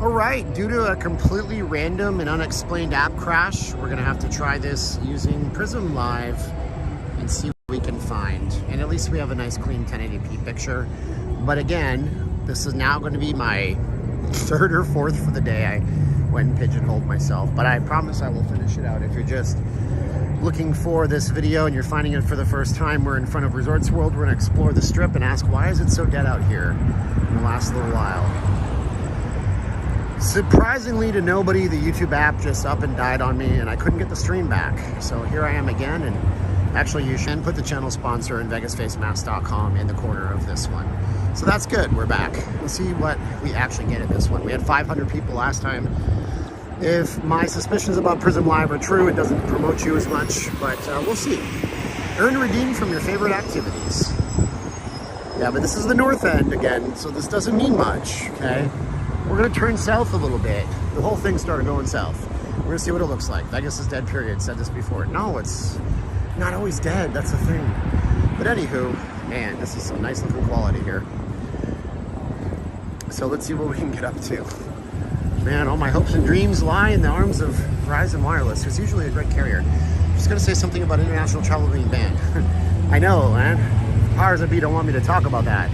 All right, due to a completely random and unexplained app crash, we're gonna have to try this using Prism Live and see what we can find. And at least we have a nice clean 1080p picture. But again, this is now gonna be my third or fourth for the day. I went and pigeonholed myself, but I promise I will finish it out. If you're just looking for this video and you're finding it for the first time, we're in front of Resorts World. We're gonna explore the strip and ask, why is it so dead out here in the last little while? Surprisingly to nobody, the YouTube app just up and died on me and I couldn't get the stream back. So here I am again, and actually you should put the channel sponsor and VegasFaceMask.com in the corner of this one. So that's good, we're back. Let's see what we actually get at this one. We had 500 people last time. If my suspicions about Prism Live are true, it doesn't promote you as much, but we'll see. Earn redeem from your favorite activities. Yeah, but this is the north end again, so this doesn't mean much, okay? We're gonna turn south a little bit. The whole thing started going south. We're gonna see what it looks like. Vegas is dead, period. Said this before. No, it's not always dead, that's the thing. But anywho, man, this is some nice looking quality here. So let's see what we can get up to. Man, all my hopes and dreams lie in the arms of Verizon Wireless, who's usually a great carrier. I'm just gonna say something about international travel being banned. I know, man. Powers that be don't want me to talk about that.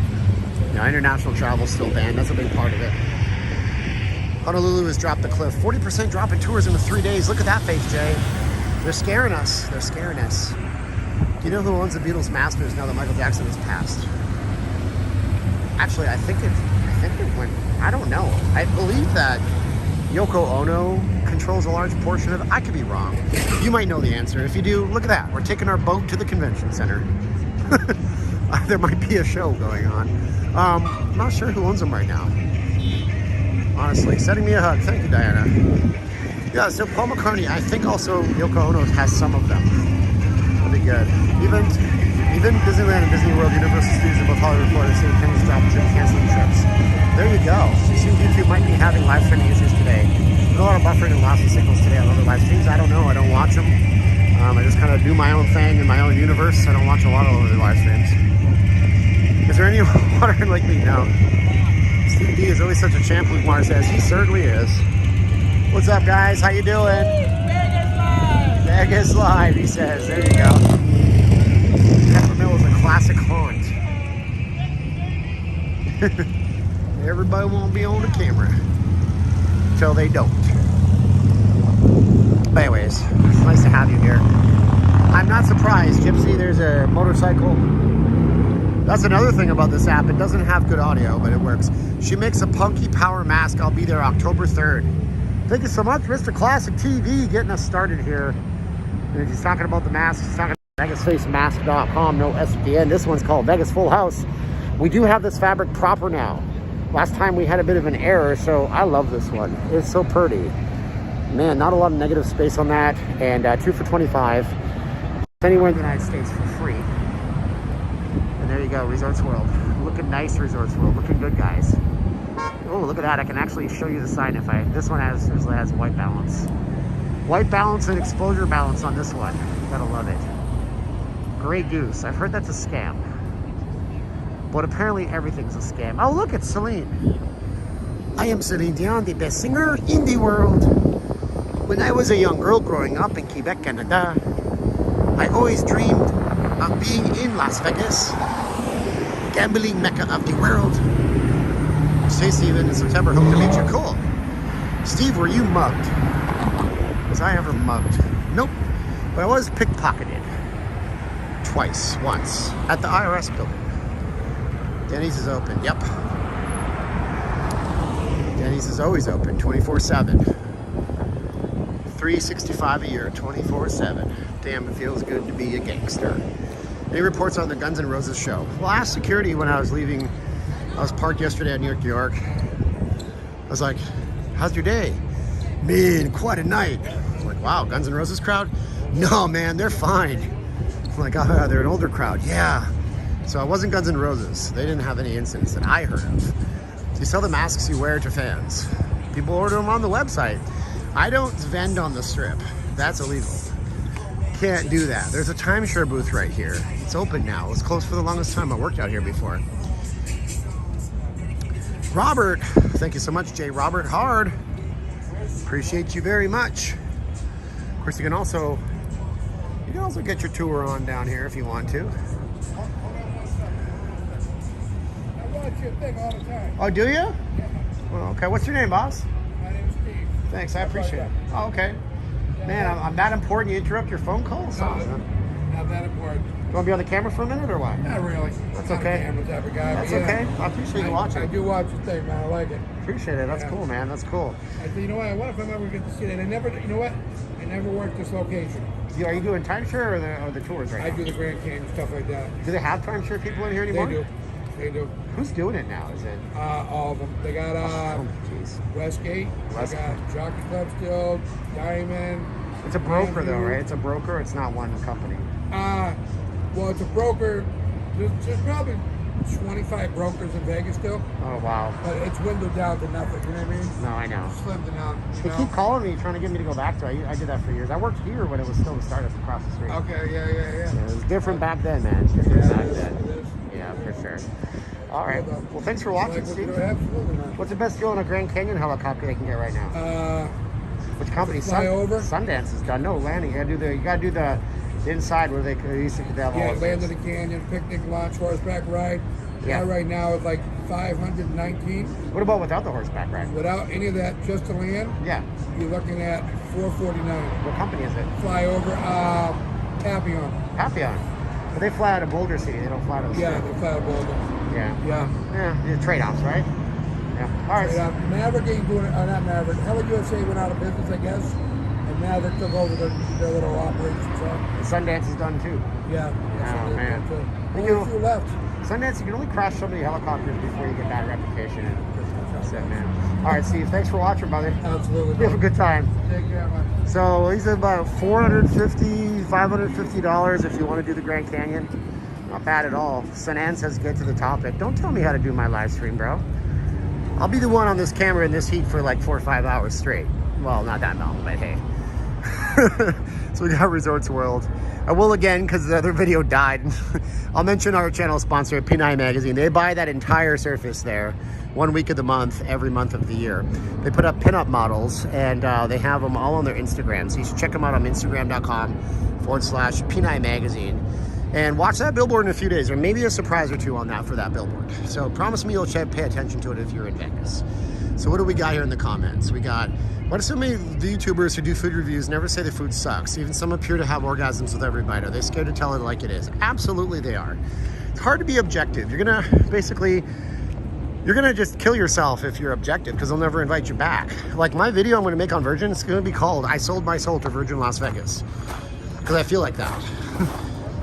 You know, international travel's still banned, that's a big part of it. Honolulu has dropped the cliff. 40% drop in tourism in 3 days. Look at that, Faith J. They're scaring us. They're scaring us. Do you know who owns the Beatles Masters now that Michael Jackson has passed? Actually, I think it went, I don't know. I believe that Yoko Ono controls a large portion of it. I could be wrong. You might know the answer. If you do, look at that. We're taking our boat to the convention center. There might be a show going on. I'm not sure who owns them right now. Honestly, sending me a hug. Thank you, Diana. Yeah, so Paul McCartney, I think also Yoko Ono has some of them. That'll be good. Even Disneyland and Disney World, Universal Studios in both Hollywood, Florida, City, Penny's dropped and canceling trips. There you go. It seems YouTube might be having live streaming issues today. There's a lot of buffering and loss of signals today on other live streams. I don't know. I don't watch them. I just kind of do my own thing in my own universe. I don't watch a lot of other live streams. Is there anyone wondering like me? No. Steve D is always such a champ, Luke Mars says. He certainly is. What's up, guys? How you doing? Vegas Live! Vegas Live, he says. There you go. Peppermill is a classic haunt. Everybody won't be on the camera until they don't. But anyways, it's nice to have you here. I'm not surprised, Gypsy. There's a motorcycle. That's another thing about this app. It doesn't have good audio, but it works. She makes a punky power mask. I'll be there October 3rd. Thank you so much, Mr. Classic TV, getting us started here. And he's talking about the mask. He's talking about VegasFaceMask.com, no S at the end. This one's called Vegas Full House. We do have this fabric proper now. Last time we had a bit of an error, so I love this one. It's so pretty. Man, not a lot of negative space on that. And 2 for $25. Anywhere in the United States for free. And there you go, Resorts World. Looking nice, Resorts World. Looking good, guys. Oh, look at that. I can actually show you the sign if I... This one has white balance. White balance and exposure balance on this one. Gotta love it. Grey Goose. I've heard that's a scam. But apparently everything's a scam. Oh, look, it's Celine. I am Celine Dion, the best singer in the world. When I was a young girl growing up in Quebec, Canada, I always dreamed of being in Las Vegas, gambling mecca of the world. Stay Steven in September, hope to meet you. Cool. Steve, were you mugged? Was I ever mugged? Nope. But I was pickpocketed. Twice. Once. At the IRS building. Denny's is open. Yep. Denny's is always open, 24/7. $365 a year, 24/7. Damn, it feels good to be a gangster. Any reports on the Guns N' Roses show? Well, I asked security when I was leaving. I was parked yesterday at New York. I was like, how's your day? Man, quite a night. I was like, wow, Guns N' Roses crowd? No, man, they're fine. I'm like, oh, they're an older crowd. Yeah. So it wasn't Guns N' Roses. They didn't have any incidents that I heard of. So you sell the masks you wear to fans. People order them on the website. I don't vend on the strip. That's illegal. Can't do that. There's a timeshare booth right here. It's open now. It was closed for the longest time. I worked out here before. Robert, thank you so much, J. Robert Hard. Appreciate you very much. Of course, you can also get your tour on down here if you want to. I watch your thing all the time. Oh, do you? Well, okay. What's your name, boss? My name is Steve. Thanks, I appreciate it. Oh, okay. Man, I'm that important. You interrupt your phone calls? No, not that important. You want to be on the camera for a minute or what? Not really. That's Not okay. a camera type of guy. That's but yeah, okay. I appreciate you watching. I do watch your thing, man. I like it. Appreciate it. That's Yeah. cool, man. That's cool. You know what? What if I ever get to see it? And I never, you know what? I never worked this location. Are you doing timeshare or the tours right I now? do the Grand Canyon, stuff like that. Do they have timeshare people in here anymore? They do. They do. Who's doing it now? Is it? All of them. They got Oh, jeez. Westgate. Westgate. They got Jockey Club still. Diamond. It's a broker though, Grandview. right? It's a broker. It's not one company. Well, it's a broker. There's probably 25 brokers in Vegas still, Oh wow. but it's windowed down to nothing. You know what I mean? No, I know. Slimmed down. They keep calling me, trying to get me to go back to it. I did that for years. I worked here when it was still the startup across the street. Okay, yeah. Yeah, it was different back then, man. Different Yeah, back it is, then. it is. Yeah, for sure. All right. Well, thanks for watching, Like, Steve. absolutely, man. What's the best deal on a Grand Canyon helicopter they can get right now? Which company? Flyover. Sundance is done. No landing. You gotta do the inside where they used to have all Yeah, those land in things. the canyon, picnic, launch, horseback ride. Yeah. That right now is like 519. What about without the horseback ride? Without any of that, just to land, Yeah. you're looking at 449. What company is it? Flyover, Papillon. Papillon. But they fly out of Boulder City. They don't fly out of the Yeah, Strip. they fly Boulder. Yeah. Yeah. Yeah. The trade-offs, right? Yeah. All right. Maverick ain't doing it, not Maverick. Heli USA went out of business, I guess, and Maverick took over their little operation. So, Sundance is done too. yeah. Oh, man. Only a few left. Sundance, you can only crash so many helicopters before you get bad reputation. That's it, man. All right, Steve. Thanks for watching, brother. Absolutely. You have a good time. Take care, man. So he's about $450, $550 if you want to do the Grand Canyon. Not bad at all. Sanan says get to the topic. Don't tell me how to do my live stream, bro. I'll be the one on this camera in this heat for like 4 or 5 hours straight. Well, not that long, but hey. So we got Resorts World. I will again because the other video died. I'll mention our channel sponsor, P9 Magazine. They buy that entire surface there 1 week of the month, every month of the year. They put up pinup models and they have them all on their Instagram. So you should check them out on Instagram.com/P9 Magazine. And watch that billboard in a few days, or maybe a surprise or two on that for that billboard. So promise me you'll pay attention to it if you're in Vegas. So what do we got here in the comments? We got, why do so many YouTubers who do food reviews never say the food sucks? Even some appear to have orgasms with every bite. Are they scared to tell it like it is? Absolutely they are. It's hard to be objective. You're gonna just kill yourself if you're objective because they'll never invite you back. Like my video I'm gonna make on Virgin, it's gonna be called I Sold My Soul to Virgin Las Vegas. Because I feel like that.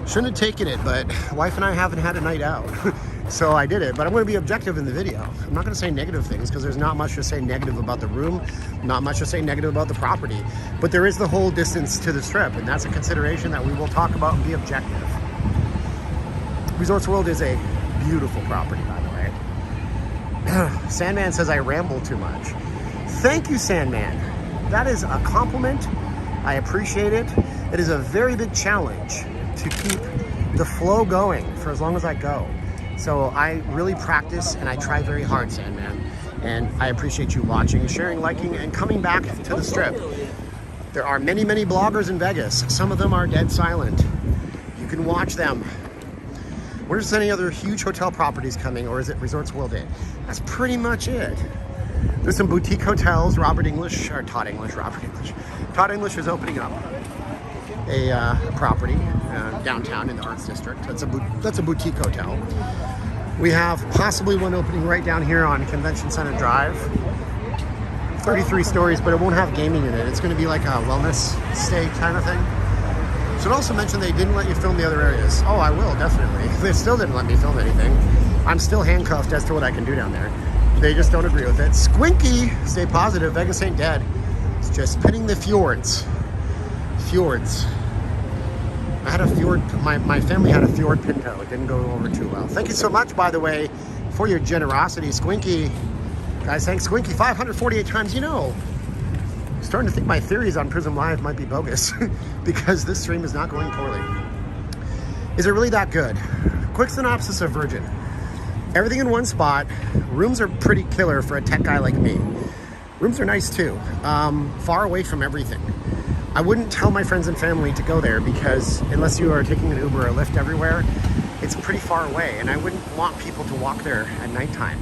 Shouldn't have taken it, but wife and I haven't had a night out. So I did it, but I'm going to be objective in the video. I'm not going to say negative things because there's not much to say negative about the room, not much to say negative about the property. But there is the whole distance to the Strip, and that's a consideration that we will talk about and be objective. Resorts World is a beautiful property, by the way. Sandman says I ramble too much. Thank you, Sandman. That is a compliment. I appreciate it. It is a very big challenge to keep the flow going for as long as I go. So I really practice and I try very hard, Sandman. And I appreciate you watching, sharing, liking, and coming back to the Strip. There are many, many bloggers in Vegas. Some of them are dead silent. You can watch them. Where's any other huge hotel properties coming, or is it Resorts World it? That's pretty much it. There's some boutique hotels. Todd English is opening up a property downtown in the Arts District. That's a boutique hotel. We have possibly one opening right down here on Convention Center Drive. 33 stories, but it won't have gaming in it. It's going to be like a wellness stay kind of thing. Should also mention they didn't let you film the other areas. Oh, I will, definitely. They still didn't let me film anything. I'm still handcuffed as to what I can do down there. They just don't agree with it. Squinky, stay positive. Vegas ain't dead. It's just pinning the fjords. Fjords. I had a fjord, my family had a fjord Pinto. It didn't go over too well. Thank you so much, by the way, for your generosity, Squinky. Guys, thanks, Squinky. 548 times, you know. Starting to think my theories on Prism Live might be bogus because this stream is not going poorly. Is it really that good? Quick synopsis of Virgin. Everything in one spot, Rooms are pretty killer for a tech guy like me. Rooms are nice too, far away from everything. I wouldn't tell my friends and family to go there because unless you are taking an Uber or a Lyft everywhere, it's pretty far away, and I wouldn't want people to walk there at nighttime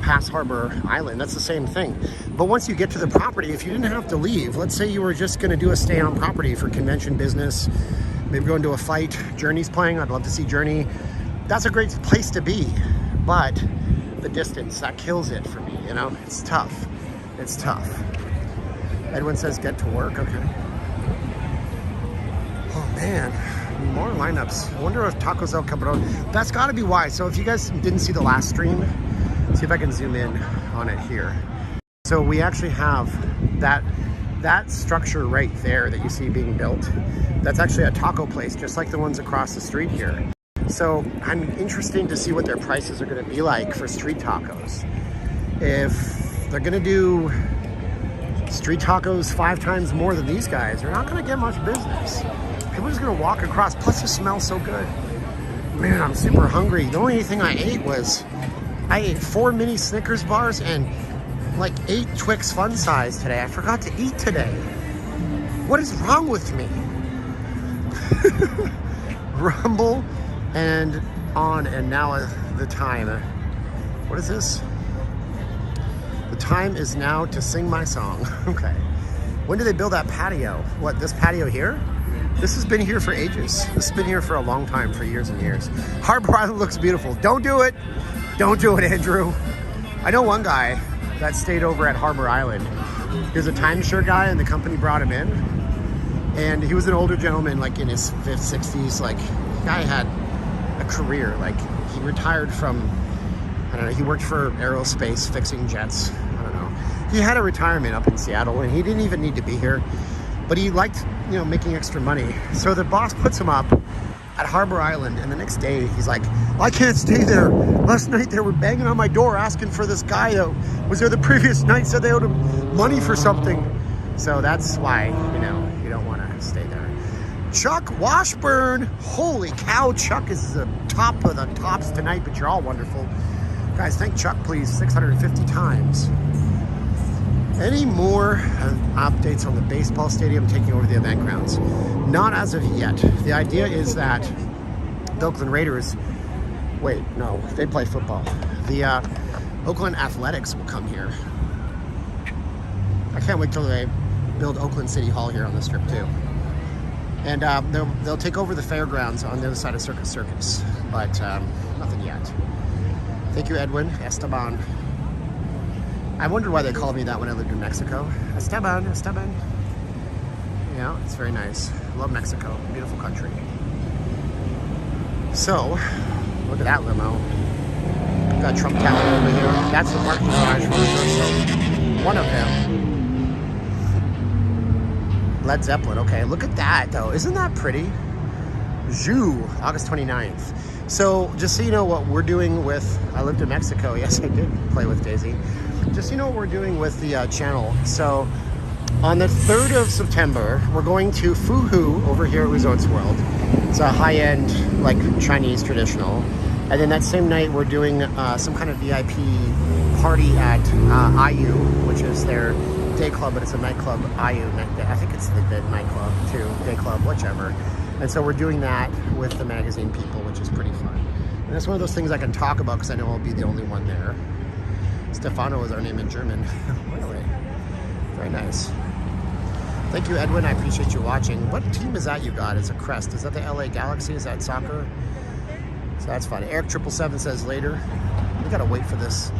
past Harbor Island. That's the same thing. But once you get to the property, if you didn't have to leave, let's say you were just going to do a stay on property for convention business, maybe going to a fight, Journey's playing, I'd love to see Journey. That's a great place to be, but the distance, that kills it for me, you know? It's tough. It's tough. Edwin says get to work, okay. Oh man, more lineups. I wonder if Tacos El Cabron, that's gotta be why. So if you guys didn't see the last stream, see if I can zoom in on it here. So we actually have that structure right there that you see being built. That's actually a taco place, just like the ones across the street here. So I'm interested to see what their prices are gonna be like for street tacos. If they're gonna do street tacos 5 times more than these guys, they're not gonna get much business. People are just gonna walk across, plus it smells so good. Man, I'm super hungry. The only thing I ate was, I ate 4 mini Snickers bars and like 8 Twix Fun Size today. I forgot to eat today. What is wrong with me? Rumble and on, and now the time. What is this? The time is now to sing my song. Okay. When did they build that patio? What, this patio here? This has been here for ages. This has been here for a long time, for years and years. Harbor Island looks beautiful. Don't do it. Don't do it, Andrew. I know one guy that stayed over at Harbor Island. He was a timeshare guy and the company brought him in. And he was an older gentleman, like in his 50s, 60s. Like, the guy had a career. Like, he retired from, I don't know, he worked for aerospace, fixing jets. I don't know. He had a retirement up in Seattle and he didn't even need to be here. But he liked, you know, making extra money. So the boss puts him up at Harbor Island, and the next day he's like, I can't stay there. Last night they were banging on my door asking for this guy that was there the previous night, said they owed him money for something. So that's why, you know, you don't want to stay there. Chuck Washburn. Holy cow, Chuck is the top of the tops tonight, but you're all wonderful. Guys, thank Chuck, please, 650 times. Any more updates on the baseball stadium taking over the event grounds? Not as of yet. The idea is that the Oakland Raiders, wait, no, they play football. The Oakland Athletics will come here. I can't wait till they build Oakland City Hall here on the strip too. And they'll take over the fairgrounds on the other side of Circus, but nothing yet. Thank you, Edwin. Esteban. I wondered why they called me that when I lived in Mexico. Esteban, Esteban. Yeah, it's very nice. Love Mexico, beautiful country. So, look at that limo. Got Trump Tower over here. That's the parking garage for Universal. One of them. Led Zeppelin, okay. Look at that though, isn't that pretty? Zoo, August 29th. So, just so you know what we're doing with, I lived in Mexico, yes I did play with Daisy. Just so you know what we're doing with the channel. So on the 3rd of September, we're going to Fuhu over here at Resorts World. It's a high-end, like Chinese traditional. And then that same night, we're doing some kind of VIP party at IU, which is their day club, but it's a nightclub, IU. I think it's the nightclub too, day club, whichever. And so we're doing that with the magazine people, which is pretty fun. And that's one of those things I can talk about because I know I'll be the only one there. Stefano is our name in German. Really? Very nice. Thank you, Edwin. I appreciate you watching. What team is that you got? It's a crest. Is that the LA Galaxy? Is that soccer? So that's fun. Eric777 says later. We gotta wait for this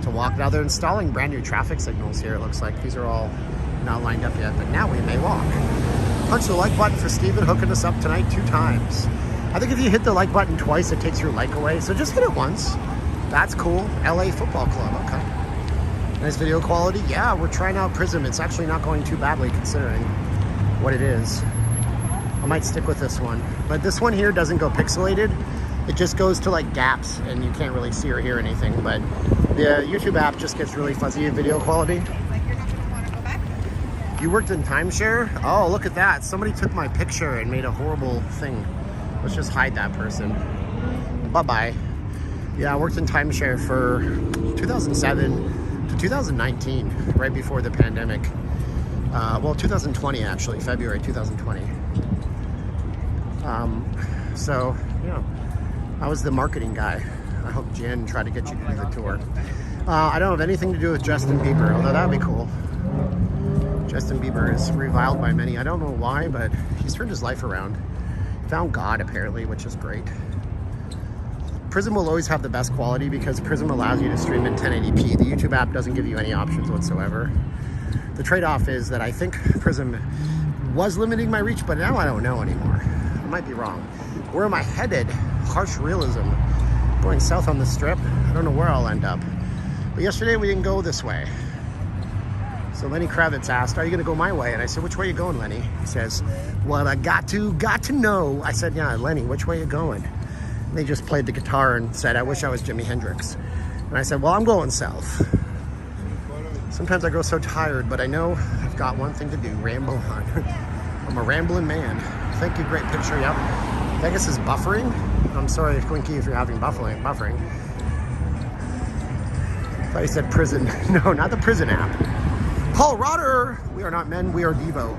to walk. Now they're installing brand new traffic signals here, it looks like. These are all not lined up yet, but now we may walk. Punch the like button for Steven hooking us up tonight 2 times. I think if you hit the like button twice, it takes your like away. So just hit it once. That's cool. LA Football Club, okay. Nice video quality. Yeah, we're trying out Prism. It's actually not going too badly considering what it is. I might stick with this one. But this one here doesn't go pixelated. It just goes to like gaps and you can't really see or hear anything. But the YouTube app just gets really fuzzy in video quality. Like you're not going to want to go back? You worked in Timeshare? Oh, look at that. Somebody took my picture and made a horrible thing. Let's just hide that person. Bye-bye. Yeah, I worked in timeshare for 2007 to 2019, right before the pandemic. Well, 2020 actually, February 2020. So, you know, I was the marketing guy. I hope Jen tried to get you to do the tour. I don't have anything to do with Justin Bieber, although that would be cool. Justin Bieber is reviled by many. I don't know why, but he's turned his life around. Found God, apparently, which is great. Prism will always have the best quality because Prism allows you to stream in 1080p. The YouTube app doesn't give you any options whatsoever. The trade-off is that I think Prism was limiting my reach, but now I don't know anymore. I might be wrong. Where am I headed? Harsh realism. Going south on the strip. I don't know where I'll end up. But yesterday we didn't go this way. So Lenny Kravitz asked, are you gonna go my way? And I said, which way are you going, Lenny? He says, well, I got to know. I said, yeah, Lenny, which way are you going? And they just played the guitar and said, I wish I was Jimi Hendrix. And I said, well, I'm going south. Sometimes I grow so tired, but I know I've got one thing to do, ramble on. I'm a rambling man. Thank you, great picture, yep. Vegas is buffering. I'm sorry, Quinky, if you're having buffering. I thought you said prison. No, not the prison app. Paul Rotter! We are not men, we are Devo.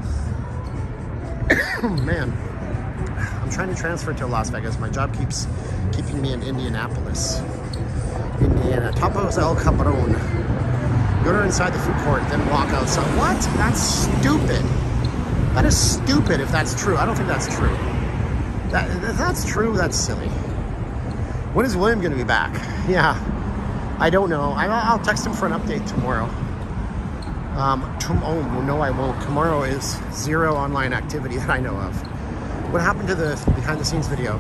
Man, I'm trying to transfer to Las Vegas. My job keeps keeping me in Indianapolis. Indiana. Tacos El Cabron. Go to inside the food court, then walk outside. What? That's stupid. That is stupid if that's true. I don't think that's true. If that's true, that's silly. When is William going to be back? Yeah, I don't know. I'll text him for an update tomorrow. Oh, no, I won't. Tomorrow is zero online activity that I know of. What happened to the behind the scenes video?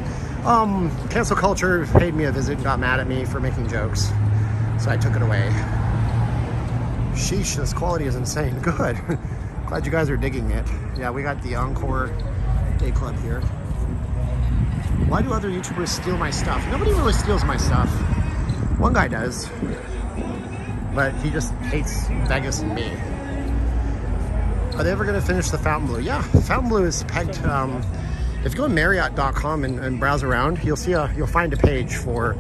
Cancel culture paid me a visit and got mad at me for making jokes. So I took it away. Sheesh, this quality is insane. Good. Glad you guys are digging it. Yeah, we got the Encore Day Club here. Why do other YouTubers steal my stuff? Nobody really steals my stuff. One guy does. But he just hates Vegas and me. Are they ever going to finish the Fountain Blue? Yeah, Fountain is pegged. If you go to Marriott.com and browse around, you'll find a page for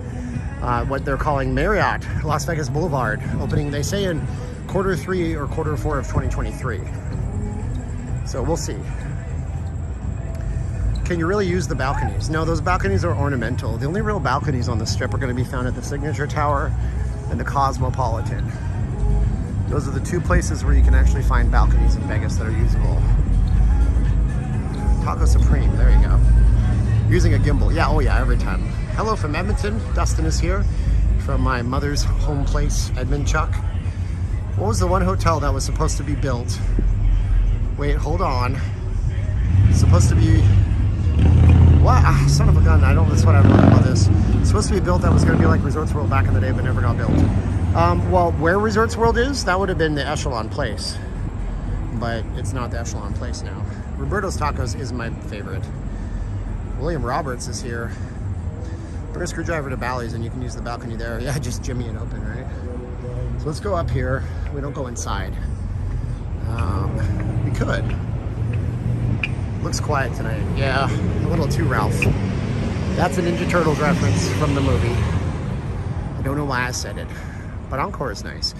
what they're calling Marriott Las Vegas Boulevard opening. They say in Q3 or Q4 of 2023. So we'll see. Can you really use the balconies? No, those balconies are ornamental. The only real balconies on the strip are going to be found at the Signature Tower and the Cosmopolitan. Those are the two places where you can actually find balconies in Vegas that are usable. Taco Supreme, there you go. Using a gimbal, yeah, oh yeah, every time. Hello from Edmonton, Dustin is here from my mother's home place, Edmonchuck. What was the one hotel that was supposed to be built? Wait, hold on. It's supposed to be, what? Ah, son of a gun, that's what I remember about this. It's supposed to be built that was gonna be like Resorts World back in the day, but never got built. Well, where Resorts World is, that would have been the Echelon Place. But it's not the Echelon Place now. Roberto's Tacos is my favorite. William Roberts is here. Bring a screwdriver to Bally's and you can use the balcony there. Yeah, just jimmy it open, right? So let's go up here. We don't go inside. We could. Looks quiet tonight. Yeah, a little too Ralph. That's a Ninja Turtles reference from the movie. I don't know why I said it, but Encore is nice.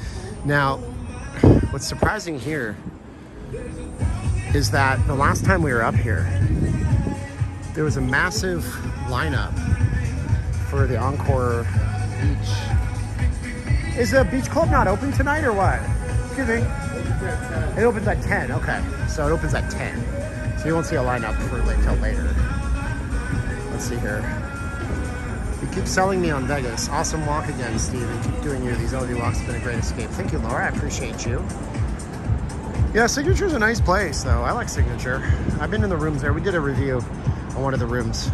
Now, what's surprising here is that the last time we were up here, there was a massive lineup for the Encore Beach. Is the beach club not open tonight or what? Excuse me? It opens at 10, okay. So it opens at 10. So you won't see a lineup till later. Let's see here. You keep selling me on Vegas. Awesome walk again, Steve, and keep doing these LD walks have been a great escape. Thank you, Laura, I appreciate you. Yeah, Signature's a nice place, though. I like Signature. I've been in the rooms there. We did a review on one of the rooms.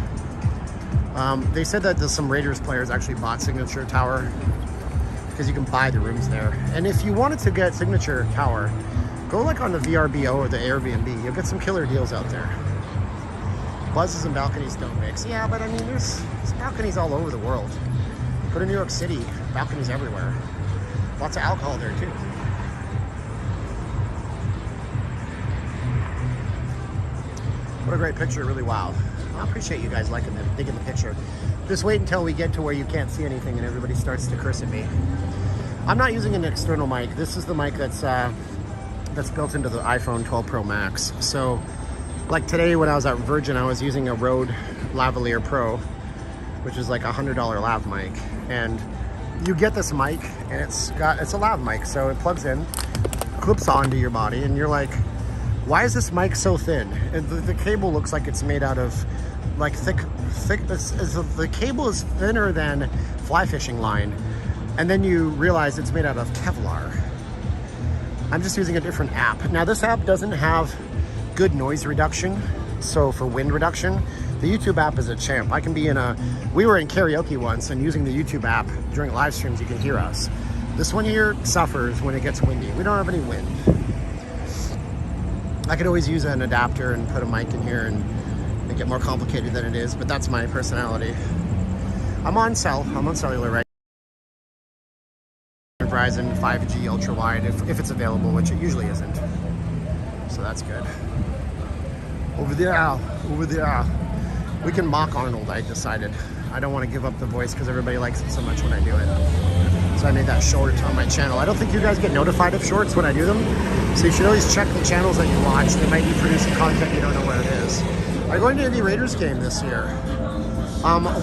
They said that some Raiders players actually bought Signature Tower because you can buy the rooms there. And if you wanted to get Signature Tower, go like on the VRBO or the Airbnb. You'll get some killer deals out there. Buzzes and balconies don't mix. Yeah, but I mean, there's balconies all over the world. Go to New York City, balconies everywhere. Lots of alcohol there too. What a great picture, really wow. I appreciate you guys liking them, digging the picture. Just wait until we get to where you can't see anything and everybody starts to curse at me. I'm not using an external mic. This is the mic that's built into the iPhone 12 Pro Max. So, like today when I was at Virgin, I was using a Rode Lavalier Pro, which is like $100 lav mic. And you get this mic, and it's a lav mic, so it plugs in, clips onto your body, and you're like, why is this mic so thin? And the cable looks like it's made out of like thick. The cable is thinner than fly fishing line, and then you realize it's made out of Kevlar. I'm just using a different app. Now this app doesn't have good noise reduction, so for wind reduction, the YouTube app is a champ. I can be we were in karaoke once, and using the YouTube app during live streams, you can hear us. This one here suffers when it gets windy. We don't have any wind. I could always use an adapter and put a mic in here and make it more complicated than it is, but that's my personality. I'm on cellular right now. Verizon 5G ultra wide if it's available, which it usually isn't. So that's good. Over there. We can mock Arnold, I decided. I don't want to give up the voice because everybody likes it so much when I do it. So I made that short on my channel. I don't think you guys get notified of shorts when I do them. So you should always check the channels that you watch. They might be producing content you don't know where it is. Are you going to the Raiders game this year?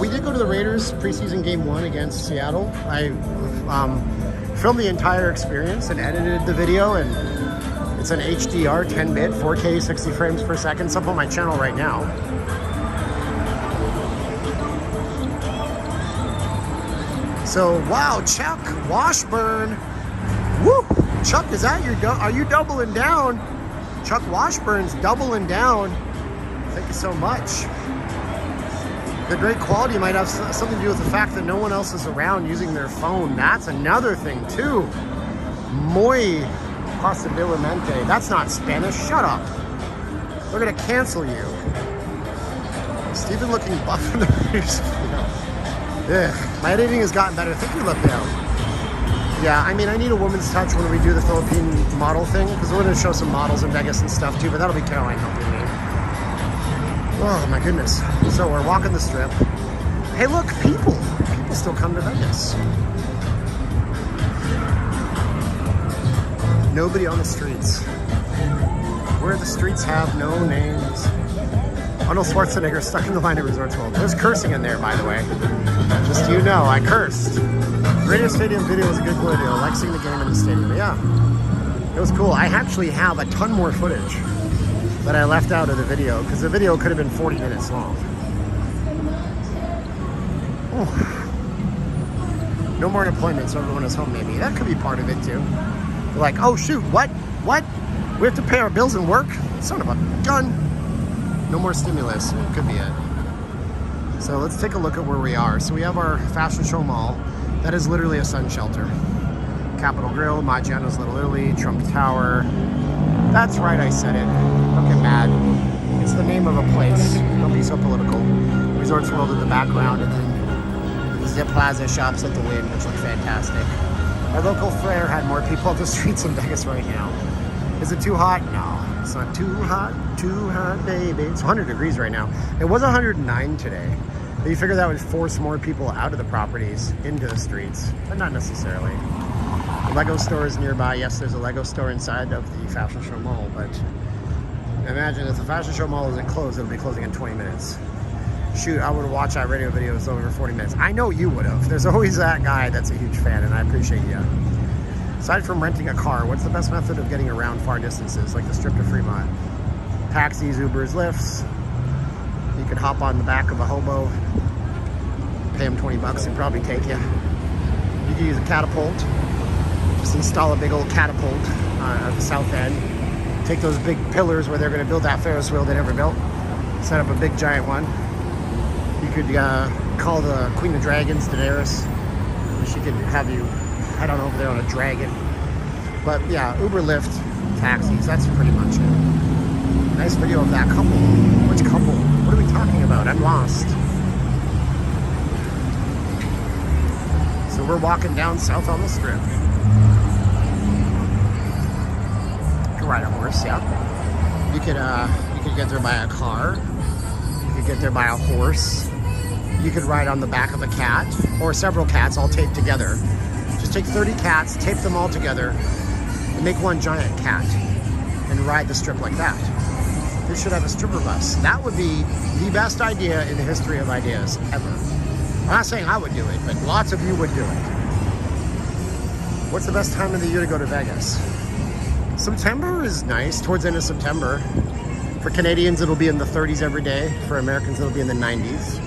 We did go to the Raiders preseason game 1 against Seattle. I filmed the entire experience and edited the video, and it's an HDR 10-bit 4K 60 frames per second. It's up on my channel right now. So wow, Chuck Washburn. Woo! Chuck, is that are you doubling down? Chuck Washburn's doubling down. Thank you so much. The great quality might have something to do with the fact that no one else is around using their phone. That's another thing too. Muy posiblemente. That's not Spanish. Shut up. We're gonna cancel you. Stephen looking buff in the face. Yeah, my editing has gotten better. Thank you, Lip Down. Yeah, I mean, I need a woman's touch when we do the Philippine model thing, because we're going to show some models in Vegas and stuff too, but that'll be Caroline helping me. Oh my goodness. So we're walking the strip. Hey look, people still come to Vegas. Nobody on the streets. Where the streets have no names. Arnold Schwarzenegger stuck in the line at Resorts World. There's cursing in there, by the way. Just so you know, I cursed. Radio Stadium video was a good video. I like seeing the game in the stadium. But yeah, it was cool. I actually have a ton more footage that I left out of the video, because the video could have been 40 minutes long. Oh. No more unemployment, so everyone is home maybe. That could be part of it too. They're like, oh shoot, what? We have to pay our bills and work? Son of a gun. No more stimulus. It could be it. So let's take a look at where we are. So we have our fashion show mall. That is literally a sun shelter. Capitol Grill, Maggiano's Little Italy, Trump Tower. That's right, I said it. Don't get mad. It's the name of a place. Don't be so political. Resorts World in the background, and then the Zip Plaza shops at the Wynn, which look fantastic. Our local fair had more people on the streets in Vegas right now. Is it too hot? No. It's not too hot, baby. It's 100 degrees right now. It was 109 today. But you figure that would force more people out of the properties into the streets, but not necessarily. The Lego store is nearby. Yes, there's a Lego store inside of the Fashion Show Mall, but imagine if the Fashion Show Mall isn't closed, it'll be closing in 20 minutes. Shoot, I would have watched that radio video. It was over 40 minutes. I know you would have. There's always that guy that's a huge fan, and I appreciate you. Aside from renting a car, what's the best method of getting around far distances, like the Strip to Fremont? Taxis, Ubers, Lyfts. You could hop on the back of a hobo, pay him 20 bucks, he'd probably take you. You could use a catapult. Just install a big old catapult at the south end. Take those big pillars where they're going to build that Ferris wheel they never built. Set up a big giant one. You could call the Queen of Dragons, Daenerys. She could have you head on over there on a dragon. But yeah, Uber, Lyft, taxis, that's pretty much it. Nice video of that couple. Which couple? What are we talking about? I'm lost. So we're walking down south on the strip. You could ride a horse, yeah. You could get there by a car. You could get there by a horse. You could ride on the back of a cat or several cats all taped together. Just take 30 cats, tape them all together, and make one giant cat and ride the strip like that. They should have a stripper bus. That would be the best idea in the history of ideas ever. I'm not saying I would do it, but lots of you would do it. What's the best time of the year to go to Vegas? September is nice, towards the end of September. For Canadians, it'll be in the 30s every day. For Americans, it'll be in the 90s.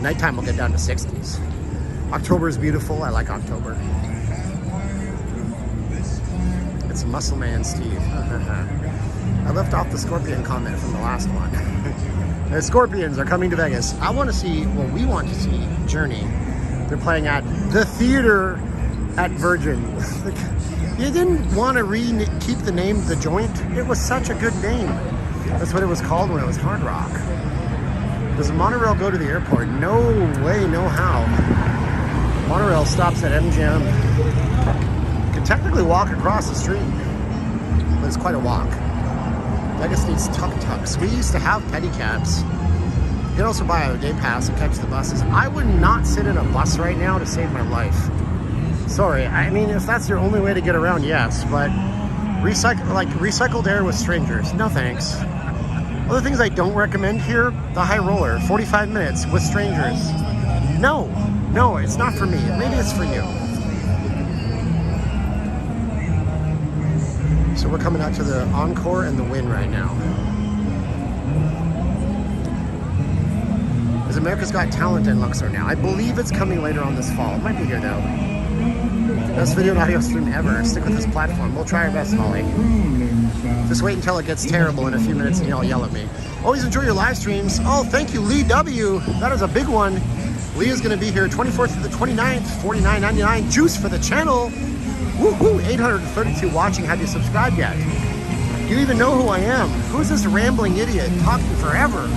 Nighttime will get down to 60s. October is beautiful. I like October. It's Muscle Man Steve. I left off the Scorpion comment from the last one. The Scorpions are coming to Vegas. I want to see, well, we want to see Journey. They're playing at the theater at Virgin. You didn't want to keep the name The Joint. It was such a good name. That's what it was called when it was Hard Rock. Does the monorail go to the airport? No way, no how. Monorail stops at MGM. You can technically walk across the street, but it's quite a walk. Vegas needs tuk-tuks. We used to have pedicabs. You can also buy a day pass and catch the buses. I would not sit in a bus right now to save my life. Sorry, I mean, if that's your only way to get around, yes, but recycled air with strangers, no thanks. Other things I don't recommend here, the high roller, 45 minutes with strangers. No, it's not for me. Maybe it's for you. So we're coming out to the Encore and the Wynn right now. There's America's Got Talent in Luxor now. I believe it's coming later on this fall. It might be here though. Best video and audio stream ever. Stick with this platform. We'll try our best, Holly. Just wait until it gets terrible in a few minutes and you'll yell at me. Always enjoy your live streams. Oh, thank you, Lee W. That is a big one. Lee is going to be here 24th to the 29th, $49.99. Juice for the channel. Woohoo! 832 watching. Have you subscribed yet? Do you even know who I am? Who's this rambling idiot talking forever?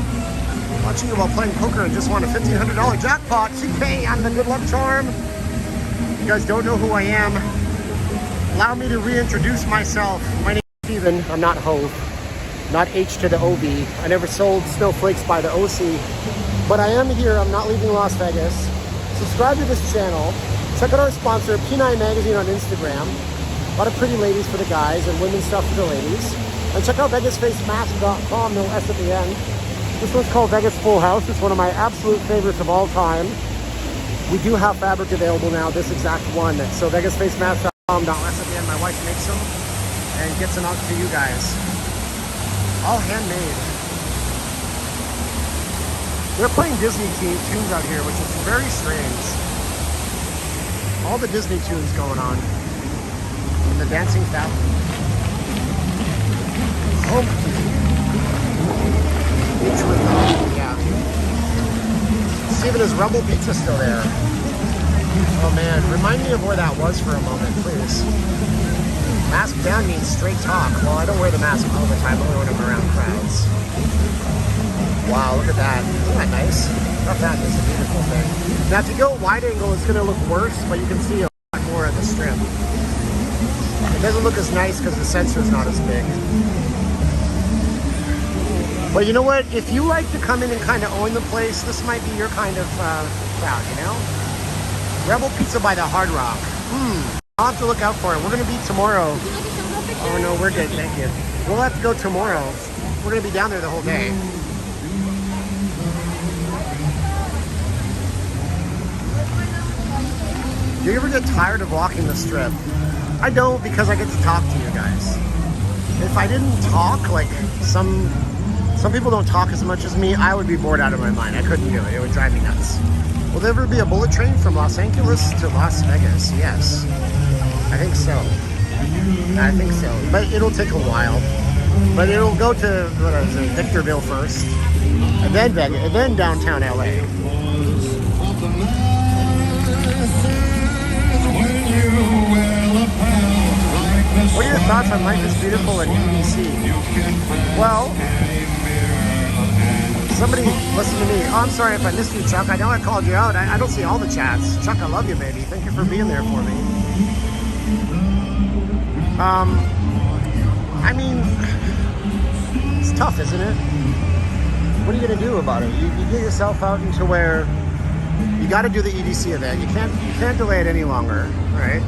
Watching you while playing poker and just won a $1,500 jackpot. CK, I'm the good luck charm. You guys don't know who I am. Allow me to reintroduce myself. My name is Steven. I'm not Hove. Not H to the OB. I never sold snowflakes by the OC. But I am here. I'm not leaving Las Vegas. Subscribe to this channel. Check out our sponsor, P9 Magazine on Instagram. A lot of pretty ladies for the guys and women's stuff for the ladies. And check out VegasFaceMask.com, no S at the end. This one's called Vegas Full House. It's one of my absolute favorites of all time. We do have fabric available now, this exact one. So VegasFaceMask.com, no S at the end. My wife makes them and gets them out to you guys. All handmade. They're playing Disney tunes out here, which is very strange. All the Disney tunes going on. And the dancing fountain. Oh. Beach with yeah. Steven, is Rumble Pizza still there? Oh man, remind me of where that was for a moment, please. Mask down means straight talk. Well, I don't wear the mask all the time, only when I'm around crowds. Wow, look at that. Isn't that nice? Not that, it's a beautiful thing. Now, if you go wide angle, it's going to look worse, but you can see a lot more of the strip. It doesn't look as nice because the sensor's not as big. But you know what? If you like to come in and kind of own the place, this might be your kind of crowd, you know? Rebel Pizza by the Hard Rock. I'll have to look out for it. We're going to be tomorrow. Oh, no, we're good. Thank you. We'll have to go tomorrow. We're going to be down there the whole day. Do you ever get tired of walking the strip? I don't, because I get to talk to you guys. If I didn't talk, like some people don't talk as much as me, I would be bored out of my mind. I couldn't do it. It would drive me nuts. Will there ever be a bullet train from Los Angeles to Las Vegas? Yes. I think so. I think so. But it'll take a while. But it'll go to, what is it, Victorville first. And then Vegas, and then downtown LA. What are your thoughts on Life is Beautiful and EDC? Well, somebody listen to me. Oh, I'm sorry if I missed you, Chuck. I know I called you out. I don't see all the chats. Chuck, I love you, baby. Thank you for being there for me. I mean, it's tough, isn't it? what are you going to do about it? You get yourself out into where you got to do the EDC event. You can't delay it any longer, right?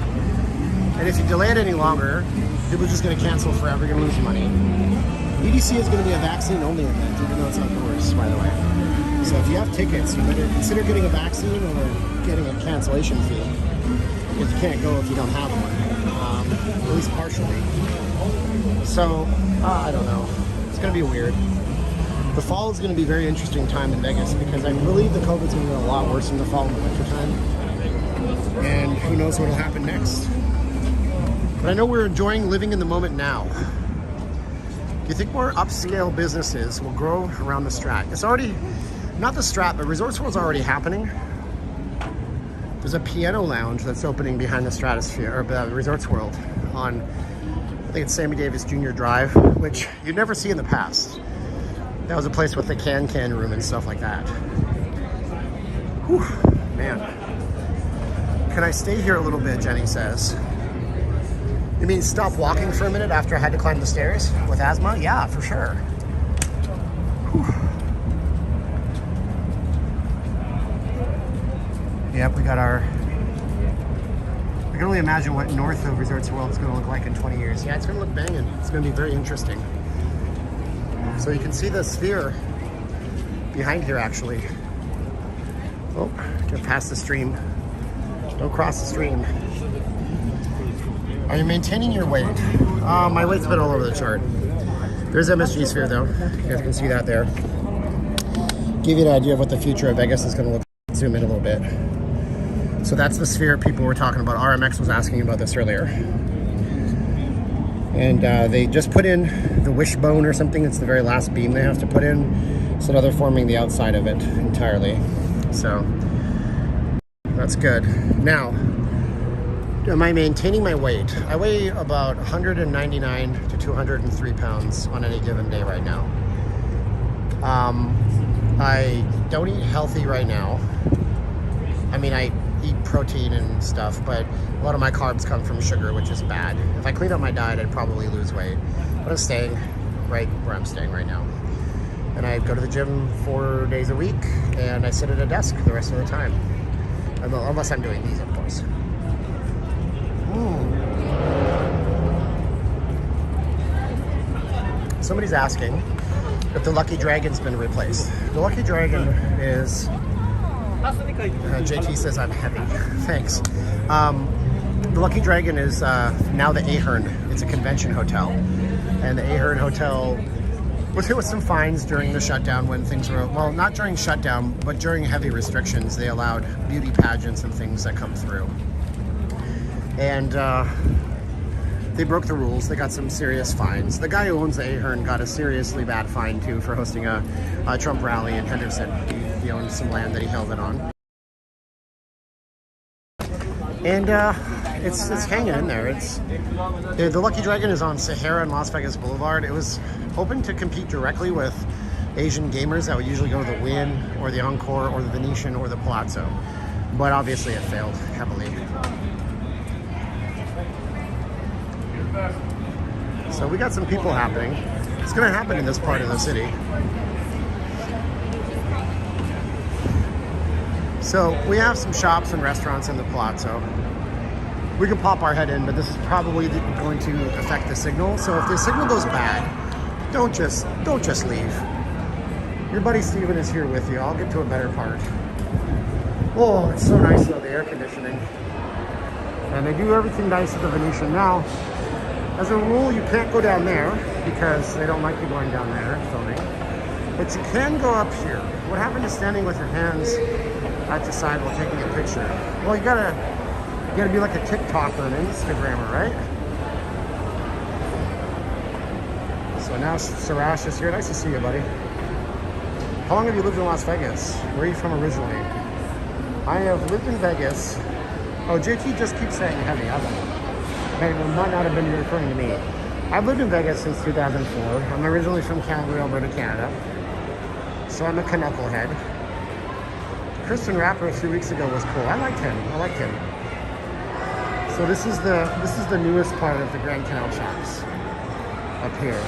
And if you delay it any longer, people are just going to cancel forever. You're going to lose money. EDC is going to be a vaccine-only event, even though it's outdoors, by the way. So if you have tickets, you better consider getting a vaccine or getting a cancellation fee, because you can't go if you don't have one, at least partially. So, I don't know. It's going to be weird. The fall is going to be a very interesting time in Vegas, because I believe the COVID's going to get a lot worse in the fall and the winter time. And who knows what will happen next. But I know we're enjoying living in the moment now. Do you think more upscale businesses will grow around the Strat? It's already, not the Strat, but Resorts World's already happening. There's a piano lounge that's opening behind the Stratosphere, or the Resorts World, on, I think it's Sammy Davis Jr. Drive, which you'd never see in the past. That was a place with the can room and stuff like that. Whew, man. Can I stay here a little bit, Jenny says. You mean stop walking for a minute after I had to climb the stairs with asthma? Yeah, for sure. Whew. Yep, we got our... I can only imagine what north of Resorts World is going to look like in 20 years. Yeah, it's going to look banging. It's going to be very interesting. So you can see the sphere behind here, actually. Oh, get past the stream. Don't cross the stream. Are you maintaining your weight? My weight's been all over the chart. There's MSG Sphere, though. You guys can see that there. Give you an idea of what the future of Vegas is going to look like. Zoom in a little bit. So that's the sphere people were talking about. RMX was asking about this earlier. And they just put in the wishbone or something. It's the very last beam they have to put in. So now they're forming the outside of it entirely. So that's good. Now, am I maintaining my weight? I weigh about 199 to 203 pounds on any given day right now. I don't eat healthy right now. I mean, I eat protein and stuff, but a lot of my carbs come from sugar, which is bad. If I clean up my diet, I'd probably lose weight. But I'm staying right where I'm staying right now. And I go to the gym 4 days a week, and I sit at a desk the rest of the time. Unless I'm doing these, of course. Somebody's asking if the Lucky Dragon's been replaced. The Lucky Dragon is... JT says I'm heavy. Thanks. The Lucky Dragon is now the Ahern. It's a convention hotel. And the Ahern Hotel was hit with some fines during the shutdown when things were... Well, not during shutdown, but during heavy restrictions. They allowed beauty pageants and things that come through. And they broke the rules. They got some serious fines. The guy who owns the Ahern got a seriously bad fine, too, for hosting a Trump rally in Henderson. He owned some land that he held it on. And it's hanging in there. The Lucky Dragon is on Sahara and Las Vegas Boulevard. It was hoping to compete directly with Asian gamers that would usually go to the Wynn or the Encore or the Venetian or the Palazzo. But obviously it failed heavily. So we got some people happening. It's going to happen in this part of the city. So we have some shops and restaurants in the Palazzo. We can pop our head in, but this is probably going to affect the signal. So if the signal goes bad, don't just leave. Your buddy Steven is here with you. I'll get to a better part. Oh, it's so nice though, the air conditioning. And they do everything nice at the Venetian. Now, as a rule, you can't go down there because they don't like you going down there filming. But you can go up here. What happened to standing with your hands at the side while taking a picture? Well, you gotta be like a TikToker and an Instagrammer, right? So now Sarash is here. Nice to see you, buddy. How long have you lived in Las Vegas? Where are you from originally? I have lived in Vegas. Oh, JT just keeps saying heavy. I don't know. It might not have been referring to me. I've lived in Vegas since 2004. I'm originally from Calgary, Alberta, Canada. So I'm a knucklehead. Kristen Rapper a few weeks ago was cool. I liked him. So this is the newest part of the Grand Canal Shops up here.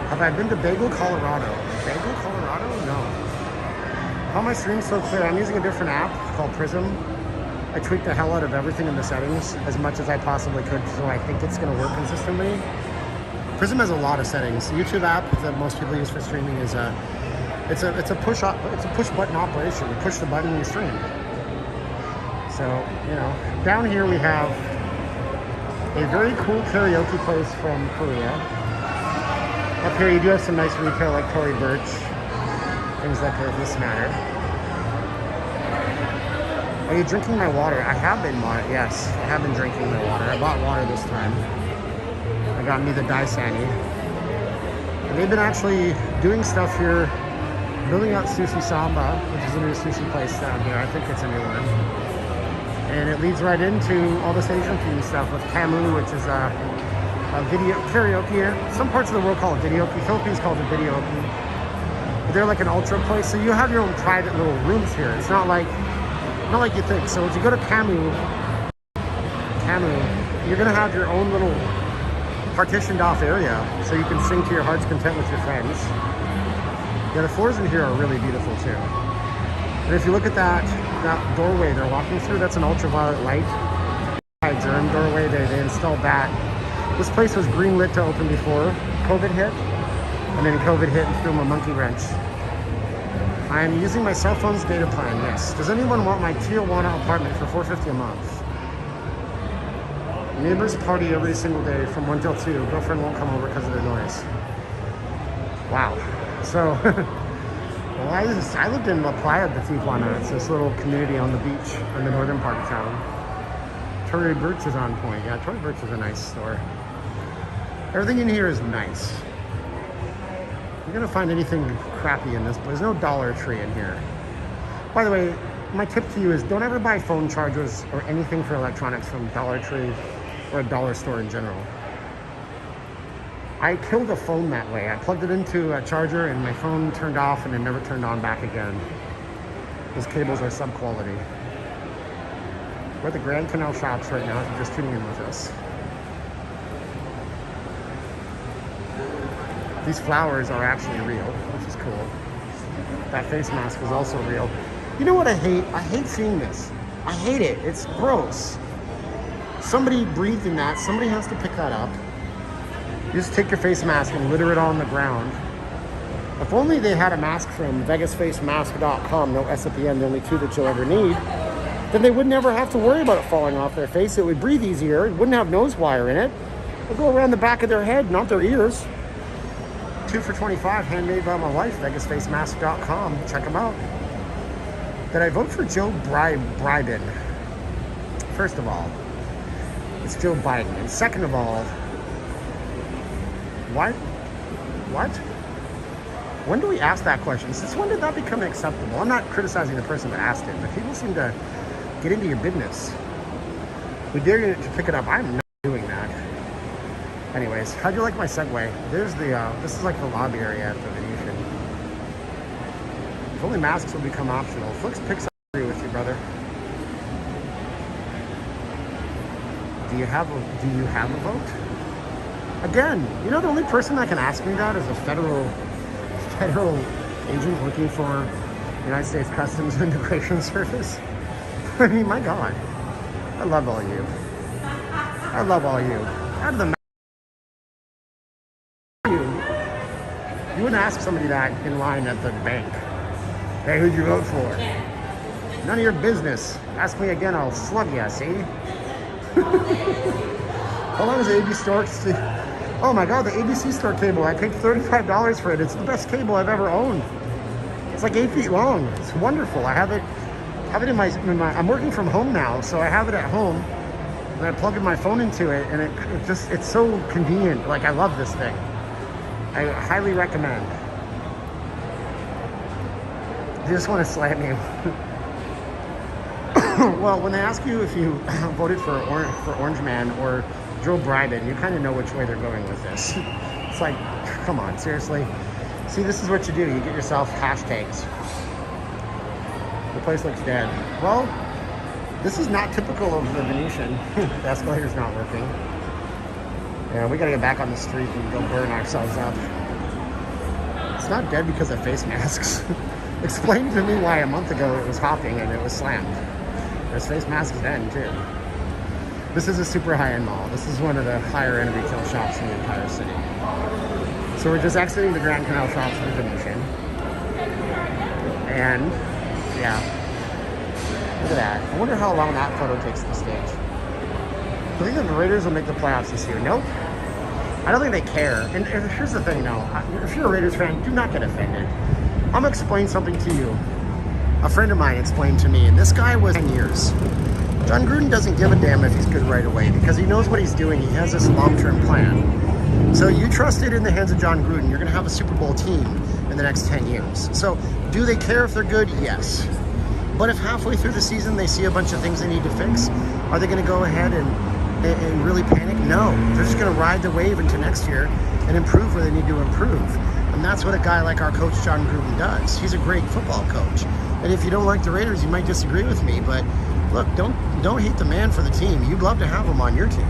Have I been to Bagel, Colorado? Bagel, Colorado? No. How my stream's so clear? I'm using a different app called Prism. I tweaked the hell out of everything in the settings as much as I possibly could, so I think it's going to work consistently. Prism has a lot of settings. The YouTube app that most people use for streaming is it's a push button operation. You push the button and you stream. So, you know, down here we have a very cool karaoke place from Korea. Up here you do have some nice retail like Tory Burch, things like this matter. Are you drinking my water? I have been, yes, I have been drinking my water. I bought water this time. I got me the Daisani. And they've been actually doing stuff here, building out Sushi Samba, which is a new sushi place down here. I think it's a new one. And it leads right into all this Asian themed stuff with Kamu, which is a video karaoke. Some parts of the world call it videoke. Philippines call it videoke. But they're like an ultra place, so you have your own private little rooms here. It's not like you think. So if you go to Kamu, you're gonna have your own little partitioned off area, so you can sing to your heart's content with your friends. Yeah, the floors in here are really beautiful too. And if you look at that doorway they're walking through, that's an ultraviolet light. Germ doorway, they installed that. This place was green lit to open before COVID hit, and then COVID hit and threw them a monkey wrench. I'm using my cell phone's data plan, yes. Does anyone want my Tijuana apartment for $450 a month? Neighbors party every single day from 1 till 2. Girlfriend won't come over because of the noise. Wow. So, well, I lived in La Playa de Tijuana. It's this little community on the beach in the northern part of town. Tory Burch is on point. Yeah, Tory Burch is a nice store. Everything in here is nice. You're gonna find anything crappy in this, but there's no Dollar Tree in here. By the way, my tip to you is don't ever buy phone chargers or anything for electronics from Dollar Tree or a dollar store in general. I killed a phone that way. I plugged it into a charger and my phone turned off and it never turned on back again. Those cables are sub-quality. We're at the Grand Canal Shops right now if you're just tuning in with us. These flowers are actually real, which is cool. That face mask is also real. You know what I hate? I hate seeing this. I hate it. It's gross. Somebody breathed in that. Somebody has to pick that up. You just take your face mask and litter it on the ground. If only they had a mask from VegasFaceMask.com, no S at the end, the only two that you'll ever need, then they would never have to worry about it falling off their face. It would breathe easier. It wouldn't have nose wire in it. It would go around the back of their head, not their ears. 2 for $25, handmade by my wife, VegasFaceMask.com. Check them out. Did I vote for Joe Biden? First of all, it's Joe Biden. And second of all, what? When do we ask that question? Since when did that become acceptable? I'm not criticizing the person that asked it, but people seem to get into your business. We dare you to pick it up. I'm not doing that. Anyways, how'd you like my segue? There's the, this is like the lobby area at the Venetian. If only masks will become optional. Flix picks up. I agree with you, brother. Do you have a vote? Again, you know the only person that can ask me that is a federal agent working for the United States Customs and Immigration Service. I mean, my God. I love all you. I love all you. Out of the you wouldn't ask somebody that in line at the bank. Hey, who'd you vote for? None of your business. Ask me again, I'll slug you, see? How long is the ABC store? Oh my God, the ABC store cable. I paid $35 for it. It's the best cable I've ever owned. It's like 8 feet long. It's wonderful. I have it in my I'm working from home now, so I have it at home. And I plug in my phone into it, and it's so convenient. Like, I love this thing. I highly recommend. You just want to slam you. Well, when they ask you if you voted for Orange Man or Joe Biden, you kind of know which way they're going with this. It's like, come on, seriously. See, this is what you do. You get yourself hashtags. The place looks dead. Well, this is not typical of the Venetian. The escalator's not working. Yeah, we gotta get back on the street and go burn ourselves up. It's not dead because of face masks. Explain to me why a month ago it was hopping and it was slammed. There's face masks then too. This is a super high-end mall. This is one of the higher-end retail shops in the entire city. So we're just exiting the Grand Canal Shops for Venetian. And, yeah. Look at that. I wonder how long that photo takes to stage. Do you think the Raiders will make the playoffs this year? Nope. I don't think they care. And here's the thing, though. If you're a Raiders fan, do not get offended. I'm going to explain something to you. A friend of mine explained to me, and this guy was 10 years. John Gruden doesn't give a damn if he's good right away because he knows what he's doing. He has this long-term plan. So you trust it in the hands of John Gruden. You're going to have a Super Bowl team in the next 10 years. So do they care if they're good? Yes. But if halfway through the season they see a bunch of things they need to fix, are they going to go ahead and really panic? No. They're just going to ride the wave into next year and improve where they need to improve. And that's what a guy like our coach John Gruden does. He's a great football coach. And if you don't like the Raiders, you might disagree with me, but look, don't hate the man for the team. You'd love to have him on your team.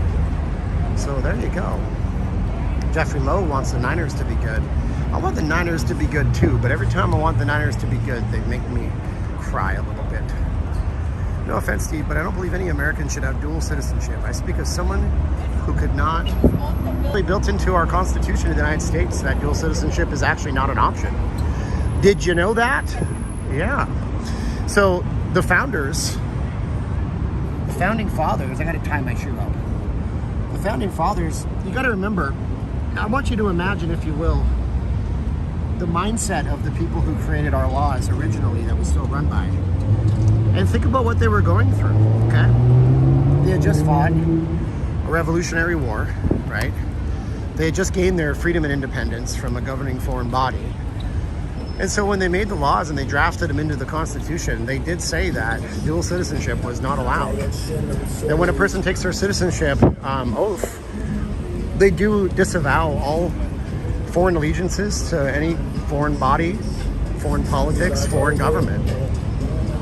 So there you go. Jeffrey Lowe wants the Niners to be good. I want the Niners to be good too, but every time I want the Niners to be good, they make me cry a little bit. No offense, Steve, but I don't believe any American should have dual citizenship. I speak as someone who could not. Really built into our Constitution of the United States that dual citizenship is actually not an option. Did you know that? Yeah. So the founders, the founding fathers, I got to tie my shoe up. The founding fathers, you got to remember, I want you to imagine, if you will, the mindset of the people who created our laws originally that we still run by. And think about what they were going through, okay? They had just fought a revolutionary war, right? They had just gained their freedom and independence from a governing foreign body. And so when they made the laws and they drafted them into the Constitution, they did say that dual citizenship was not allowed. And when a person takes their citizenship oath, they do disavow all foreign allegiances to any foreign body, foreign politics, foreign government.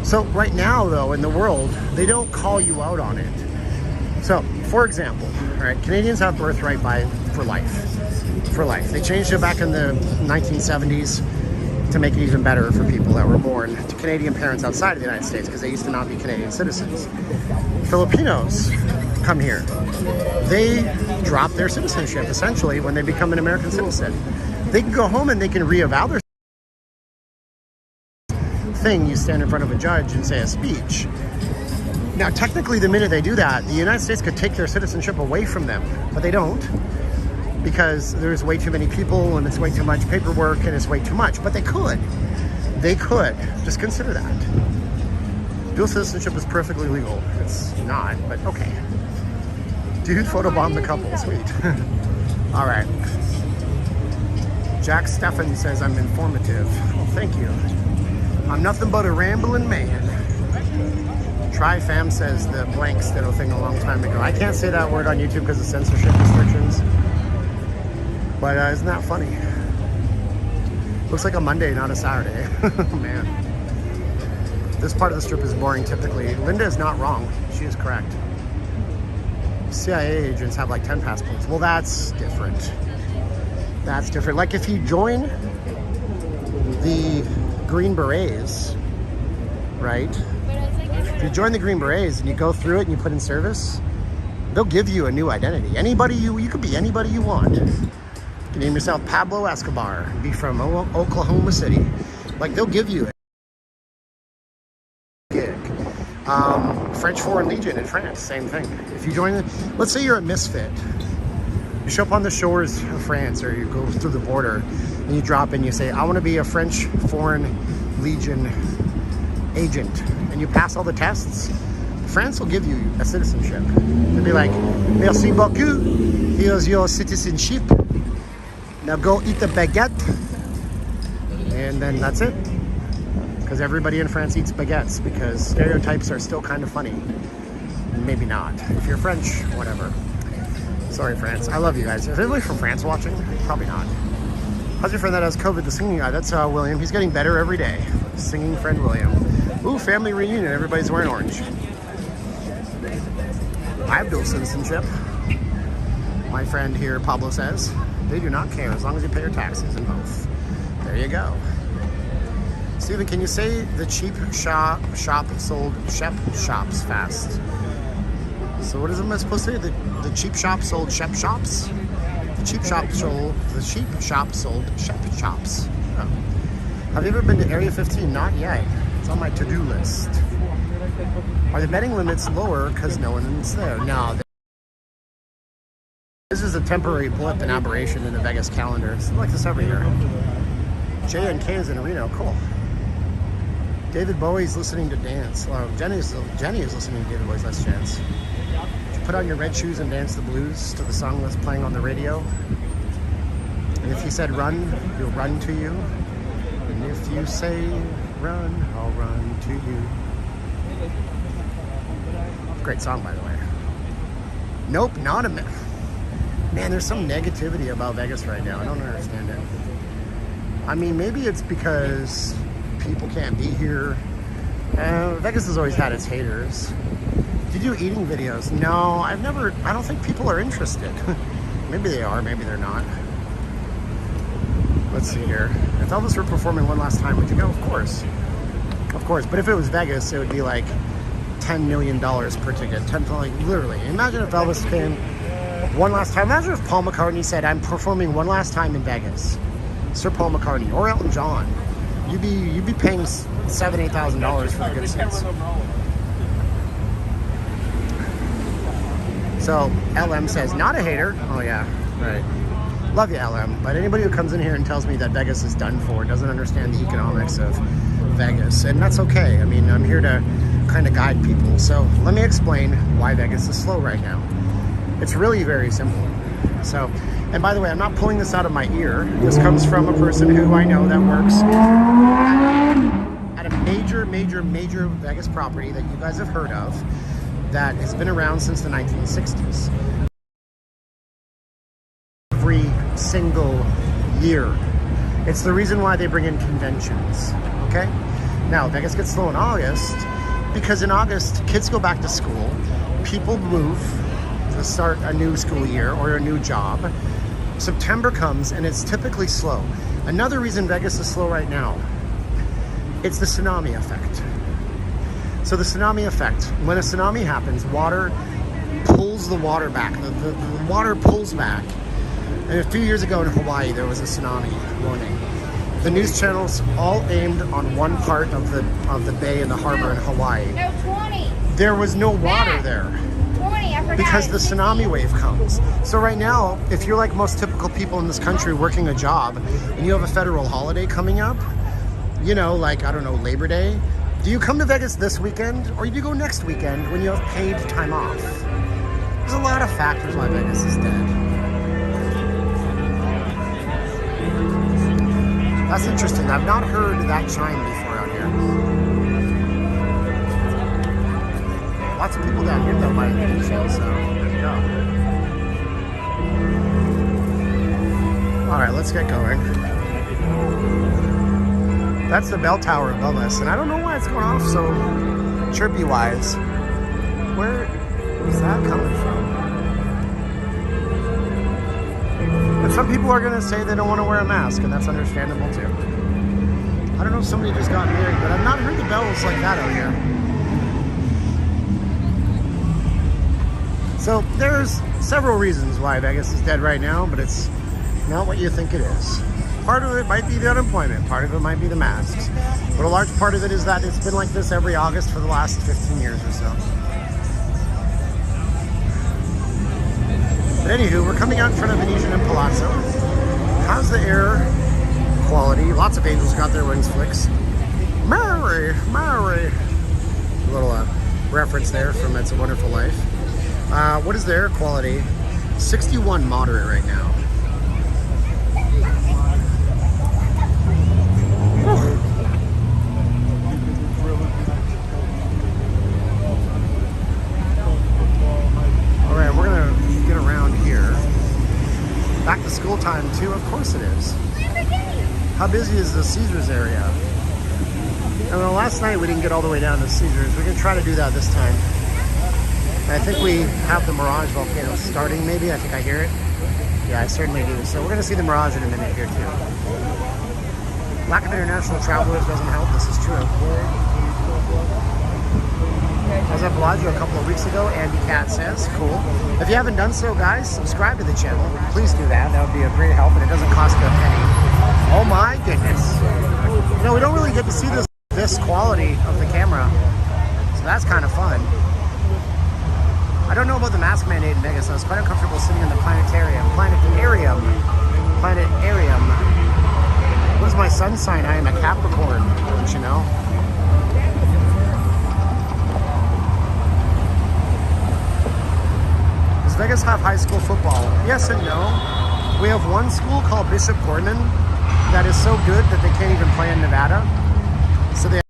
So right now, though, in the world, they don't call you out on it. So, for example, right, Canadians have birthright for life. For life. They changed it back in the 1970s to make it even better for people that were born to Canadian parents outside of the United States because they used to not be Canadian citizens. Filipinos come here. They drop their citizenship, essentially, when they become an American citizen. They can go home and they can reavow their thing. You stand in front of a judge and say a speech. Now, technically, the minute they do that, the United States could take their citizenship away from them, but they don't, because there's way too many people and it's way too much paperwork and it's way too much. But they could. They could. Just consider that. Dual citizenship is perfectly legal. It's not, but okay. Dude photobombed the couple. Sweet. All right. Jack Steffen says I'm informative. Well, thank you. I'm nothing but a rambling man. TriFam says the blank stitto thing a long time ago. I can't say that word on YouTube because of censorship restrictions. But isn't that funny? Looks like a Monday, not a Saturday. Man. This part of the strip is boring typically. Linda is not wrong. She is correct. CIA agents have like 10 passports. Well, that's different. That's different. Like if you join the Green Berets, right? If you join the Green Berets and you go through it and you put in service, they'll give you a new identity. Anybody you could be anybody you want. You can name yourself Pablo Escobar and be from Oklahoma City. Like they'll give you a gig. French Foreign Legion in France, same thing. If you join let's say you're a misfit. You show up on the shores of France or you go through the border and you drop in, you say, I want to be a French Foreign Legion agent. And you pass all the tests, France will give you a citizenship. They'll be like, merci beaucoup, here's your citizenship. Now go eat the baguette. And then that's it. Because everybody in France eats baguettes because stereotypes are still kind of funny. Maybe not. If you're French, whatever. Sorry, France. I love you guys. Is anybody from France watching? Probably not. How's your friend that has COVID, the singing guy? That's William. He's getting better every day. Singing friend William. Ooh, family reunion. Everybody's wearing orange. I have dual citizenship. My friend here, Pablo, says they do not care as long as you pay your taxes in both. There you go. Steven, can you say the cheap shop sold shops fast? So what is it supposed to say? The cheap shop sold shops? The cheap shop sold shops. Oh. Have you ever been to Area 15? Not yet. It's on my to-do list. Are the betting limits lower because no one's there? No. This is a temporary blip and aberration in the Vegas calendar. It's like this every year. J and K is in Reno. Cool. David Bowie's listening to dance. Well, Jenny is listening to David Bowie's Last Chance. Did you put on your red shoes and dance the blues to the song that's playing on the radio? And if he said run, he'll run to you. And if you say run, I'll run to you. Great song, by the way. Nope, not a myth. Man, there's some negativity about Vegas right now. I don't understand it. I mean, maybe it's because people can't be here. Vegas has always had its haters. Do you do eating videos? No, I don't think people are interested. Maybe they are, maybe they're not. Let's see here. If Elvis were performing one last time, would you go? Of course. Of course, but if it was Vegas, it would be like $10 million per ticket. Like literally. Imagine if Elvis came one last time. Imagine if Paul McCartney said, I'm performing one last time in Vegas. Sir Paul McCartney or Elton John. You'd be paying $7,000, $8,000 for the good seats. So LM says, not a hater. Oh yeah, right. Love you, LM. But anybody who comes in here and tells me that Vegas is done for doesn't understand the economics of Vegas, and that's okay. I mean, I'm here to kind of guide people. So let me explain why Vegas is slow right now. It's really very simple. So, and by the way, I'm not pulling this out of my ear. This comes from a person who I know that works at a major Vegas property that you guys have heard of that has been around since the 1960s. Every single year. It's the reason why they bring in conventions, okay? Now, Vegas gets slow in August because in August, kids go back to school, people move to start a new school year or a new job. September comes and it's typically slow. Another reason Vegas is slow right now, it's the tsunami effect. So the tsunami effect, when a tsunami happens, water pulls the water back. The water pulls back. And a few years ago in Hawaii, there was a tsunami warning. The news channels all aimed on one part of the bay and the harbor in Hawaii. No, 20. There was no water there. 20, I forgot. Because the tsunami wave comes. So right now, if you're like most typical people in this country working a job and you have a federal holiday coming up, you know, like, I don't know, Labor Day, do you come to Vegas this weekend or do you go next weekend when you have paid time off? There's a lot of factors why Vegas is dead. That's interesting. I've not heard that chime before out here. Lots of people down here though by the show, so there you go. Alright, let's get going. That's the bell tower above us, and I don't know why it's going off so chirpy wise. Where is that coming from? But some people are going to say they don't want to wear a mask, and that's understandable too. I don't know if somebody just got married, but I've not heard the bells like that out here. So there's several reasons why Vegas is dead right now, but it's not what you think it is. Part of it might be the unemployment, part of it might be the masks, but a large part of it is that it's been like this every August for the last 15 years or so. But anywho, we're coming out in front of Venetian and Palazzo. How's the air quality? Lots of angels got their wings flicks. Mary, Mary. A little reference there from It's a Wonderful Life. What is the air quality? 61 moderate right now. Alright, we're gonna get around here. Back to school time too, of course it is. How busy is the Caesars area? And well, last night we didn't get all the way down to Caesars. We're gonna try to do that this time. I think we have the Mirage volcano starting maybe. I think I hear it. Yeah, I certainly do. So we're gonna see the Mirage in a minute here too. Lack of international travelers doesn't help. This is true. I was at Palazzo a couple of weeks ago. Andy Cat says, cool. If you haven't done so, guys, subscribe to the channel. Please do that. That would be a great help, and it doesn't cost you a penny. Oh my goodness. You know, we don't really get to see this quality of the camera, so that's kind of fun. I don't know about the mask mandate in Vegas, so I was quite uncomfortable sitting in the planetarium. Planetarium. What is my sun sign? I am a Capricorn, don't you know? Does Vegas have high school football? Yes and no. We have one school called Bishop Gorman that is so good that they can't even play in Nevada. So they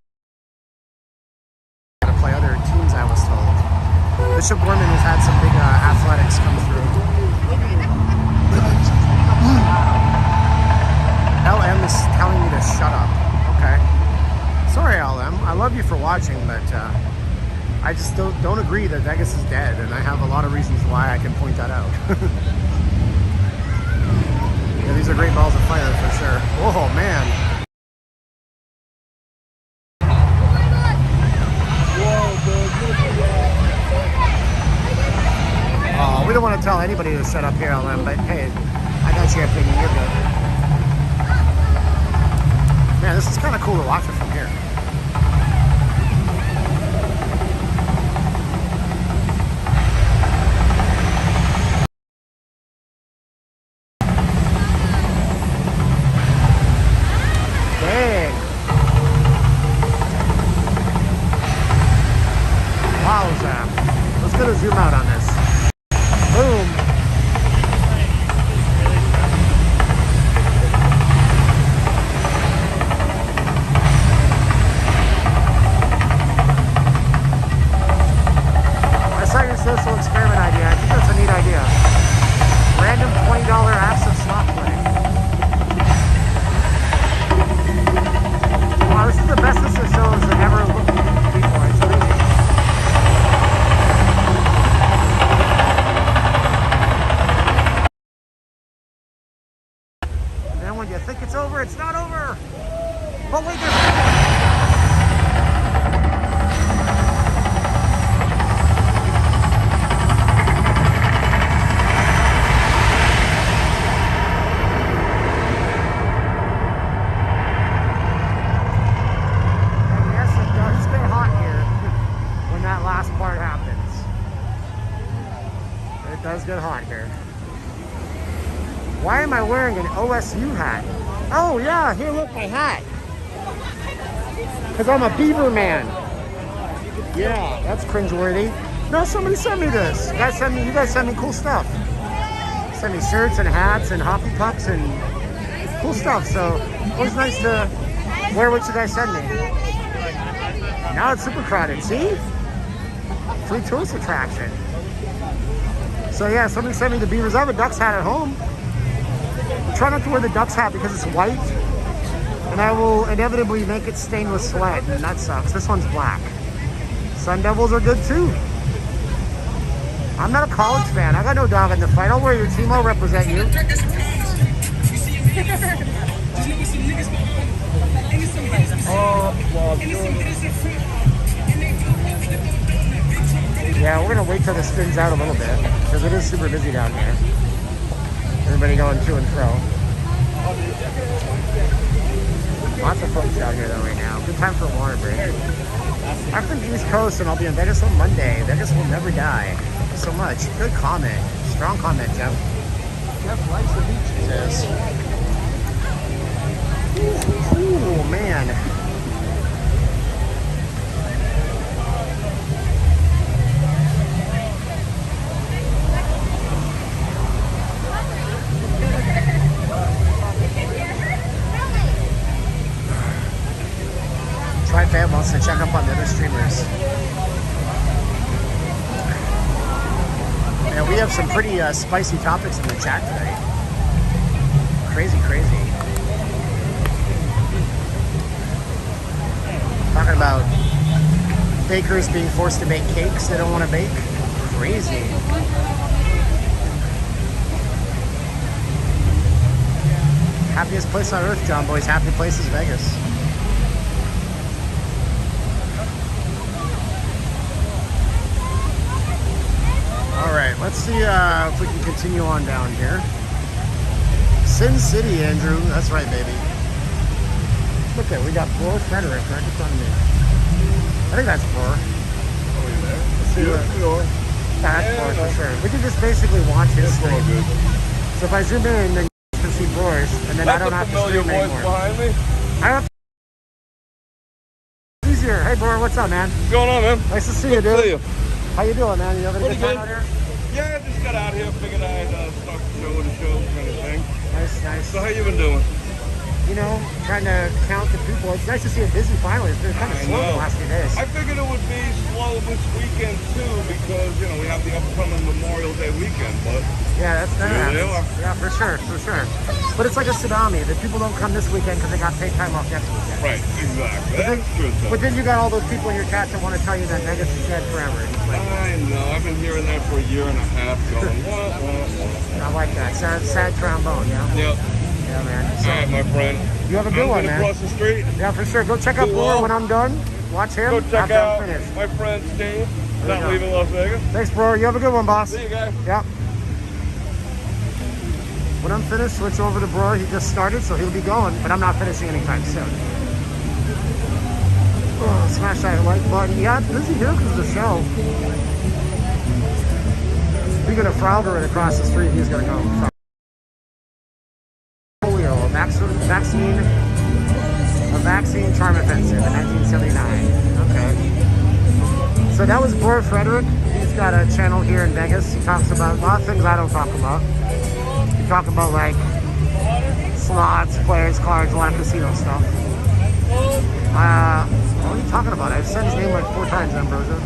have to play other teams, I was told. Bishop Gorman has had some big athletics come through. LM is telling me to shut up. Okay. Sorry, LM. I love you for watching, but I just don't agree that Vegas is dead, and I have a lot of reasons why I can point that out. Yeah, these are great balls of fire for sure. Oh, man. We don't want to tell anybody to shut up here, LM, but hey, I got your opinion. You're good. Man, this is kind of cool to watch it from here. Dang. Wowza. Let's get a zoom out on this. Boom. I saw your social experiment idea. I think that's a neat idea. Random $20 acid slot play. Wow, this is the best this show has ever looked before. It's amazing. When you think it's over, it's not over. But wait, there's and yes, it does get hot here when that last part happens. It does get hot here. Why am I wearing an OSU hat? Oh yeah, here, look, my hat. Because I'm a Beaver man. Yeah, that's cringeworthy. No, somebody sent me this. You guys send me cool stuff. Send me shirts and hats and hockey pucks and cool stuff. So it was nice to wear what you guys sent me. Now it's super crowded. See? Free tourist attraction. So yeah, somebody sent me the Beavers. I have a Ducks hat at home. Try not to wear the Ducks hat because it's white, and I will inevitably make it stained with sweat, and that sucks. This one's black. Sun Devils are good too. I'm not a college fan. I got no dog in the fight. I'll wear your team. I'll represent you. Yeah, we're gonna wait till this spins out a little bit because it is super busy down here. Everybody going to and fro. Lots of folks out here though right now. Good time for a water break. I'm from the East Coast and I'll be in Vegas on Monday. Vegas will never die. Thank you so much. Good comment. Strong comment, Jeff. Jeff likes the beaches. Ooh, man. Fam wants to check up on the other streamers. And we have some pretty spicy topics in the chat today. Crazy. Talking about bakers being forced to bake cakes they don't want to bake. Crazy. Happiest place on earth, John Boy's happy place is Vegas. All right, let's see if we can continue on down here. Sin City, Andrew. That's right, baby. Look at, we got Floor Frederick right in front of me. I think that's Floor. Oh, you there? Let's see what. That's Floor for sure. We can just basically watch his stream. So if I zoom in, then you can see Floor's, and then I don't have to stream anymore. Behind me. I don't. Easier. Hey, Bloor, what's up, man? What's going on, man? Nice to see you, dude. See you. How you doing, man? You having a good time out here? Yeah, I just got out here, figured I'd start the show kind of thing. Nice, nice. So how you been doing? You know, trying to count the people. It's nice to see it busy finally. It's been kind of slow the last few days. I figured it would be slow this weekend too because, you know, we have the upcoming Memorial Day weekend, but yeah, that's that. Yeah, for sure, for sure. But it's like a tsunami. The people don't come this weekend because they got paid time off next weekend. Right, exactly. That's true. But then you got all those people in your chat that want to tell you that Vegas is dead forever. Like, I know. I've been hearing that for a year and a half going, what? I like that. Sad trombone, yeah? Yep. Yeah, man. So, all right, my friend. You have a good one, man. Across the street. Yeah, for sure. Go check out Bloor when I'm done. Watch him. Go check out finished. my friend Steve. Not leaving Las Vegas. Thanks, Bloor. You have a good one, boss. See you guys. Yeah. When I'm finished, switch over to Bloor. He just started, so he'll be going, but I'm not finishing anytime soon. Oh, smash that like button. Yeah, it's busy here because of the show. Speaking of Frauder right across the street, he's going to go. Polio, a vaccine charm offensive in 1979. Okay. So that was Floor Frederick. He's got a channel here in Vegas. He talks about a lot of things I don't talk about. He talks about like slots, players, cards, a lot of casino stuff. What are you talking about? I've said his name like 4 times, Ambrosia.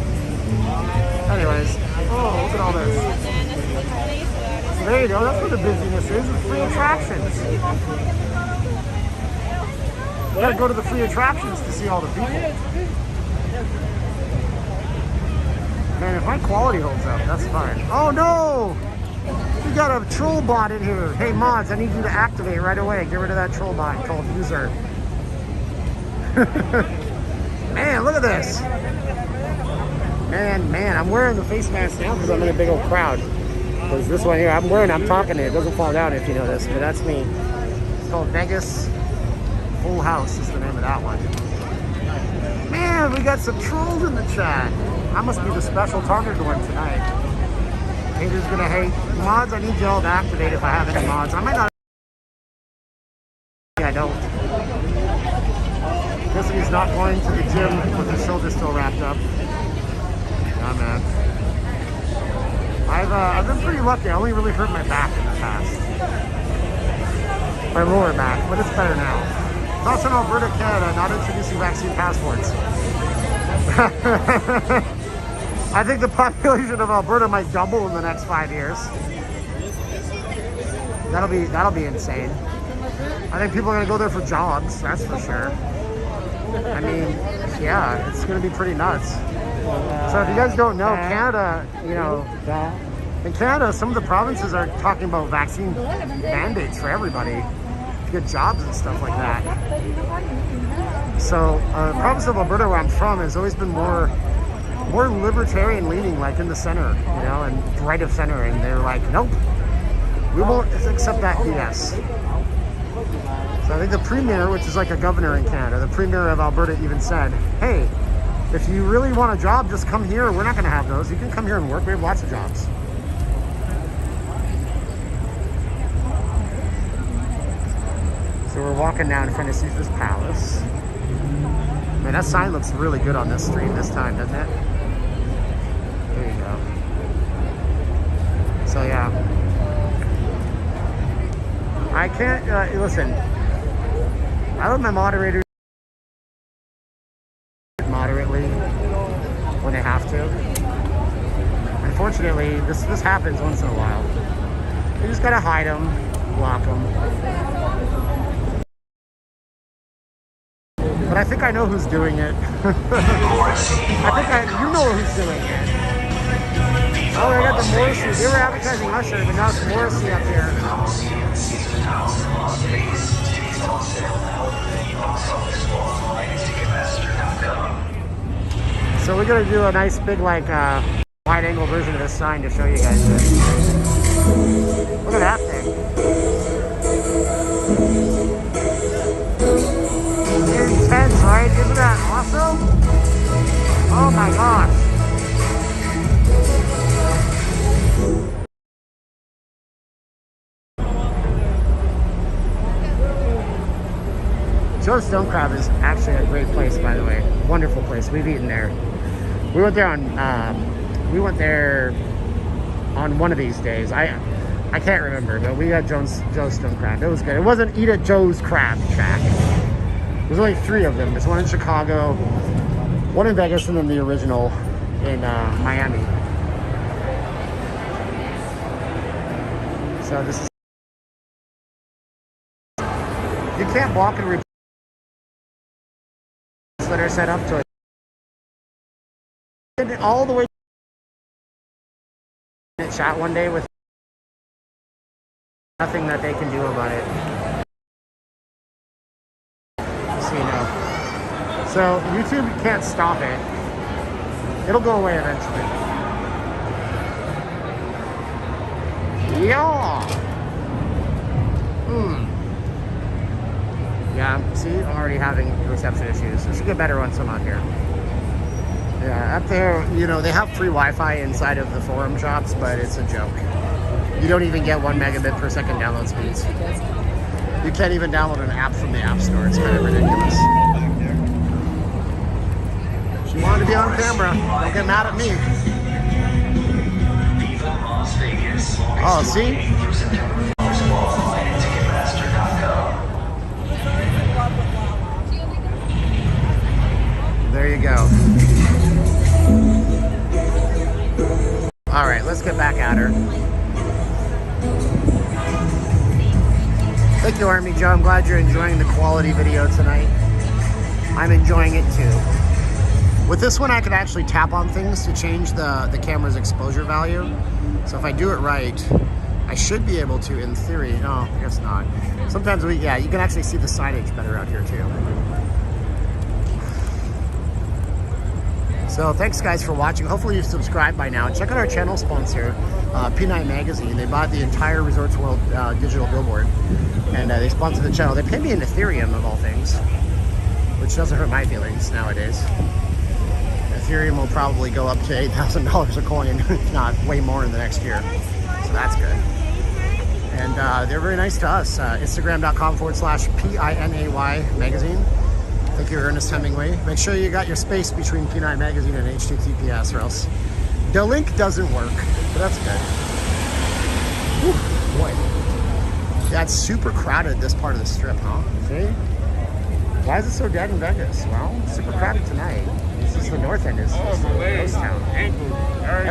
Anyways, oh, look at all this. So there you go, that's what the busyness is, it's free attractions. You gotta go to the free attractions to see all the people. Man, if my quality holds up, that's fine. Oh no! We got a troll bot in here. Hey mods, I need you to activate right away. Get rid of that troll bot called user. Man, look at this. Man, I'm wearing the face mask now because I'm in a big old crowd. Because this one here, I'm talking to it. It doesn't fall down if you notice, but that's me. It's called Vegas Full House is the name of that one. Man, we got some trolls in the chat. I must be the special targeted one tonight. Haters gonna hate. Mods, I need y'all to activate if I have any mods. I might not. I don't. Guessing he's not going to the gym with his shoulder still wrapped up. Yeah, man. I've been pretty lucky. I only really hurt my back in the past. My lower back, but it's better now. Thoughts on Alberta, Canada, not introducing vaccine passports. I think the population of Alberta might double in the next 5 years. That'll be insane. I think people are gonna go there for jobs, that's for sure. I mean, yeah, it's gonna be pretty nuts. So if you guys don't know, Canada, you know, in Canada, some of the provinces are talking about vaccine mandates for everybody to get jobs and stuff like that. So the province of Alberta, where I'm from, has always been more libertarian leaning, like in the center, you know, and right of center, and they're like, nope, we won't accept that BS. So I think the premier, which is like a governor in Canada, the premier of Alberta even said, hey, if you really want a job, just come here. We're not going to have those. You can come here and work. We have lots of jobs. So we're walking down in front of Caesar's Palace. Man, that sign looks really good on this street this time, doesn't it? There you go. So yeah. I can't, listen, I let my moderators moderately when they have to. Unfortunately, this happens once in a while. You just gotta hide them, block them. But I think I know who's doing it. You know who's doing it. Oh, they got the Morrissey. They were advertising Usher, but now it's Morrissey up here. So we're gonna do a nice big like wide angle version of this sign to show you guys this. Look at that thing. Intense, right? Isn't that awesome? Oh my gosh. Joe's Stone Crab is actually a great place, by the way. Wonderful place. We've eaten there. We went there on one of these days. I can't remember, but we had Joe's Stone Crab. It was good. It wasn't Eat at Joe's Crab Shack. There's only 3 of them. There's one in Chicago, one in Vegas, and then the original in Miami. So this is, you can't walk and replace that are set up to it. All the way shot one day with nothing that they can do about it. So you know. So YouTube can't stop it. It'll go away eventually. Yeah. Yeah, see, I'm already having reception issues. I should get better once I'm out here. Yeah, up there, you know, they have free Wi-Fi inside of the forum shops, but it's a joke. You don't even get 1 megabit per second download speeds. You can't even download an app from the App Store. It's kind of ridiculous. She wanted to be on camera. Don't get mad at me. Oh, see? There you go. All right, let's get back at her. Thank you, Army Joe. I'm glad you're enjoying the quality video tonight. I'm enjoying it too. With this one, I could actually tap on things to change the camera's exposure value. So if I do it right, I should be able to, in theory. No, I guess not. Sometimes yeah, you can actually see the signage better out here too. So thanks guys for watching. Hopefully you've subscribed by now. Check out our channel sponsor, P9 Magazine. They bought the entire Resorts World digital billboard, and they sponsor the channel. They pay me in Ethereum of all things, which doesn't hurt my feelings nowadays. Ethereum will probably go up to $8,000 a coin, if not way more in the next year. So that's good. And they're very nice to us. Instagram.com/PINAY magazine. Thank you, Ernest Hemingway. Make sure you got your space between P9 Magazine and HTTPS, or else the link doesn't work. But that's good. Whew, boy. Yeah, it's super crowded, this part of the strip, huh? See? Why is it so dead in Vegas? Well, it's super crowded tonight. This is the north end, is ghost town. I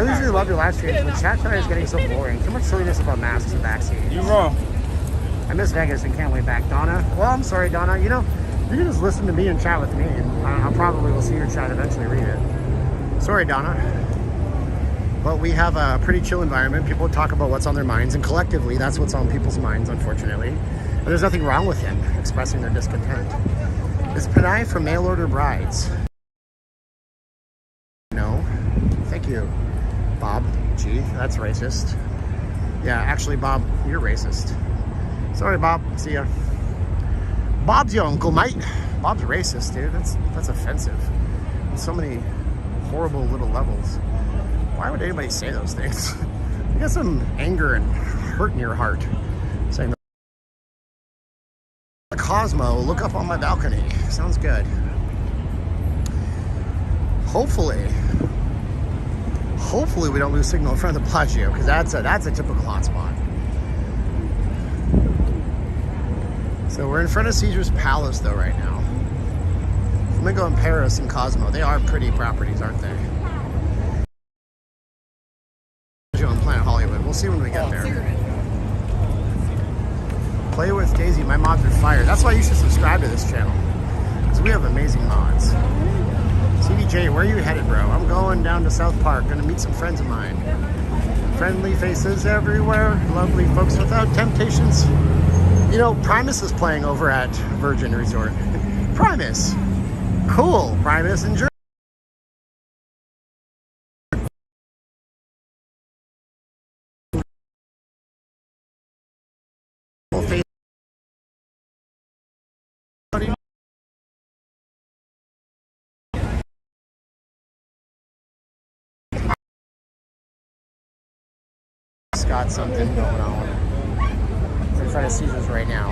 usually love your live streams, but chat tonight is getting so boring. Too much silliness about masks and vaccines. You're wrong. I miss Vegas and can't wait back. Donna? Well, I'm sorry, Donna. You know, you can just listen to me and chat with me, and I probably will see your chat eventually, read it. Sorry, Donna. But we have a pretty chill environment. People talk about what's on their minds, and collectively, that's what's on people's minds, unfortunately. And there's nothing wrong with them expressing their discontent. Is Panay from Mail Order Brides? No. Thank you, Bob. Gee, that's racist. Yeah, actually, Bob, you're racist. Sorry, Bob. See ya. Bob's your uncle, mate. Bob's racist, dude. That's offensive. On so many horrible little levels. Why would anybody say those things? You got some anger and hurt in your heart saying that. Cosmo, look up on my balcony. Sounds good. Hopefully we don't lose signal in front of the Palazzo, because that's a typical hotspot. So we're in front of Caesar's Palace though right now. Flamingo in Paris and Cosmo, they are pretty properties, aren't they? On Planet Hollywood, we'll see when we get there. Play with Daisy, my mods are fire. That's why you should subscribe to this channel, because we have amazing mods. CDJ, where are you headed, bro? I'm going down to South Park, gonna meet some friends of mine. Friendly faces everywhere, lovely folks without temptations. You know, Primus is playing over at Virgin Resort. Primus. Cool. Primus and It's got something going on. We're in front of Caesars right now.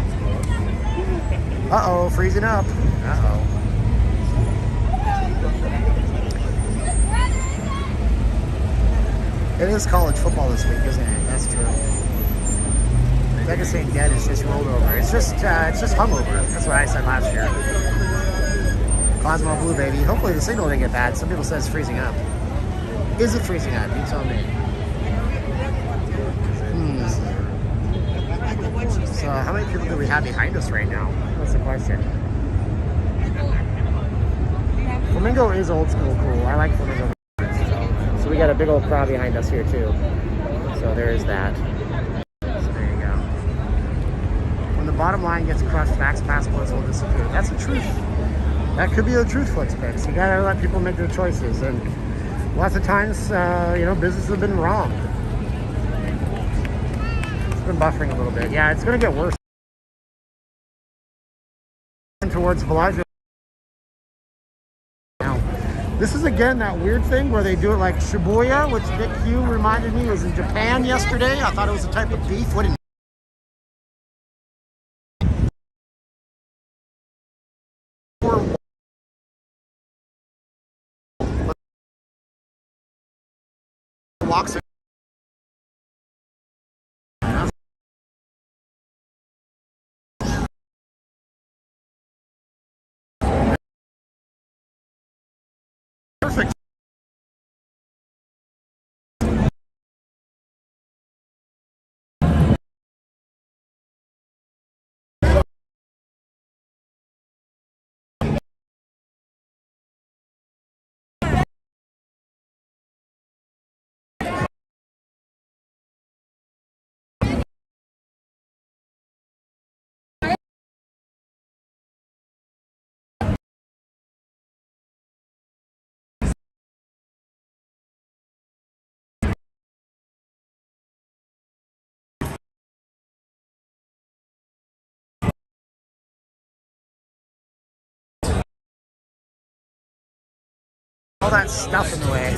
Uh-oh, freezing up. Uh-oh. It is college football this week, isn't it? That's true. Vegas ain't dead, it's just rolled over. It's just hungover. That's what I said last year. Cosmo Blue, baby. Hopefully the signal didn't get bad. Some people say it's freezing up. Is it freezing up? You tell me. So how many people do we have behind us right now? That's the question. Flamingo is old school cool. I like Flamingo. So we got a big old crowd behind us here too. So there is that. So there you go. When the bottom line gets crushed, fax passports will disappear. That's the truth. That could be the truth, FlixPix. You gotta let people make their choices. And lots of times, you know, businesses have been wrong. It's been buffering a little bit. Yeah, it's gonna get worse. Towards Palazzo. Now, this is again that weird thing where they do it like Shibuya, which Nick Hugh reminded me was in Japan yesterday. I thought it was a type of beef. What did walks in. Perfect. All that stuff in the way.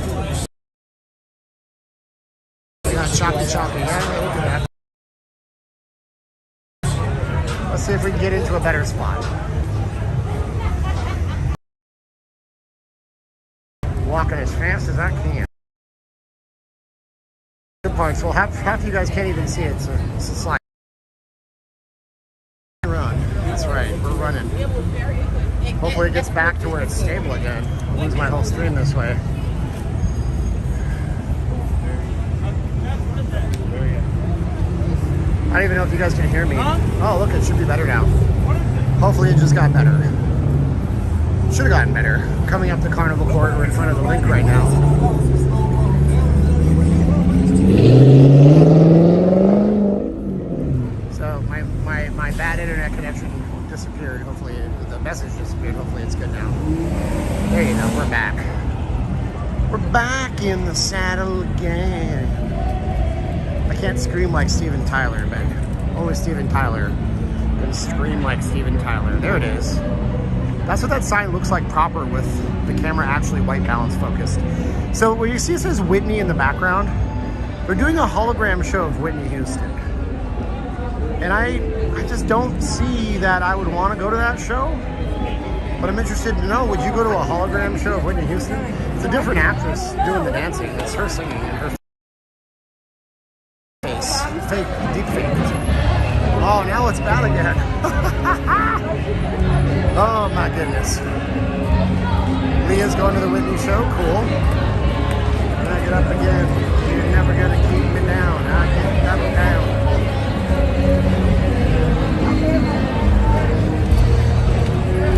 We got choppy. Yeah, we'll do that. Let's see if we can get into a better spot. Walking as fast as I can. Good parts. Well, half you guys can't even see it, so it's a slide. Run. That's right. We're running. Hopefully it gets back to where it's stable again. I'll lose my whole stream this way. I don't even know if you guys can hear me. Oh, look, it should be better now. Hopefully it just got better. Should have gotten better. Coming up to Carnival Court, we're in front of the link right now. So my bad internet connection disappeared. Hopefully the message disappeared. Hopefully it's good now. There you go, we're back. We're back in the saddle again. I can't scream like Steven Tyler, but only Steven Tyler can scream like Steven Tyler. There it is. That's what that sign looks like proper with the camera actually white balance focused. So where you see it says Whitney in the background, they're doing a hologram show of Whitney Houston. And I just don't see that I would want to go to that show. But I'm interested to know, would you go to a hologram show of Whitney Houston? It's a different actress doing the dancing. It's her singing and her face. Fake, deep fake. Oh, now it's bad again. Oh my goodness. Leah's going to the Whitney show. Cool. When I get up again, you're never going to keep me down. I can't come down.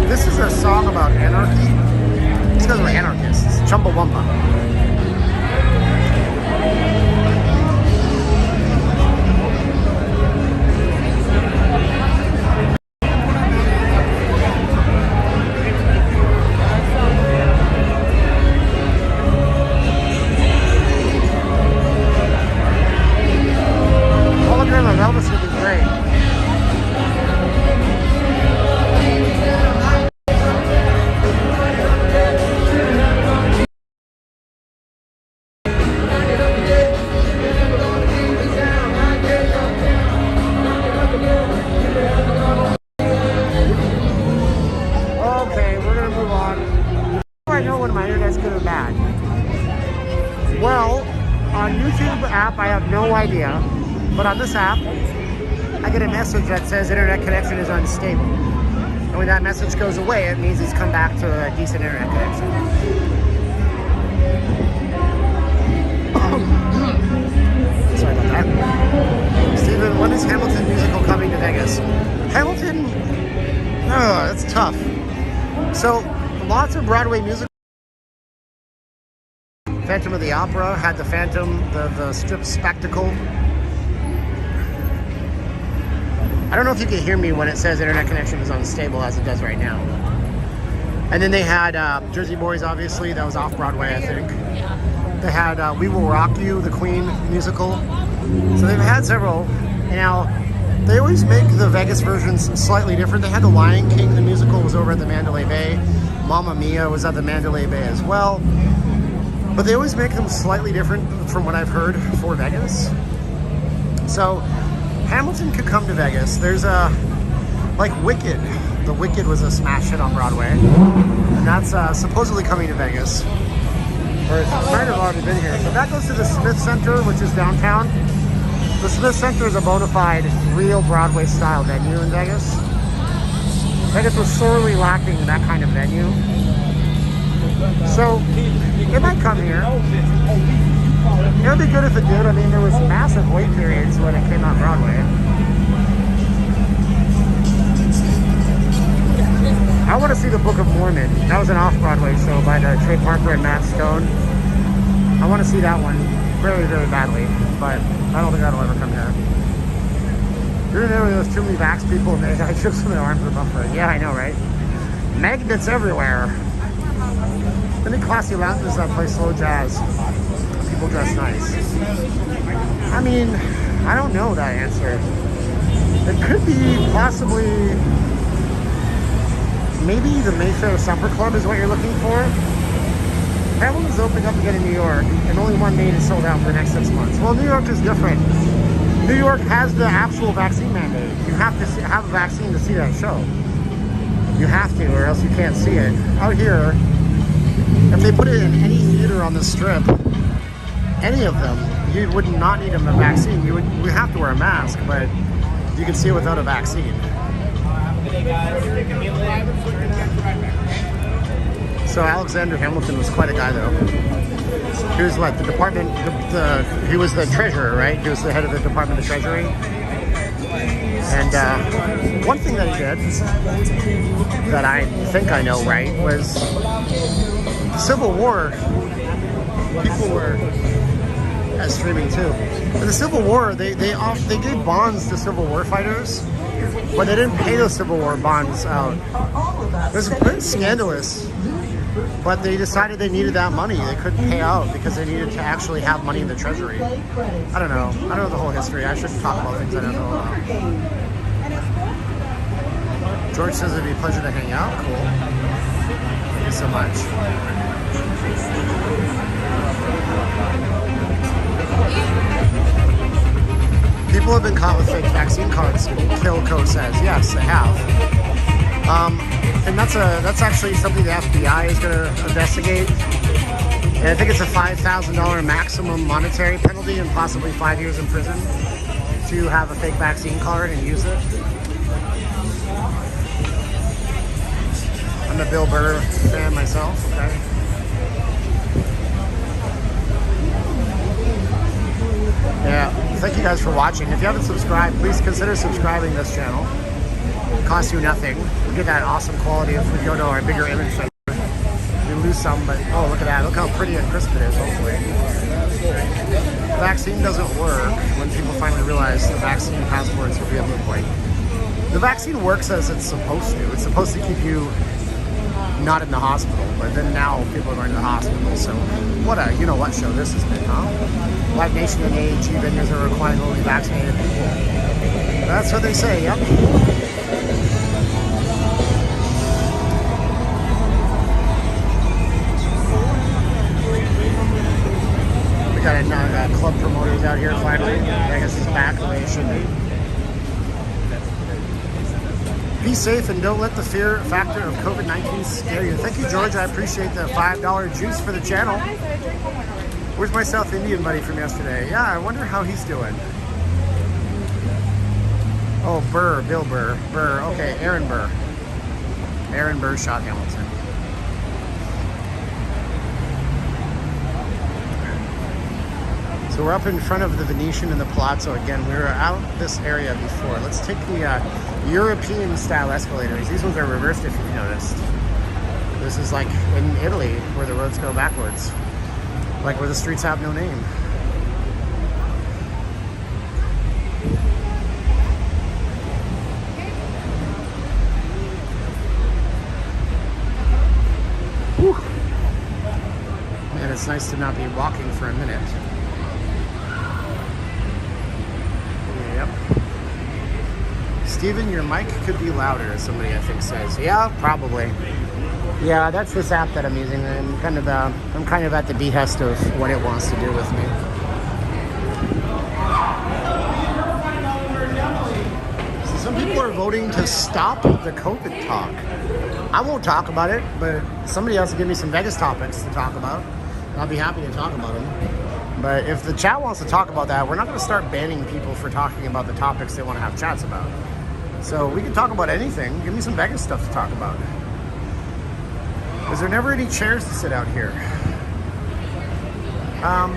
This is a song about anarchy. It's because we're anarchists. Chumbawamba. Hologram of Elvis would be great. app, I have no idea. But on this app, I get a message that says internet connection is unstable. And when that message goes away, it means he's come back to a decent internet connection. Sorry about that. Steven, when is Hamilton musical coming to Vegas? Hamilton? Oh, that's tough. So, lots of Broadway musicals. Phantom of the Opera had the Phantom, the strip spectacle. I don't know if you can hear me when it says internet connection is unstable as it does right now. And then they had Jersey Boys, obviously, that was off Broadway, I think. They had We Will Rock You, the Queen musical. So they've had several. Now, they always make the Vegas versions slightly different. They had The Lion King, the musical, was over at the Mandalay Bay. Mamma Mia was at the Mandalay Bay as well. But they always make them slightly different from what I've heard for Vegas. So Hamilton could come to Vegas. There's like Wicked. The Wicked was a smash hit on Broadway. And that's supposedly coming to Vegas. Or it might have already been here. So that goes to the Smith Center, which is downtown. The Smith Center is a bona fide, real Broadway style venue in Vegas. Vegas was sorely lacking that kind of venue. So, it might come here. It would be good if it did. I mean, there was massive wait periods when it came on Broadway. I want to see the Book of Mormon. That was an off-Broadway show by Trey Parker and Matt Stone. I want to see that one very, very badly, but I don't think that'll ever come here. You're there with those too many vax people and they got chips in their arms with buffering. Yeah, I know, right? Magnets everywhere. Any classy lounges that play slow jazz? People dress nice. I mean, I don't know that answer. It could be possibly, maybe the Mayfair Supper Club is what you're looking for. Hamilton's opening up again in New York, and only one date is sold out for the next 6 months. Well, New York is different. New York has the actual vaccine mandate. You have to have a vaccine to see that show. You have to, or else you can't see it. Out here, if they put it in any theater on the strip, any of them, you would not need a vaccine. You would have to wear a mask, but you can see it without a vaccine. So Alexander Hamilton was quite a guy, though. He was what, the department, he was the treasurer, right? He was the head of the Department of Treasury. And one thing that he did that I think I know right was the Civil War. People were streaming too. In the Civil War, they gave bonds to Civil War fighters, but they didn't pay those Civil War bonds out. It was pretty scandalous. But they decided they needed that money. They couldn't pay out because they needed to actually have money in the treasury. I don't know. I don't know the whole history. I shouldn't talk about things I don't know about. George says it'd be a pleasure to hang out. Cool. Thank you so much. People have been caught with fake vaccine cards, Kilco says. Yes, they have. And that's actually something the FBI is going to investigate. And I think it's a $5,000 maximum monetary penalty and possibly 5 years in prison to have a fake vaccine card and use it. I'm a Bill Burr fan myself, okay? Yeah, thank you guys for watching. If you haven't subscribed, please consider subscribing to this channel. It costs you nothing. We get that awesome quality if we go to our bigger image center. We lose some, but oh, look at that. Look how pretty and crisp it is, hopefully. The vaccine doesn't work when people finally realize the vaccine passports will be a moot point. The vaccine works as it's supposed to. It's supposed to keep you not in the hospital, but then now people are going to the hospital. So what a, you know what show this has been, huh? Live Nation and AAG vendors are requiring only vaccinated people. That's what they say, yep. We got club promoters out here finally. Vegas is back the way it should be. Be safe and don't let the fear factor of COVID-19 scare you. Thank you, George. I appreciate the $5 juice for the channel. Where's my South Indian buddy from yesterday? Yeah, I wonder how he's doing. Oh, Burr, Bill Burr. Burr, okay, Aaron Burr. Aaron Burr shot Hamilton. So we're up in front of the Venetian and the Palazzo again. We were out this area before. Let's take the European style escalators. These ones are reversed if you've noticed. This is like in Italy where the roads go backwards. Like where the streets have no name. Whew. Man, it's nice to not be walking for a minute. Yep. Steven, your mic could be louder, somebody I think says. Yeah, probably. Yeah, that's this app that I'm using. I'm kind of at the behest of what it wants to do with me. So some people are voting to stop the COVID talk. I won't talk about it, but somebody else will give me some Vegas topics to talk about. I'll be happy to talk about them. But if the chat wants to talk about that, we're not going to start banning people for talking about the topics they want to have chats about. So we can talk about anything. Give me some Vegas stuff to talk about. Is there never any chairs to sit out here?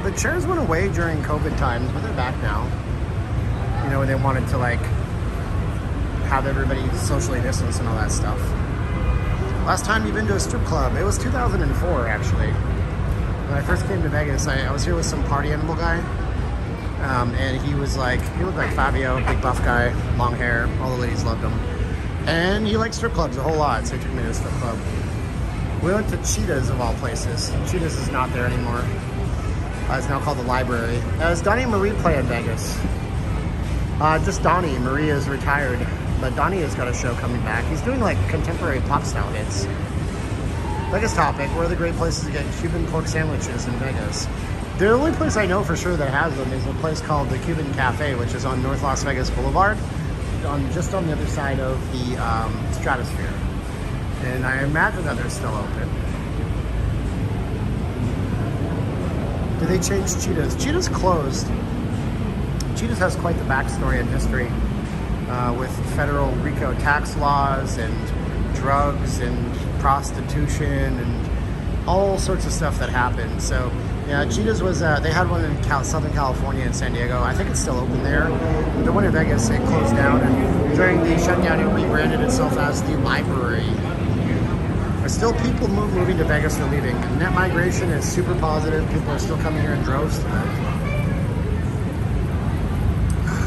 The chairs went away during COVID times, but they're back now. You know, when they wanted to like have everybody socially distanced and all that stuff. Last time you've been to a strip club, it was 2004 actually. When I first came to Vegas, I was here with some party animal guy. And he looked like Fabio, big buff guy, long hair, all the ladies loved him. And he liked strip clubs a whole lot, so he took me to a strip club. We went to Cheetah's of all places. Cheetah's is not there anymore. It's now called the Library. Is Donnie Marie play in Vegas? Just Donnie. Marie is retired. But Donnie has got a show coming back. He's doing like contemporary pop style hits. Vegas topic. Where are the great places to get Cuban pork sandwiches in Vegas? The only place I know for sure that has them is a place called the Cuban Cafe, which is on North Las Vegas Boulevard, just on the other side of the Stratosphere. And I imagine that they're still open. Did they change Cheetah's? Cheetah's closed. Cheetah's has quite the backstory and history with federal RICO tax laws and drugs and prostitution and all sorts of stuff that happened. So yeah, Cheetah's was, they had one in Southern California and San Diego. I think it's still open there. The one in Vegas, it closed down, and during the shutdown, it rebranded itself as the Library. There's still people moving to Vegas or leaving. Net migration is super positive. People are still coming here in droves tonight.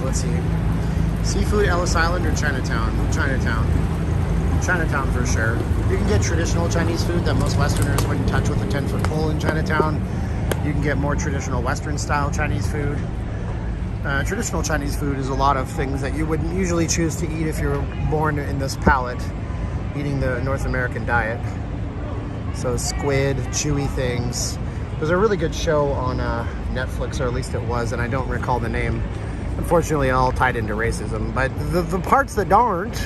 Let's see. Seafood, Ellis Island, or Chinatown? Chinatown. Chinatown for sure. You can get traditional Chinese food that most Westerners wouldn't touch with a 10-foot pole in Chinatown. You can get more traditional Western-style Chinese food. Traditional Chinese food is a lot of things that you wouldn't usually choose to eat if you were born in this palate, eating the North American diet. So squid, chewy things. There's a really good show on Netflix, or at least it was, and I don't recall the name. Unfortunately, all tied into racism. But the parts that aren't,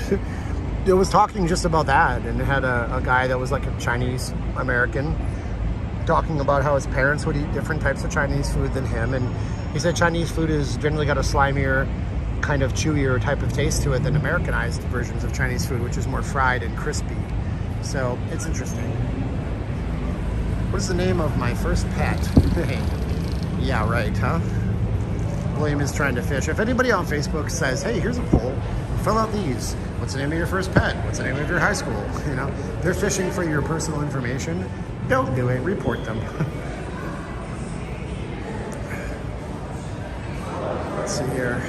it was talking just about that, and it had a guy that was like a Chinese American talking about how his parents would eat different types of Chinese food than him, and he said Chinese food has generally got a slimier, kind of chewier type of taste to it than Americanized versions of Chinese food, which is more fried and crispy. So it's interesting. What is the name of my first pet? Yeah, right, huh? William is trying to fish. If anybody on Facebook says, hey, here's a poll, fill out these. What's the name of your first pet? What's the name of your high school? You know, they're fishing for your personal information. Don't do it. Report them. Let's see here.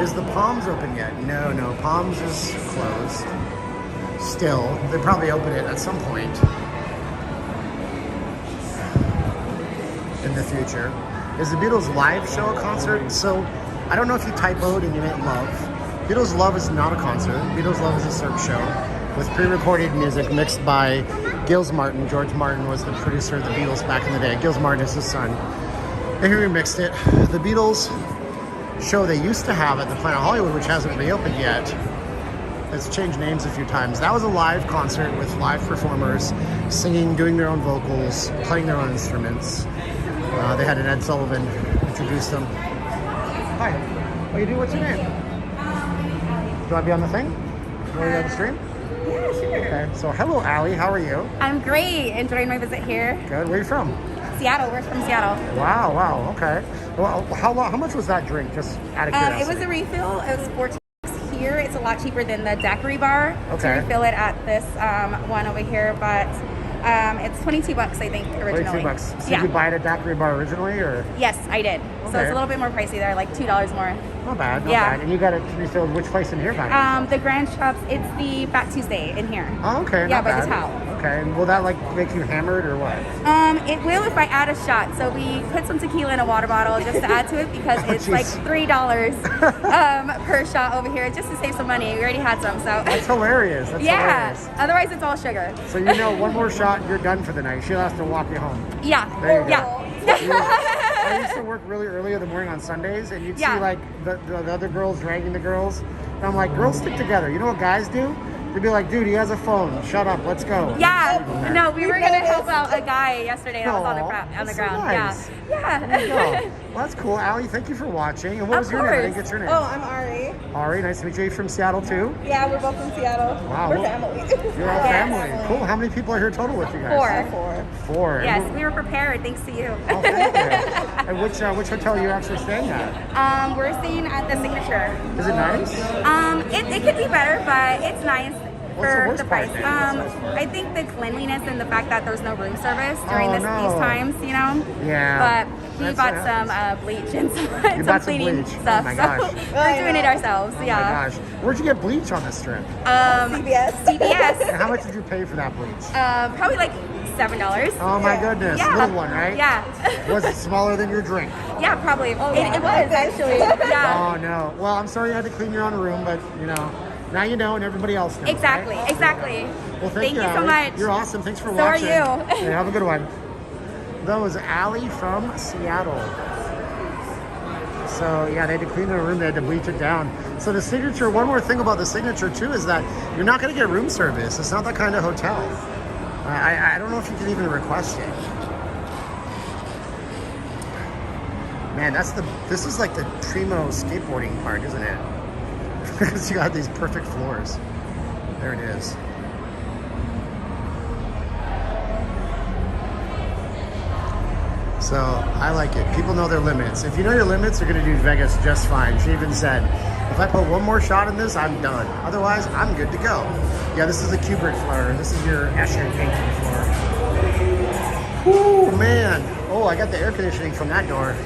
Is the Palms open yet? No. Palms is closed. Still, they probably open it at some point in the future. Is the Beatles live show a concert? So I don't know if you typoed and you meant Love. Beatles Love is not a concert. Beatles Love is a surf show with pre-recorded music mixed by Gilles Martin. George Martin was the producer of the Beatles back in the day. Gilles Martin is his son. And he remixed it. The Beatles show they used to have at the Planet Hollywood, which hasn't reopened yet, it's changed names a few times. That was a live concert with live performers singing, doing their own vocals, playing their own instruments. They had an Ed Sullivan introduce them. Hi. What do you do? What's your name? Do you want to be on the thing? You want to be on the stream? Yeah, sure. Okay. So hello, Allie. How are you? I'm great. Enjoying my visit here. Good. Where are you from? Seattle. We're from Seattle. Wow. Wow. Okay. Well, how much was that drink? Just out of curiosity. It was a refill. It was $14 here. It's a lot cheaper than the daiquiri bar Okay. to refill it at this one over here, but it's $22, I think, originally. $22. So yeah. did you buy it at Daiquiri Bar originally, or? Yes, I did. So Okay. it's a little bit more pricey there, like $2 more. Not bad. Not Yeah. bad. And you got it refilled. Which place in here? The Grand Shops. It's the Fat Tuesday in here. Oh, okay. Yeah, not by bad. the towel. Okay. And will that like make you hammered or what? It will if I add a shot. So we put some tequila in a water bottle just to add to it because Oh, it's like jeez. $3 per shot over here just to save some money. We already had some, so. That's hilarious. That's Yeah. hilarious. Otherwise, it's all sugar. So you know, one more shot, you're done for the night. She'll have to walk you home. Yeah. There you go. Yeah. I used to work really early in the morning on Sundays, and you'd Yeah. see like the other girls dragging the girls. And I'm like, girls stick together. You know what guys do? They'd be like, dude, he has a phone. Shut up. Let's go. Yeah. No, we were gonna help out a guy yesterday that was on the Aw, ground. that's so nice. Yeah. There you Yeah. go. Well, that's cool. Allie, thank you for watching. And what Of was your name? I didn't course. get your name. Oh, I'm Ari. Ari, nice to meet you. You're from Seattle too? Yeah, we're both from Seattle. Wow. We're well, family. You're all Yes. family. Cool. How many people are here total with you guys? 4. Four. Yes, And we were prepared thanks to you. oh, thank you. And which hotel are you actually staying at? We're staying at the Signature. Is it nice? It could be better, but it's nice. What's the For worst the price. part then? What's the worst part? I think the cleanliness and the fact that there's no room service during Oh, these no. times, you know? Yeah. But we That's bought what some happens. bleach and some, You some bought some cleaning bleach. stuff. Oh my so gosh. we're doing it ourselves, Oh yeah. my gosh. Where'd you get bleach on this trip? CBS. CVS. And how much did you pay for that bleach? Probably like $7. Oh my goodness. Yeah. Little one, right? Yeah. Was it smaller than your drink? Yeah, probably. It was actually. Yeah. Oh no. Well, I'm sorry you had to clean your own room, but you know, now you know and everybody else knows. Exactly. Right? Exactly. Well, thank you so Allie. much. You're awesome. Thanks for So are watching. you. Hey, have a good one. That was Allie from Seattle. So yeah, they had to clean their room. They had to bleach it down. So the Signature. One more thing about the Signature too is that you're not going to get room service. It's not that kind of hotel. I don't know if you can even request it. Man, this is like the primo skateboarding park, isn't it? Because you got these perfect floors. There it is. So I like it. People know their limits. If you know your limits, you're gonna do Vegas just fine. She even said, if I put one more shot in this, I'm done. Otherwise, I'm good to go. Yeah, this is the Kubrick floor. This is your Escher painting floor. Whoo, man. Oh, I got the air conditioning from that door.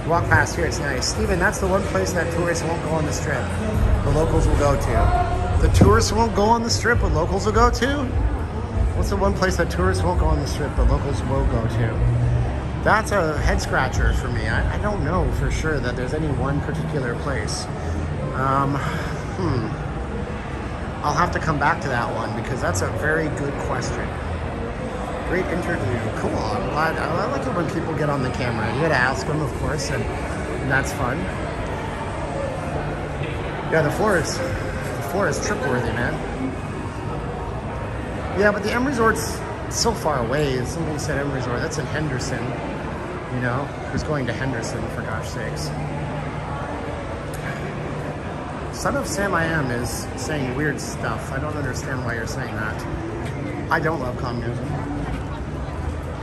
Walk past here, it's nice. Steven, that's the one place that tourists won't go on the strip. The locals will go to. The tourists won't go on the strip, but locals will go to? What's the one place that tourists won't go on the strip, but locals will go to? That's a head scratcher for me. I don't know for sure that there's any one particular place. I'll have to come back to that one because that's a very good question. Great interview. Cool. I'm glad. I like it when people get on the camera. You gotta ask them, of course, and that's fun. Yeah, the floor is trip-worthy, man. Yeah, but the M Resort's so far away. Somebody said M Resort. That's in Henderson. You know, who's going to Henderson for gosh sakes? Son of Sam I Am is saying weird stuff. I don't understand why you're saying that. I don't love communism.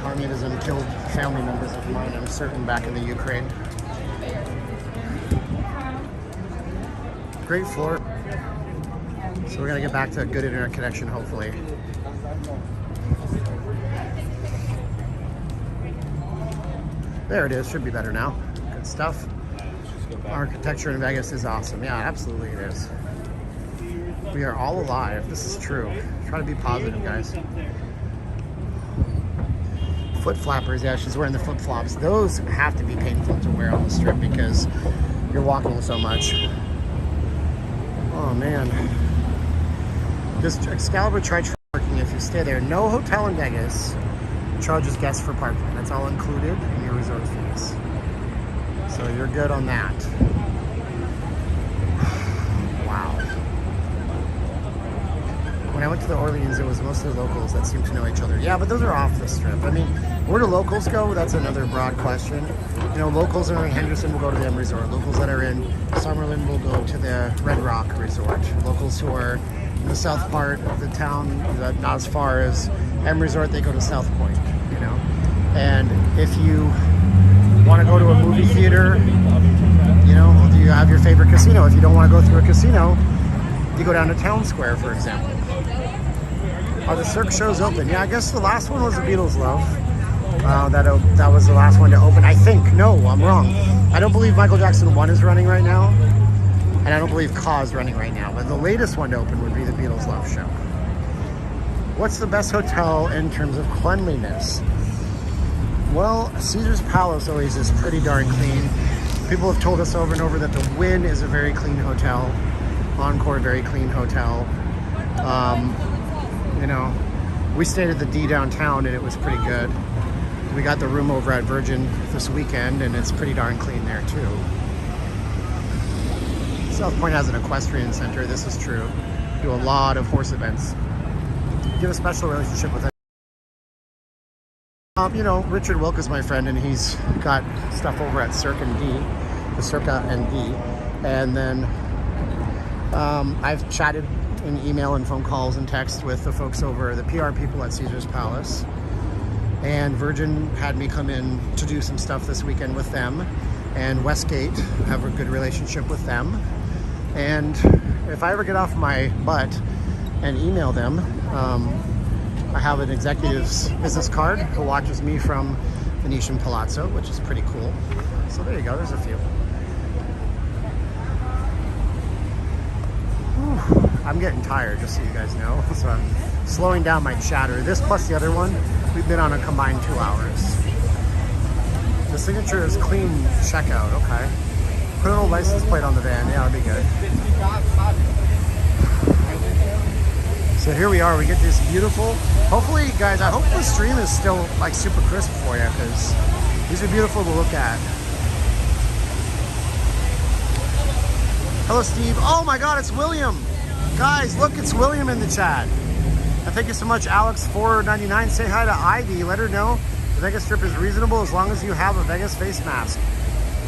Communism killed family members of mine, I'm certain, back in the Ukraine. Great floor. So we're gonna get back to a good internet connection, hopefully. There it is, should be better now. Good stuff. Architecture in Vegas is awesome. Yeah, absolutely it is. We are all alive. This is true. Try to be positive, guys. Foot flappers. Yeah, she's wearing the flip flops. Those have to be painful to wear on the strip because you're walking so much. Oh man. Just Excalibur tried parking if you stay there. No hotel in Vegas charges guests for parking. That's all included in your resort fees. So you're good on that. Wow. When I went to the Orleans, it was mostly locals that seemed to know each other. Yeah, but those are off the strip. I mean, where do locals go? That's another broad question. You know, locals that are in Henderson will go to the M Resort. Locals that are in Summerlin will go to the Red Rock Resort. Locals who are in the south part of the town, not as far as M Resort, they go to South Point, you know. And if you want to go to a movie theater, you know, do you have your favorite casino? If you don't want to go through a casino, you go down to Town Square, for example. Are the Cirque shows open? Yeah, I guess the last one was the Beatles Love. That was the last one to open. I think. No, I'm wrong. I don't believe Michael Jackson 1 is running right now. And I don't believe Ka is running right now. But the latest one to open would be the Beatles Love show. What's the best hotel in terms of cleanliness? Well, Caesar's Palace always is pretty darn clean. People have told us over and over that the Wynn is a very clean hotel. Encore, very clean hotel. You know, we stayed at the D downtown and it was pretty good. We got the room over at Virgin this weekend and it's pretty darn clean there too. South Point has an equestrian center, this is true. Do a lot of horse events. You have a special relationship with it. You know, Richard Wilk is my friend and he's got stuff over at Circa and D. And then I've chatted in email and phone calls and text with the folks over, the PR people at Caesar's Palace. And Virgin had me come in to do some stuff this weekend with them. And Westgate, I have a good relationship with them. And if I ever get off my butt and email them, I have an executive's business card who watches me from Venetian Palazzo, which is pretty cool. So there you go, there's a few. Whew. I'm getting tired, just so you guys know. So I'm slowing down my chatter. This plus the other one, we've been on a combined 2 hours. The signature is clean checkout, okay. Put an old license plate on the van, yeah, that'd be good. So here we are, we get this beautiful, hopefully guys, I hope the stream is still like super crisp for you because these are beautiful to look at. Hello Steve, oh my God, it's William. Guys, look, it's William in the chat. Thank you so much, Alex, $4.99. Say hi to Ivy, let her know the Vegas trip is reasonable as long as you have a Vegas face mask.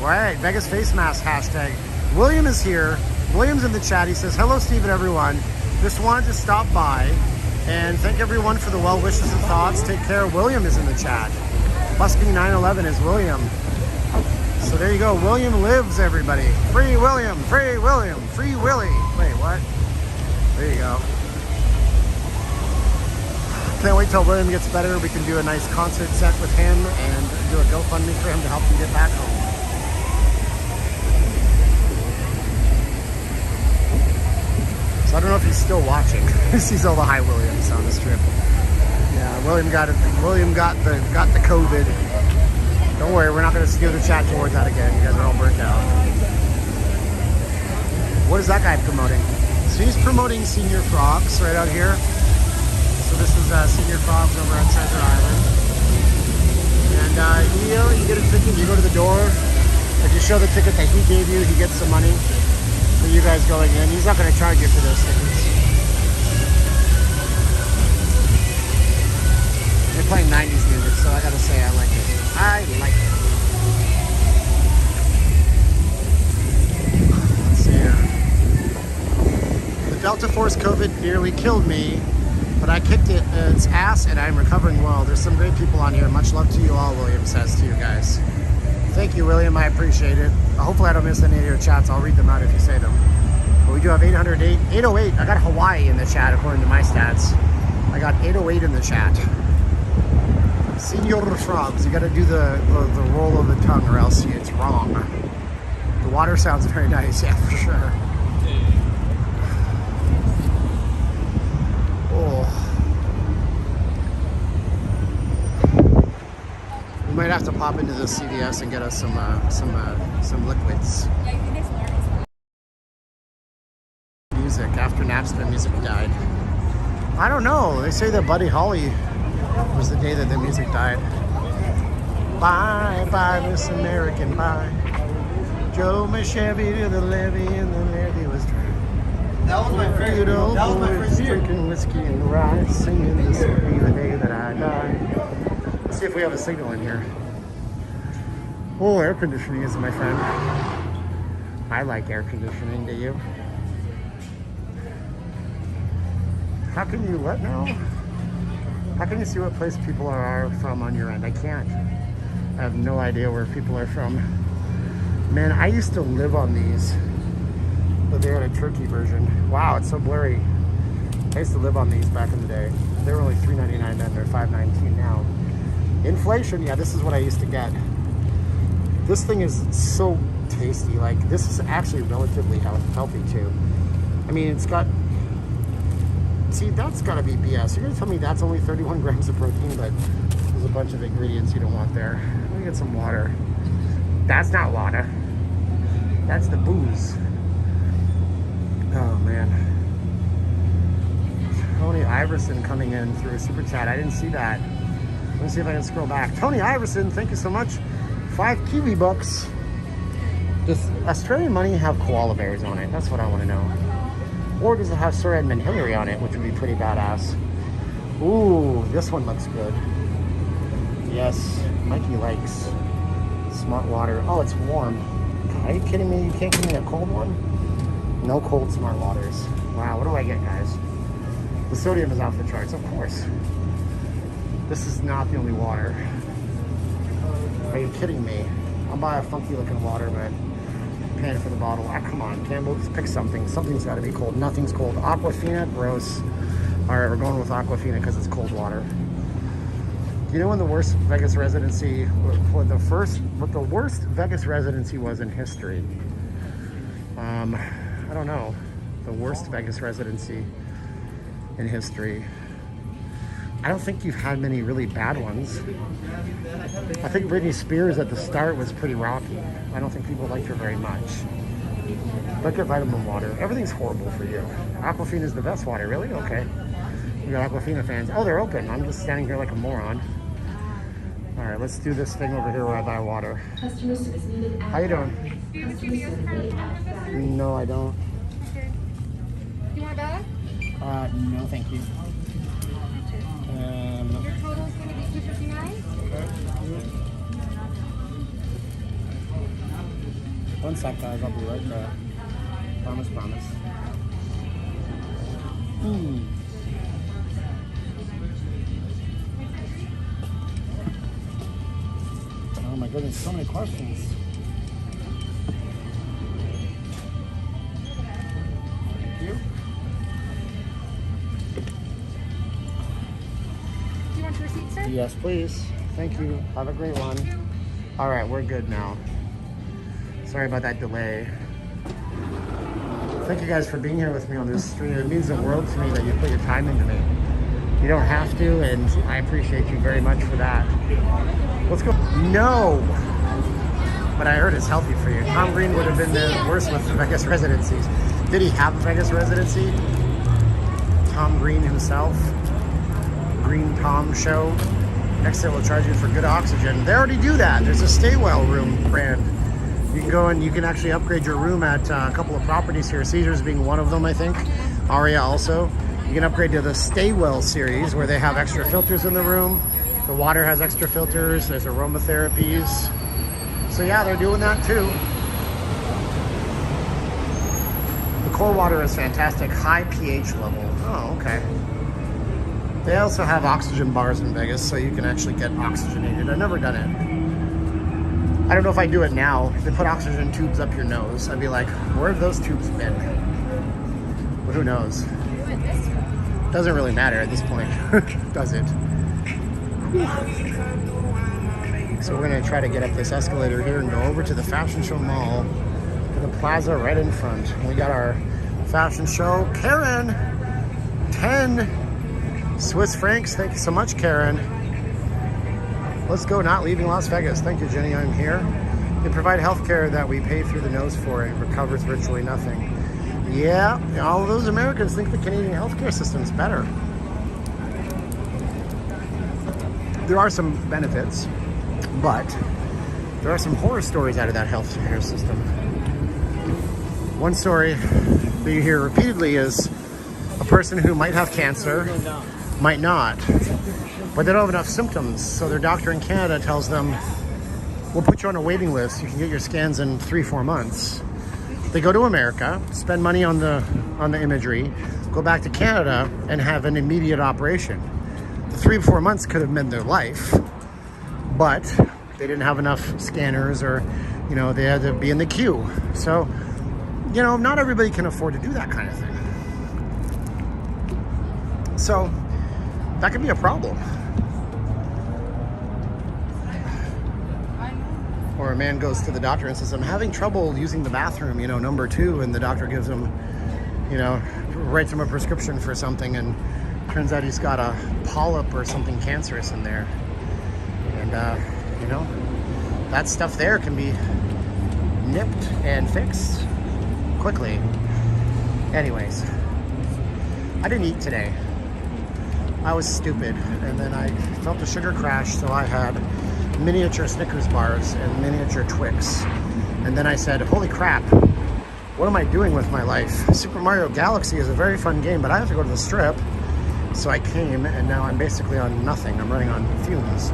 Right, Vegas face mask hashtag. William is here, William's in the chat, he says, hello Steve and everyone. Just wanted to stop by and thank everyone for the well wishes and thoughts. Take care. William is in the chat. Must be 9/11 is William. So there you go. William lives, everybody. Free William, free William, free Willie. Wait, what? There you go. Can't wait till William gets better. We can do a nice concert set with him and do a GoFundMe for him to help him get back home. So I don't know if he's still watching. He sees all the high Williams on the strip. Yeah, William got it. William got the COVID. Don't worry, we're not going to skew the chat towards that again. You guys are all burnt out. What is that guy promoting? So he's promoting Senior Frogs right out here. So this is Senior Frogs over on Treasure Island. And you get a ticket, you go to the door. If you show the ticket that he gave you, he gets some money for you guys going in. He's not going to charge you for those tickets. They're playing 90s music, so I gotta say I like it. I like it. Let's see here. The Delta Force COVID nearly killed me, but I kicked its ass and I'm recovering well. There's some great people on here. Much love to you all, William says to you guys. Thank you, William. I appreciate it. Hopefully I don't miss any of your chats. I'll read them out if you say them. But we do have 808. I got Hawaii in the chat according to my stats. I got 808 in the chat. Senior Frogs. You got to do the roll of the tongue or else it's wrong. The water sounds very nice. Yeah, for sure. Oh. We might have to pop into the CVS and get us some liquids. Music after Napster music died. I don't know. They say that Buddy Holly was the day that the music died. Bye bye Miss American bye. Joe my Chevy to the levee and the levee was dry. Good old boys drinking whiskey and rye, singing this will be the day that I die. Let's see if we have a signal in here. Oh, air conditioning is my friend. I like air conditioning, do you? How can you what now? How can you see what place people are from on your end? I can't. I have no idea where people are from. Man, I used to live on these, but they had a turkey version. Wow, it's so blurry. I used to live on these back in the day. They were only $3.99 then, they're $5.19 now. Inflation, yeah, this is what I used to get. This thing is so tasty. Like, this is actually relatively healthy too. I mean, it's got, see, that's gotta be BS. You're gonna tell me that's only 31 grams of protein, but there's a bunch of ingredients you don't want there. Let me get some water. That's not water. That's the booze. Oh man. Tony Iverson coming in through a super chat. I didn't see that. Let me see if I can scroll back. Tony Iverson, thank you so much. 5 Kiwi bucks. Does Australian money have koala bears on it? That's what I want to know. Or does it have Sir Edmund Hillary on it, which would be pretty badass? Ooh, this one looks good. Yes, Mikey likes Smart Water. Oh, it's warm. Are you kidding me? You can't give me a cold one? No cold Smart Waters. Wow, what do I get, guys? The sodium is off the charts, of course. This is not the only water. Are you kidding me? I'll buy a funky looking water, but I'm paying for the bottle. Ah, come on, Campbell, just pick something. Something's got to be cold. Nothing's cold. Aquafina, gross. All right, we're going with Aquafina because it's cold water. You know when the worst Vegas residency, what the worst Vegas residency was in history? I don't know. The worst Vegas residency in history. I don't think you've had many really bad ones. I think Britney Spears at the start was pretty rocky. I don't think people liked her very much. Look at vitamin water. Everything's horrible for you. Aquafina is the best water, really? Okay. We got Aquafina fans. Oh, they're open. I'm just standing here like a moron. All right, let's do this thing over here where I buy water. How you doing? Do you have a GPS? No, I don't. Okay. Do you want a bag? No, thank you. Your total is going to be $259. One sec, guys. I'll be right there. Promise, promise. Oh my goodness, so many questions. Thank you. Do you want your receipt, sir? Yes, please. Thank you. Have a great one. All right, we're good now. Sorry about that delay. Thank you guys for being here with me on this stream. It means the world to me that you put your time into me. You don't have to, and I appreciate you very much for that. Let's go. No! But I heard it's healthy for you. Tom Green would have been the worst with the Vegas residencies. Did he have a Vegas residency? Tom Green himself? Green Tom Show? Next they will charge you for good oxygen. They already do that. There's a Stay Well room brand. You can go and you can actually upgrade your room at a couple of properties here. Caesars being one of them, I think. Aria also. You can upgrade to the Stay Well series where they have extra filters in the room. The water has extra filters. There's aromatherapies. So yeah, they're doing that too. The core water is fantastic. High pH level. Oh, okay. They also have oxygen bars in Vegas, so you can actually get oxygenated. I've never done it. I don't know if I do it now. If they put oxygen tubes up your nose, I'd be like, where have those tubes been? But who knows? Doesn't really matter at this point, does it? So we're gonna try to get up this escalator here and go over to the Fashion Show Mall, to the plaza right in front. We got our fashion show. Karen, 10 Swiss francs. Thank you so much, Karen. Let's go, not leaving Las Vegas. Thank you, Jenny, I'm here. They provide healthcare that we pay through the nose for. It recovers virtually nothing. Yeah, all of those Americans think the Canadian healthcare system is better. There are some benefits, but there are some horror stories out of that healthcare system. One story that you hear repeatedly is a person who might have cancer, might not, but they don't have enough symptoms. So their doctor in Canada tells them, we'll put you on a waiting list. You can get your scans in 3-4 months. They go to America, spend money on the imagery, go back to Canada and have an immediate operation. The 3-4 months could have meant their life, but they didn't have enough scanners, or, you know, they had to be in the queue. So, you know, not everybody can afford to do that kind of thing. So that could be a problem. Or a man goes to the doctor and says, I'm having trouble using the bathroom, you know, number 2, and the doctor gives him, you know, writes him a prescription for something, and turns out he's got a polyp or something cancerous in there. And, you know, that stuff there can be nipped and fixed quickly. Anyways, I didn't eat today. I was stupid, and then I felt a sugar crash, so I had miniature Snickers bars and miniature Twix. And then I said, holy crap, what am I doing with my life? Super Mario Galaxy is a very fun game, but I have to go to the strip. So I came, and now I'm basically on nothing. I'm running on fumes.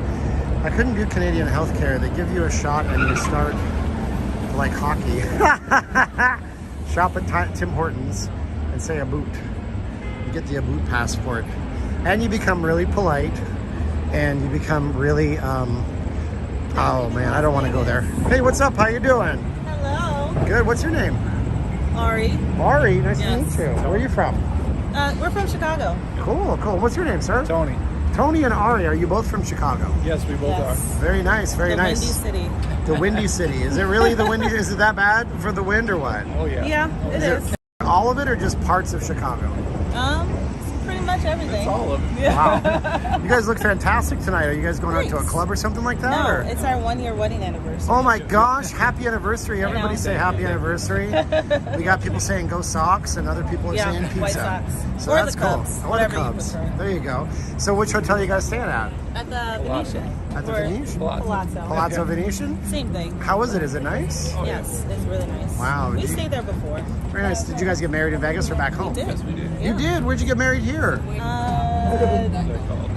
I couldn't do Canadian healthcare. They give you a shot and you start like hockey. Shop at Tim Hortons and say a boot. You get the a boot passport. And you become really polite, and you become really, oh man, I don't want to go there. Hey, what's up? How you doing? Hello. Good. What's your name? Ari. Ari, nice to Yes. meet you. Where are you from? We're from Chicago. Cool, cool. What's your name, sir? Tony. Tony and Ari, are you both from Chicago? Yes, we both Yes. Very nice, very The nice. Windy City. The Windy City. Is it really the windy? Is it that bad for the wind or what? are. Oh yeah. Yeah, it is. All of it or just parts of Chicago? It's pretty much everything. It's all of them. Yeah. Wow. You guys look fantastic tonight. Are you guys going out to a Thanks. club or something like that? No, or? it's our 1-year wedding anniversary. Oh my gosh, happy anniversary. I Everybody know. say happy anniversary. We got people saying go Sox, and other people are Yeah, saying pizza. White Sox. So Or that's the cool. Cubs, Or the whatever you Cubs. prefer. There you go. So which hotel you guys staying at? At the Venetian. At the Or Venetian? Palazzo. Palazzo Venetian? Same thing. How is it? Is it nice? Yes, it's really nice. Wow, We did you- stayed there before. Very nice. Did you guys get married in Vegas or back home? We did. You did? Where'd you get married here?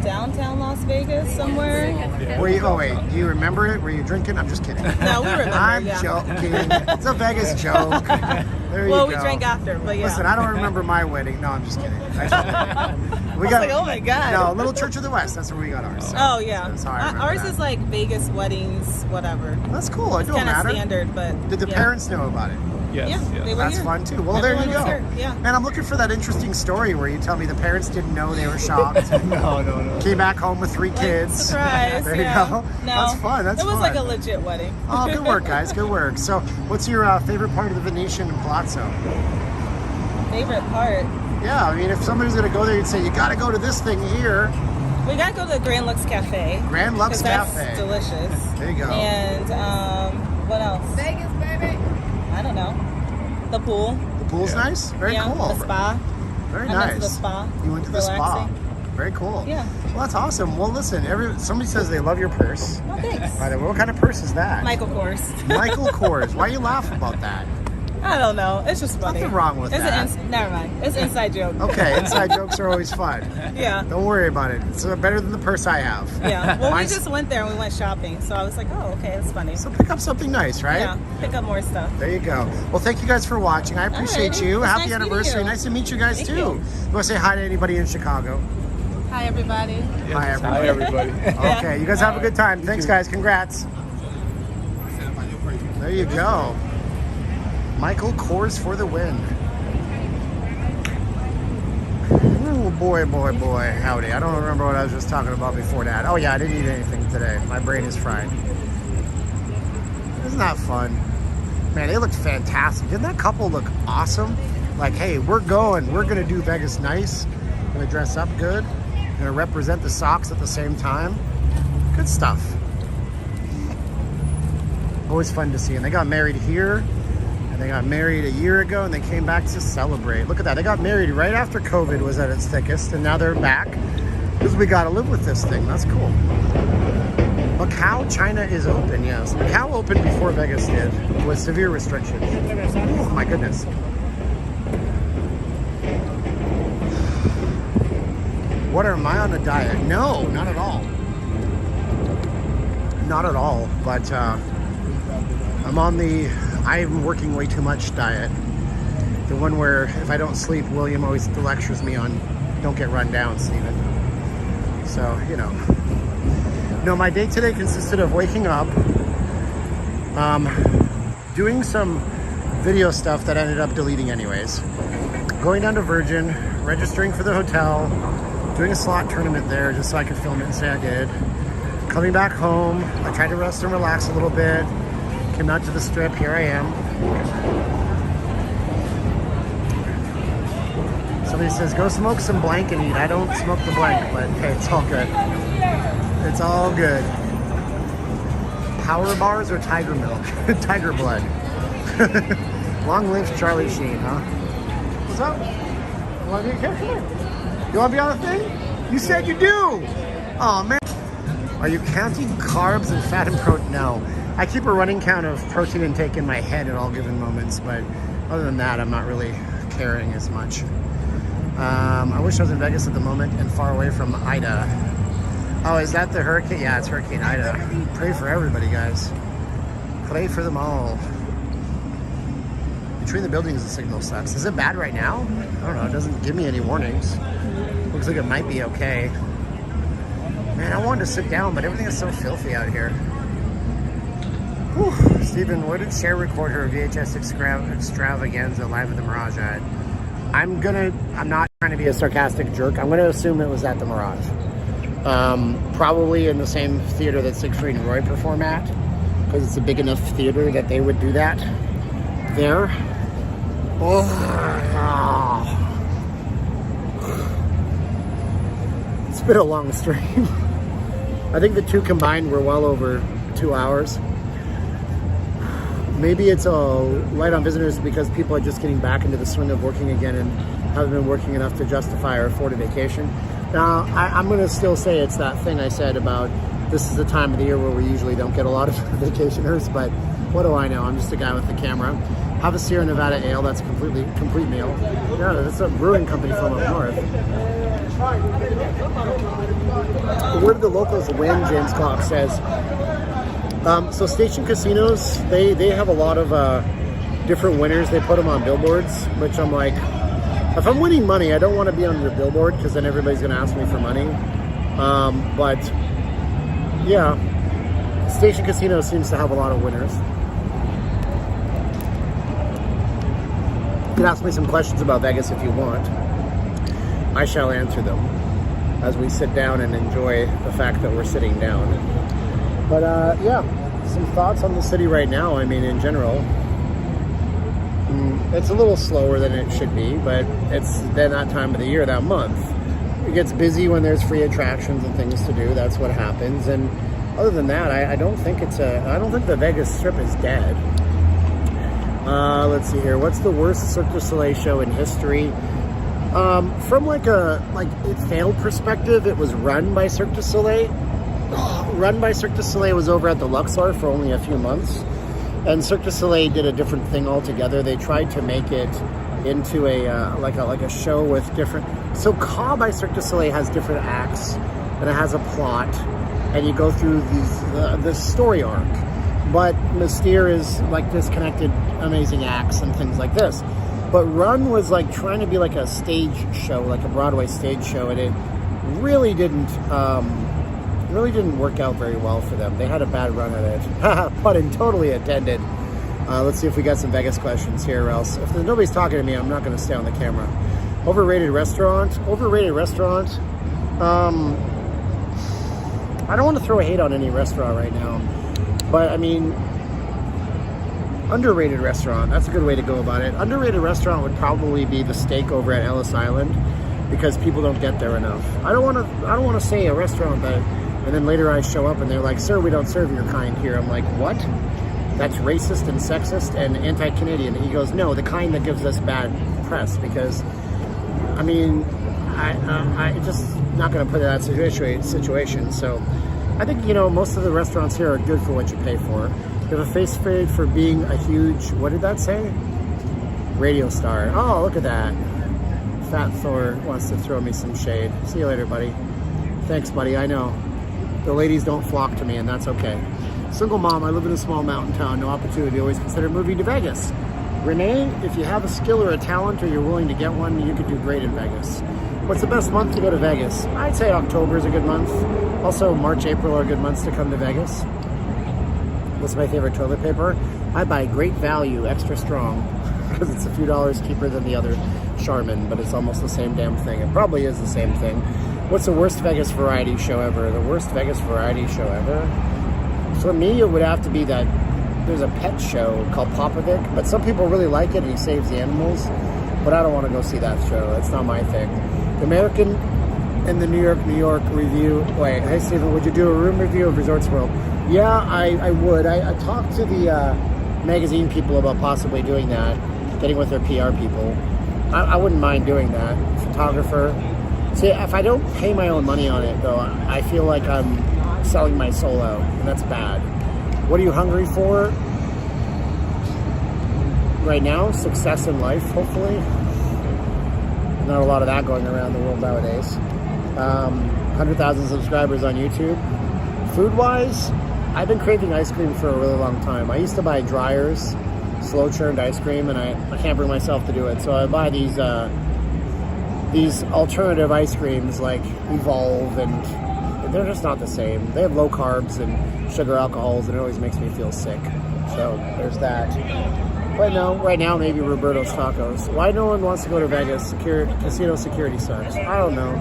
Downtown Las Vegas somewhere. Were you, oh wait, do you remember it? Were you drinking? I'm just kidding. No, we remember. I'm yeah. joking. It's a Vegas joke. There Well, you we go. drank after, but yeah. Listen, I don't remember my wedding. No, I'm just kidding. We I was like, oh my God. No, Little Church of the West. That's where we got ours. Oh yeah. That's how I remember Ours that. is like Vegas weddings, whatever. That's cool. It don't Kind of matter. standard, but Did the yeah. parents know about it? Yes. Yeah, yes. they were That's here. fun too. Well, Everyone there you was go. here, yeah. Man, I'm looking for that interesting story where you tell me the parents didn't know, they were shocked. No. Came back home with 3 Like, kids. surprise. There you yeah. go. No, That's fun. That's it was fun. like a legit wedding. Oh, good work, guys. Good work. So, what's your favorite part of the Venetian and Palazzo? Favorite part. Yeah, I mean, if somebody's going to go there, you'd say, you got to go to this thing here. We gotta go to the Grand Lux Cafe. Grand Lux 'cause that's Cafe. delicious. There you go. And what else? Vegas, baby. I don't know. The pool. The pool's nice? Very yeah, cool. The spa. Very I nice. went to the spa. You went to the spa. Relaxing. Very cool. Yeah. Well, that's awesome. Well, listen, somebody says they love your purse. Oh, thanks. By the way, what kind of purse is that? Michael Kors. Michael Kors. Why you laugh about that? I don't know. It's just funny. Nothing wrong with it's that. Never mind. It's an inside joke. Okay, inside jokes are always fun. Yeah. Don't worry about it. It's better than the purse I have. Yeah. Well, we Mine's- just went there and we went shopping, so I was like, oh, okay, it's funny. So pick up something nice, right? Yeah. Pick up more stuff. There you go. Well, thank you guys for watching. I appreciate Alrighty. you. It's Happy nice meeting anniversary. you. Nice to meet you guys Thank too. you. You want to say hi to anybody in Chicago? Hi, everybody. Hi, everybody. Hi, everybody. Okay, you guys have a good time. Thanks, guys. Congrats. There you go. Michael Kors for the win. Oh boy, boy, boy. Howdy. I don't remember what I was just talking about before that. Oh yeah, I didn't eat anything today. My brain is fried. Isn't that fun? Man, they looked fantastic. Didn't that couple look awesome? Like, hey, we're going. We're going to do Vegas nice. Going to dress up good. Going to represent the Sox at the same time. Good stuff. Always fun to see. And they got married here. And they got married a year ago. And they came back to celebrate. Look at that. They got married right after COVID was at its thickest. And now they're back. Because we got to live with this thing. That's cool. Macau, China is open, yes. Macau opened before Vegas did, with severe restrictions. Oh my goodness. What, am I on a diet? No, not at all. Not at all, but I'm on the I'm working way too much diet. The one where if I don't sleep, William always lectures me on don't get run down, Stephen. So, you know. No, my day today consisted of waking up, doing some video stuff that I ended up deleting anyways, going down to Virgin, registering for the hotel, doing a slot tournament there just so I could film it and say I did. Coming back home, I tried to rest and relax a little bit, came out to the strip, here I am. Somebody says, go smoke some blank and eat. I don't smoke the blank, but hey, it's all good. It's all good. Power bars or tiger milk? Tiger blood. Long live Charlie Sheen, huh? What's up? You want to be a character? You want to be on the thing? You said you do! Oh man. Are you counting carbs and fat and protein? No. I keep a running count of protein intake in my head at all given moments, but other than that, I'm not really caring as much. I wish I was in Vegas at the moment and far away from Ida. Oh, is that the hurricane? Yeah, it's Hurricane Ida. Pray for everybody, guys. Pray for them all. Between the buildings, the signal sucks. Is it bad right now? I don't know. It doesn't give me any warnings. Looks like it might be okay. Man, I wanted to sit down, but everything is so filthy out here. Whew. Stephen, where did Cher record her VHS extravaganza live at the Mirage at? I'm not trying to be a sarcastic jerk. I'm gonna assume it was at the Mirage. Probably in the same theater that Siegfried and Roy perform at, because it's a big enough theater that they would do that there. Oh. It's been a long stream. I think the two combined were well over 2 hours. Maybe it's light on visitors because people are just getting back into the swing of working again and haven't been working enough to justify or afford a vacation. Now, I'm going to still say it's that thing I said about this is the time of the year where we usually don't get a lot of vacationers, but what do I know? I'm just a guy with the camera. Have a Sierra Nevada ale, that's a complete meal. Yeah, that's a brewing company from up north. Where did the locals win, James Klopp says. So station casinos, they have a lot of different winners. They put them on billboards, which I'm like, if I'm winning money, I don't want to be on the billboard because then everybody's going to ask me for money. But yeah, station casino seems to have a lot of winners. You can ask me some questions about Vegas if you want. I shall answer them as we sit down and enjoy the fact that we're sitting down. But yeah, some thoughts on the city right now. I mean, in general, it's a little slower than it should be, but it's then that time of the year, that month. It gets busy when there's free attractions and things to do. That's what happens. And other than that, I don't think I don't think the Vegas Strip is dead. Let's see here. What's the worst Cirque du Soleil show in history? From like a failed perspective, it was run by Cirque du Soleil. Run by Cirque du Soleil was over at the Luxor for only a few months, and Cirque du Soleil did a different thing altogether. They tried to make it into a like a show with different. So Ka by Cirque du Soleil has different acts, and it has a plot, and you go through this story arc. But Mystere is like disconnected, amazing acts and things like this. But Run was like trying to be like a stage show, like a Broadway stage show, and it really didn't work out very well for them. They had a bad run at it. Pun totally intended. Let's see if we got some Vegas questions here, or else if nobody's talking to me, I'm not going to stay on the camera. Overrated restaurant. I don't want to throw a hate on any restaurant right now, but I mean, underrated restaurant. That's a good way to go about it. Underrated restaurant would probably be the steak over at Ellis Island, because people don't get there enough. I don't want to say a restaurant that. And then later I show up and they're like, sir, we don't serve your kind here. I'm like, what? That's racist and sexist and anti-Canadian. And he goes, no, the kind that gives us bad press. Because, I mean, I just not going to put it in that situation. So I think, you know, most of the restaurants here are good for what you pay for. You have a face fade for being a huge, what did that say? Radio star. Oh, look at that. Fat Thor wants to throw me some shade. See you later, buddy. Thanks, buddy. I know. The ladies don't flock to me, and that's okay. Single mom, I live in a small mountain town. No opportunity. Always consider moving to Vegas. Renee, if you have a skill or a talent or you're willing to get one, you could do great in Vegas. What's the best month to go to Vegas? I'd say October is a good month. Also, March, April are good months to come to Vegas. What's my favorite toilet paper? I buy Great Value Extra Strong because it's a few dollars cheaper than the other Charmin, but it's almost the same damn thing. It probably is the same thing. What's the worst Vegas variety show ever? The worst Vegas variety show ever? For me, it would have to be that there's a pet show called Popovic, but some people really like it and he saves the animals, but I don't want to go see that show. That's not my thing. The American and the New York review. Wait, hey Steven, would you do a room review of Resorts World? Yeah, I would. I talked to the magazine people about possibly doing that, getting with their PR people. I wouldn't mind doing that. Photographer. See, if I don't pay my own money on it, though, I feel like I'm selling my soul out, and that's bad. What are you hungry for? Right now, success in life, hopefully. Not a lot of that going around the world nowadays. 100,000 subscribers on YouTube. Food-wise, I've been craving ice cream for a really long time. I used to buy Dryers, slow-churned ice cream, and I can't bring myself to do it. So I buy these alternative ice creams like Evolve, and they're just not the same. They have low carbs and sugar alcohols, and it always makes me feel sick. So there's that. But no, right now maybe Roberto's Tacos. Why no one wants to go to Vegas? Casino security sucks. I don't know.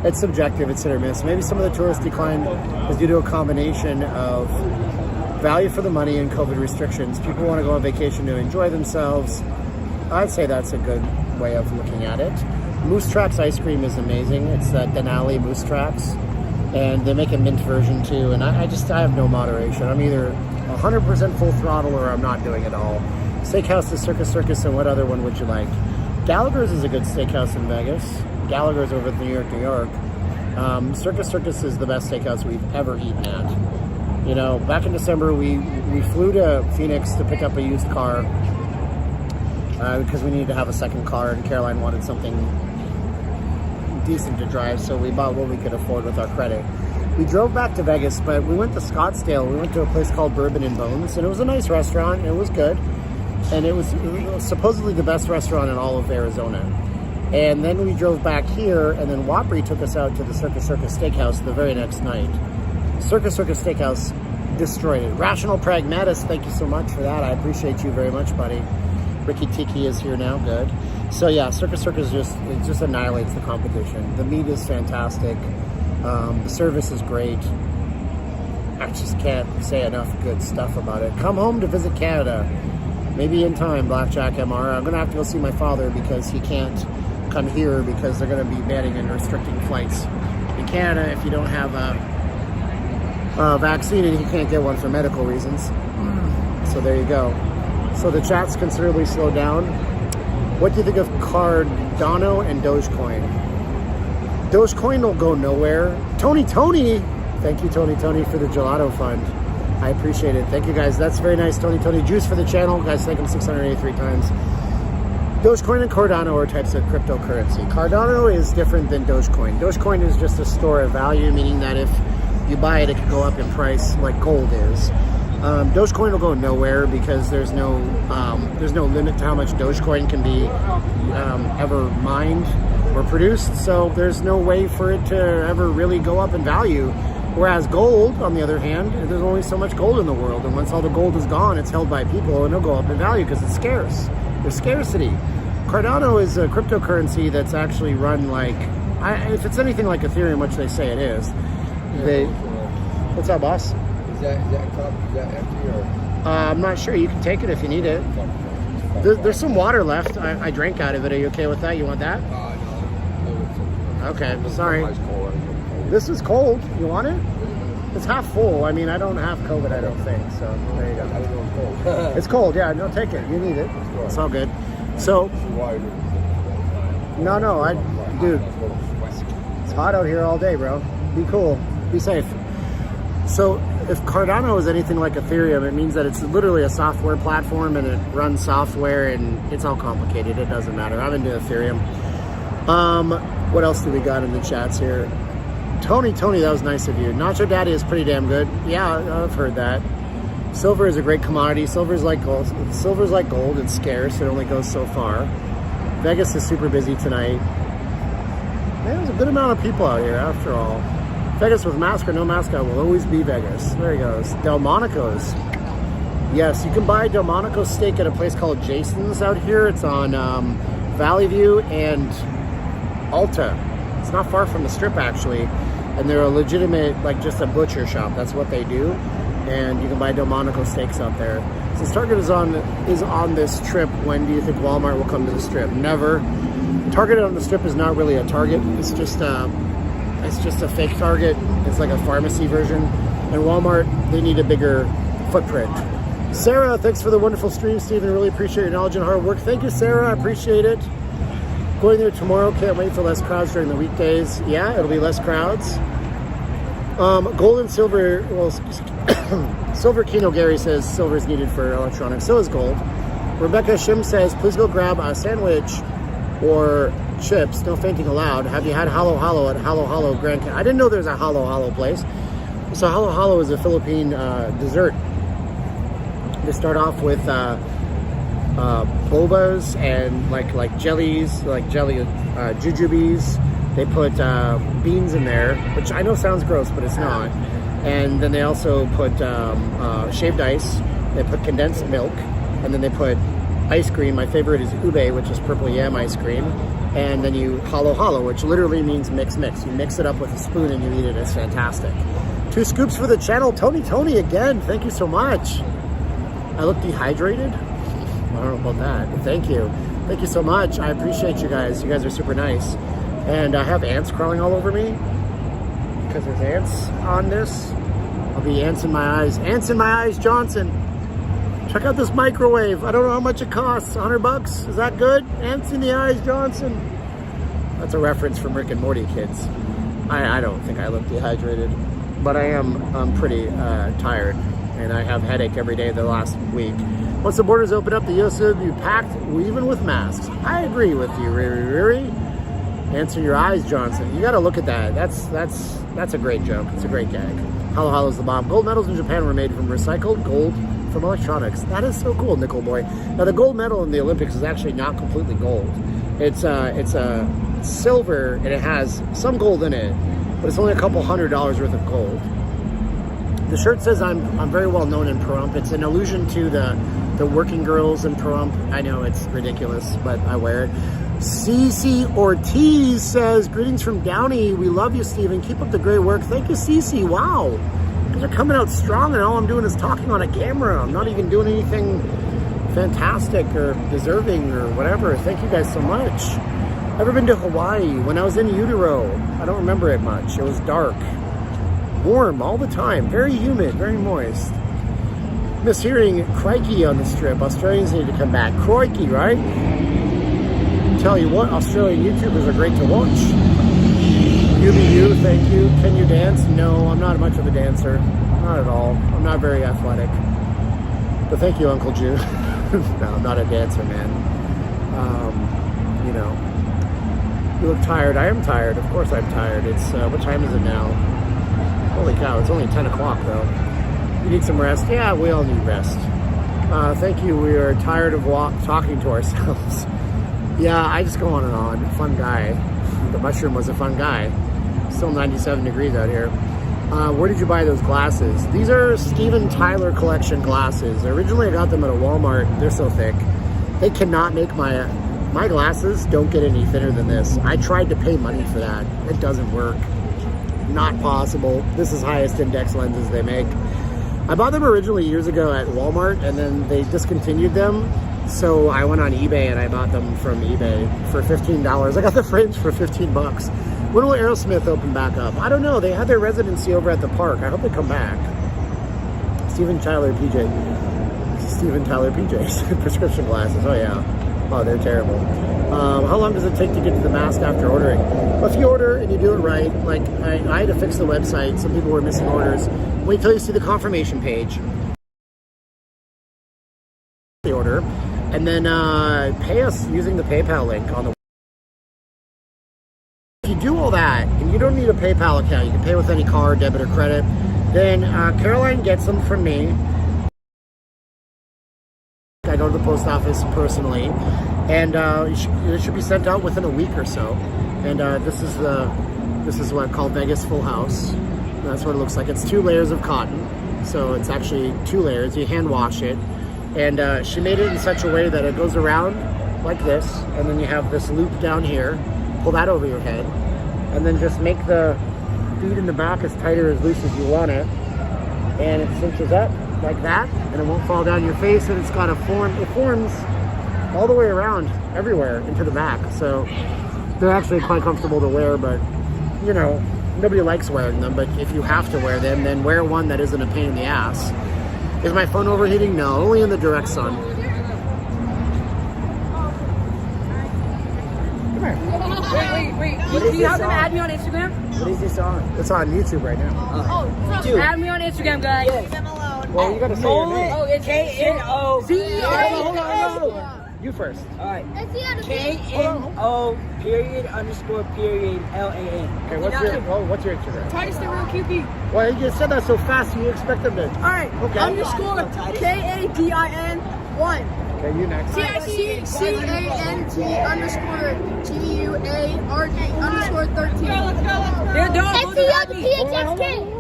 It's subjective. It's hit or miss. Maybe some of the tourist decline is due to a combination of value for the money and COVID restrictions. People want to go on vacation to enjoy themselves. I'd say that's a good way of looking at it. Moose Tracks ice cream is amazing. It's Denali Moose Tracks. And they make a mint version too. And I have no moderation. I'm either 100% full throttle or I'm not doing it all. Steakhouse to Circus, and what other one would you like? Gallagher's is a good steakhouse in Vegas. Gallagher's over at New York. Circus is the best steakhouse we've ever eaten at. You know, back in December, we flew to Phoenix to pick up a used car because we needed to have a second car, and Caroline wanted something decent to drive, so we bought what we could afford with our credit. We drove back to Vegas, but we went to Scottsdale. We went to a place called Bourbon and Bones, and it was a nice restaurant. It was good. And it was supposedly the best restaurant in all of Arizona. And then we drove back here, and then Wapri took us out to the Circus Steakhouse the very next night. Circus Steakhouse destroyed it. Rational Pragmatist, thank you so much for that. I appreciate you very much, buddy. Ricky Tiki is here now, good. So yeah, Circus just annihilates the competition. The meat is fantastic. The service is great. I just can't say enough good stuff about it. Come home to visit Canada. Maybe in time, Blackjack MR. I'm going to have to go see my father because he can't come here because they're going to be banning and restricting flights. In Canada, if you don't have a vaccine, and you can't get one for medical reasons. So there you go. So the chat's considerably slowed down. What do you think of Cardano and Dogecoin? Dogecoin will go nowhere. Tony! Thank you, Tony, for the gelato fund. I appreciate it. Thank you, guys. That's very nice, Tony. Juice for the channel. Guys, thank him 683 times. Dogecoin and Cardano are types of cryptocurrency. Cardano is different than Dogecoin. Dogecoin is just a store of value, meaning that if you buy it, it can go up in price like gold is. Dogecoin will go nowhere because there's no limit to how much Dogecoin can be ever mined or produced. So there's no way for it to ever really go up in value. Whereas gold, on the other hand, there's only so much gold in the world, and once all the gold is gone, it's held by people, and it'll go up in value because it's scarce. There's scarcity. Cardano is a cryptocurrency that's actually run like, if it's anything like Ethereum, which they say it is. What's up, boss? Is that cup? Is that empty or? I'm not sure. You can take it if you need it. There's some water left. I drank out of it. Are you okay with that? You want that? No. Okay, sorry. This is cold. You want it? It's half full. I mean, I don't have COVID, I don't think. So there you go. It's cold. Yeah, no, take it. You need it. It's all good. So, no, dude, it's hot out here all day, bro. Be cool. Be safe. So if Cardano is anything like Ethereum, it means that it's literally a software platform and it runs software and it's all complicated. It doesn't matter. I'm into Ethereum. What else do we got in the chats here? Tony, that was nice of you. Nacho Daddy is pretty damn good. Yeah, I've heard that. Silver is a great commodity. Silver's like gold. It's scarce. It only goes so far. Vegas is super busy tonight. Man, there's a good amount of people out here after all. Vegas with mask or no mask, I will always be Vegas. There he goes. Delmonico's. Yes, you can buy Delmonico steak at a place called Jason's out here. It's on Valley View and Alta. It's not far from the Strip, actually. And they're a legitimate, like, just a butcher shop. That's what they do. And you can buy Delmonico steaks out there. Since Target is on this trip, when do you think Walmart will come to the Strip? Never. Target on the Strip is not really a Target. It's just a fake Target. It's like a pharmacy version. And Walmart, they need a bigger footprint. Sarah, thanks for the wonderful stream, Stephen. Really appreciate your knowledge and hard work. Thank you, Sarah. I appreciate it. Going there tomorrow. Can't wait for less crowds during the weekdays. Yeah, it'll be less crowds. Gold and silver. Well, Silver Kino Gary says silver is needed for electronics. So is gold. Rebecca Shim says, please go grab a sandwich or chips. No fainting allowed. Have you had Halo Halo at Halo Halo Grand Canyon? I didn't know there's a Halo Halo place. So Halo Halo is a Philippine dessert. They start off with bobas and like jellies, like jelly jujubes. They put beans in there, which I know sounds gross, but it's not. And then they also put shaved ice. They put condensed milk, and then they put ice cream. My favorite is ube, which is purple yam ice cream. And then you halo halo, which literally means mix. You mix it up with a spoon and you eat it. It's fantastic. 2 scoops for the channel. Tony again. Thank you so much. I look dehydrated. I don't know about that. Thank you so much. I appreciate you guys. You guys are super nice. And I have ants crawling all over me because there's ants on this. I'll be ants in my eyes. Ants in my eyes, Johnson. Check out this microwave. I don't know how much it costs. $100? Is that good? Ants in the eyes, Johnson. That's a reference from Rick and Morty, kids. I don't think I look dehydrated, but I'm pretty tired, and I have headache every day the last week. Once the borders open up, the U.S. will be packed, even with masks. I agree with you, Riri. Answer your eyes, Johnson. You got to look at that. That's a great joke. It's a great gag. Halo Halo's the bomb. Gold medals in Japan were made from recycled gold from electronics. That is so cool, Nickel Boy. Now the gold medal in the Olympics is actually not completely gold. It's a silver and it has some gold in it, but it's only a couple $100 worth of gold. The shirt says I'm very well known in Pahrump. It's an allusion to the working girls in Pahrump. I know it's ridiculous, but I wear it. Cece Ortiz says, greetings from Downey. We love you, Stephen. Keep up the great work. Thank you, Cece. Wow. You guys are coming out strong, and all I'm doing is talking on a camera. I'm not even doing anything fantastic or deserving or whatever. Thank you guys so much. Ever been to Hawaii? When I was in utero, I don't remember it much. It was dark. Warm all the time. Very humid, very moist. Miss hearing crikey on the Strip. Australians need to come back. Crikey, right? Tell you what, Australian YouTubers are great to watch. UBU, thank you. Can you dance? No, I'm not much of a dancer. Not at all. I'm not very athletic. But thank you, Uncle Jew. No, I'm not a dancer, man. You know, you look tired. I am tired. Of course I'm tired. It's, what time is it now? Holy cow, it's only 10 o'clock though. You need some rest? Yeah, we all need rest. Thank you. We are tired of talking to ourselves. Yeah, I just go on and on. Fun guy. The mushroom was a fun guy. Still 97 degrees out here. Where did you buy those glasses? These are Steven Tyler collection glasses. Originally I got them at a Walmart. They're so thick. They cannot make my glasses don't get any thinner than this. I tried to pay money for that. It doesn't work. Not possible. This is highest index lenses they make. I bought them originally years ago at Walmart and then they discontinued them. So I went on eBay and I bought them from eBay for $15. I got the frames for 15 bucks. When will Aerosmith open back up? I don't know. They had their residency over at the park. I hope they come back. Steven Tyler PJs. Prescription glasses. Oh yeah. Oh, they're terrible. How long does it take to get to the mask after ordering? Well, if you order and you do it right, like I had to fix the website. Some people were missing orders. Wait till you see the confirmation page. The order, and then pay us using the PayPal link on the. If you do all that, and you don't need a PayPal account, you can pay with any card, debit or credit. Then Caroline gets them from me. I go to the post office personally, and it should be sent out within a week or so. And this is what I call Vegas Full House. That's what it looks like. It's 2 layers of cotton, so it's actually 2 layers. You hand wash it, and she made it in such a way that it goes around like this, and then you have this loop down here. Pull that over your head, and then just make the feet in the back as tight or as loose as you want it, and it cinches up like that, and it won't fall down your face, and it's got a form. It forms all the way around everywhere into the back, so they're actually quite comfortable to wear. But you know, nobody likes wearing them, but if you have to wear them, then wear one that isn't a pain in the ass. Is my phone overheating? No, only in the direct sun. Come here. Wait. Do you have them add me on Instagram? What is this on? It's on YouTube right now. Dude. Add me on Instagram, guys. Leave them alone. Well, you gotta say your name. Oh, it's K-N-O. Hold on. You first. Alright. K-N-O __ L-A-N. Okay, what's your Instagram? Titus the real QB. Well, you just said that so fast, you expected to. Alright. Okay. _ KADIN1. Okay, you next. CANT _GUARD _13. They're done.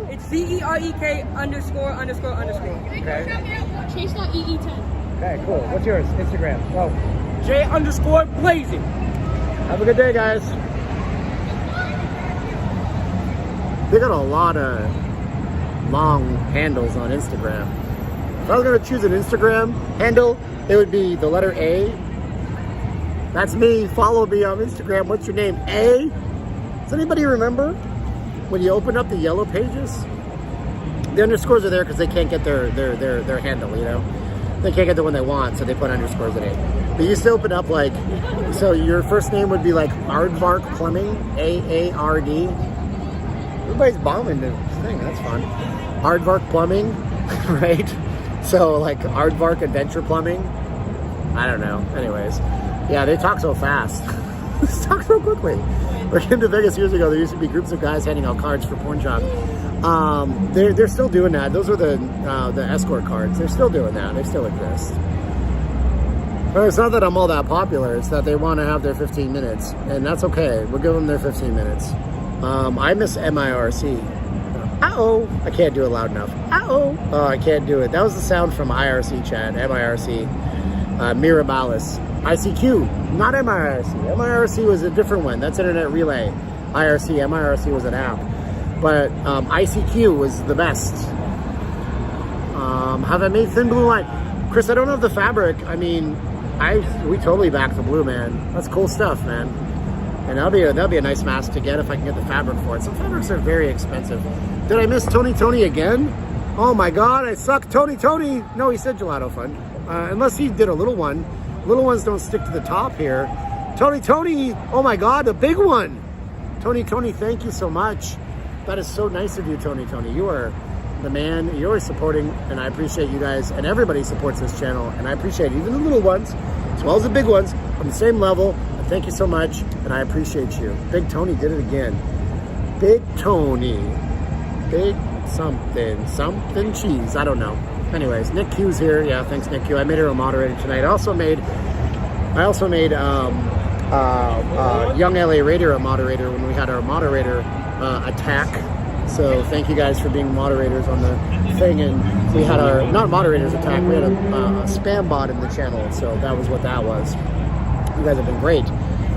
It's CEREK ____. Okay. Chase.ee10. Okay, cool. What's yours? Instagram. Well, J_blazing. have a good day, guys. They got a lot of long handles on Instagram. If I was going to choose an Instagram handle, it would be the letter A. That's me. Follow me on Instagram. What's your name? A? Does anybody remember when you open up the yellow pages? The underscores are there because they can't get their handle, you know? They can't get the one they want, so they put underscores in it. But you used to open up like, so your first name would be like Aardvark Plumbing, A-A-R-D. Everybody's bombing the thing, that's fun. Aardvark Plumbing, right? So like Aardvark Adventure Plumbing. I don't know. Anyways, yeah, they talk so fast. They talk so quickly. When I came to Vegas years ago, there used to be groups of guys handing out cards for porn shop. They're still doing that. Those are the escort cards. They're still doing that. They still exist. But it's not that I'm all that popular. It's that they want to have their 15 minutes, and that's okay. We'll give them their 15 minutes. I miss MIRC. Uh-oh. I can't do it loud enough. Uh-oh. Oh, I can't do it. That was the sound from IRC chat. MIRC. Mirage. ICQ. Not MIRC. MIRC was a different one. That's Internet Relay. MIRC was an app. But ICQ was the best. Have I made thin blue line? Chris, I don't have the fabric. I mean, we totally back the blue, man. That's cool stuff, man. And that'll be a nice mask to get if I can get the fabric for it. Some fabrics are very expensive. Did I miss Tony again? Oh my God, I suck. Tony. No, he said Gelato Fund. Unless he did a little one. Little ones don't stick to the top here. Tony. Oh my God, a big one. Tony, thank you so much. That is so nice of you, Tony. You are the man. You're always supporting, and I appreciate you guys. And everybody supports this channel, and I appreciate even the little ones, as well as the big ones, on the same level. And thank you so much, and I appreciate you. Big Tony did it again. Big Tony. Big something cheese. I don't know. Anyways, Nick Q's here. Yeah, thanks, Nick Q. I made her a moderator tonight. I also made Young LA Raider a moderator when we had our moderator attack. So thank you guys for being moderators on the thing. And we had our, not moderators attack, we had a spam bot in the channel. So that was what that was. You guys have been great.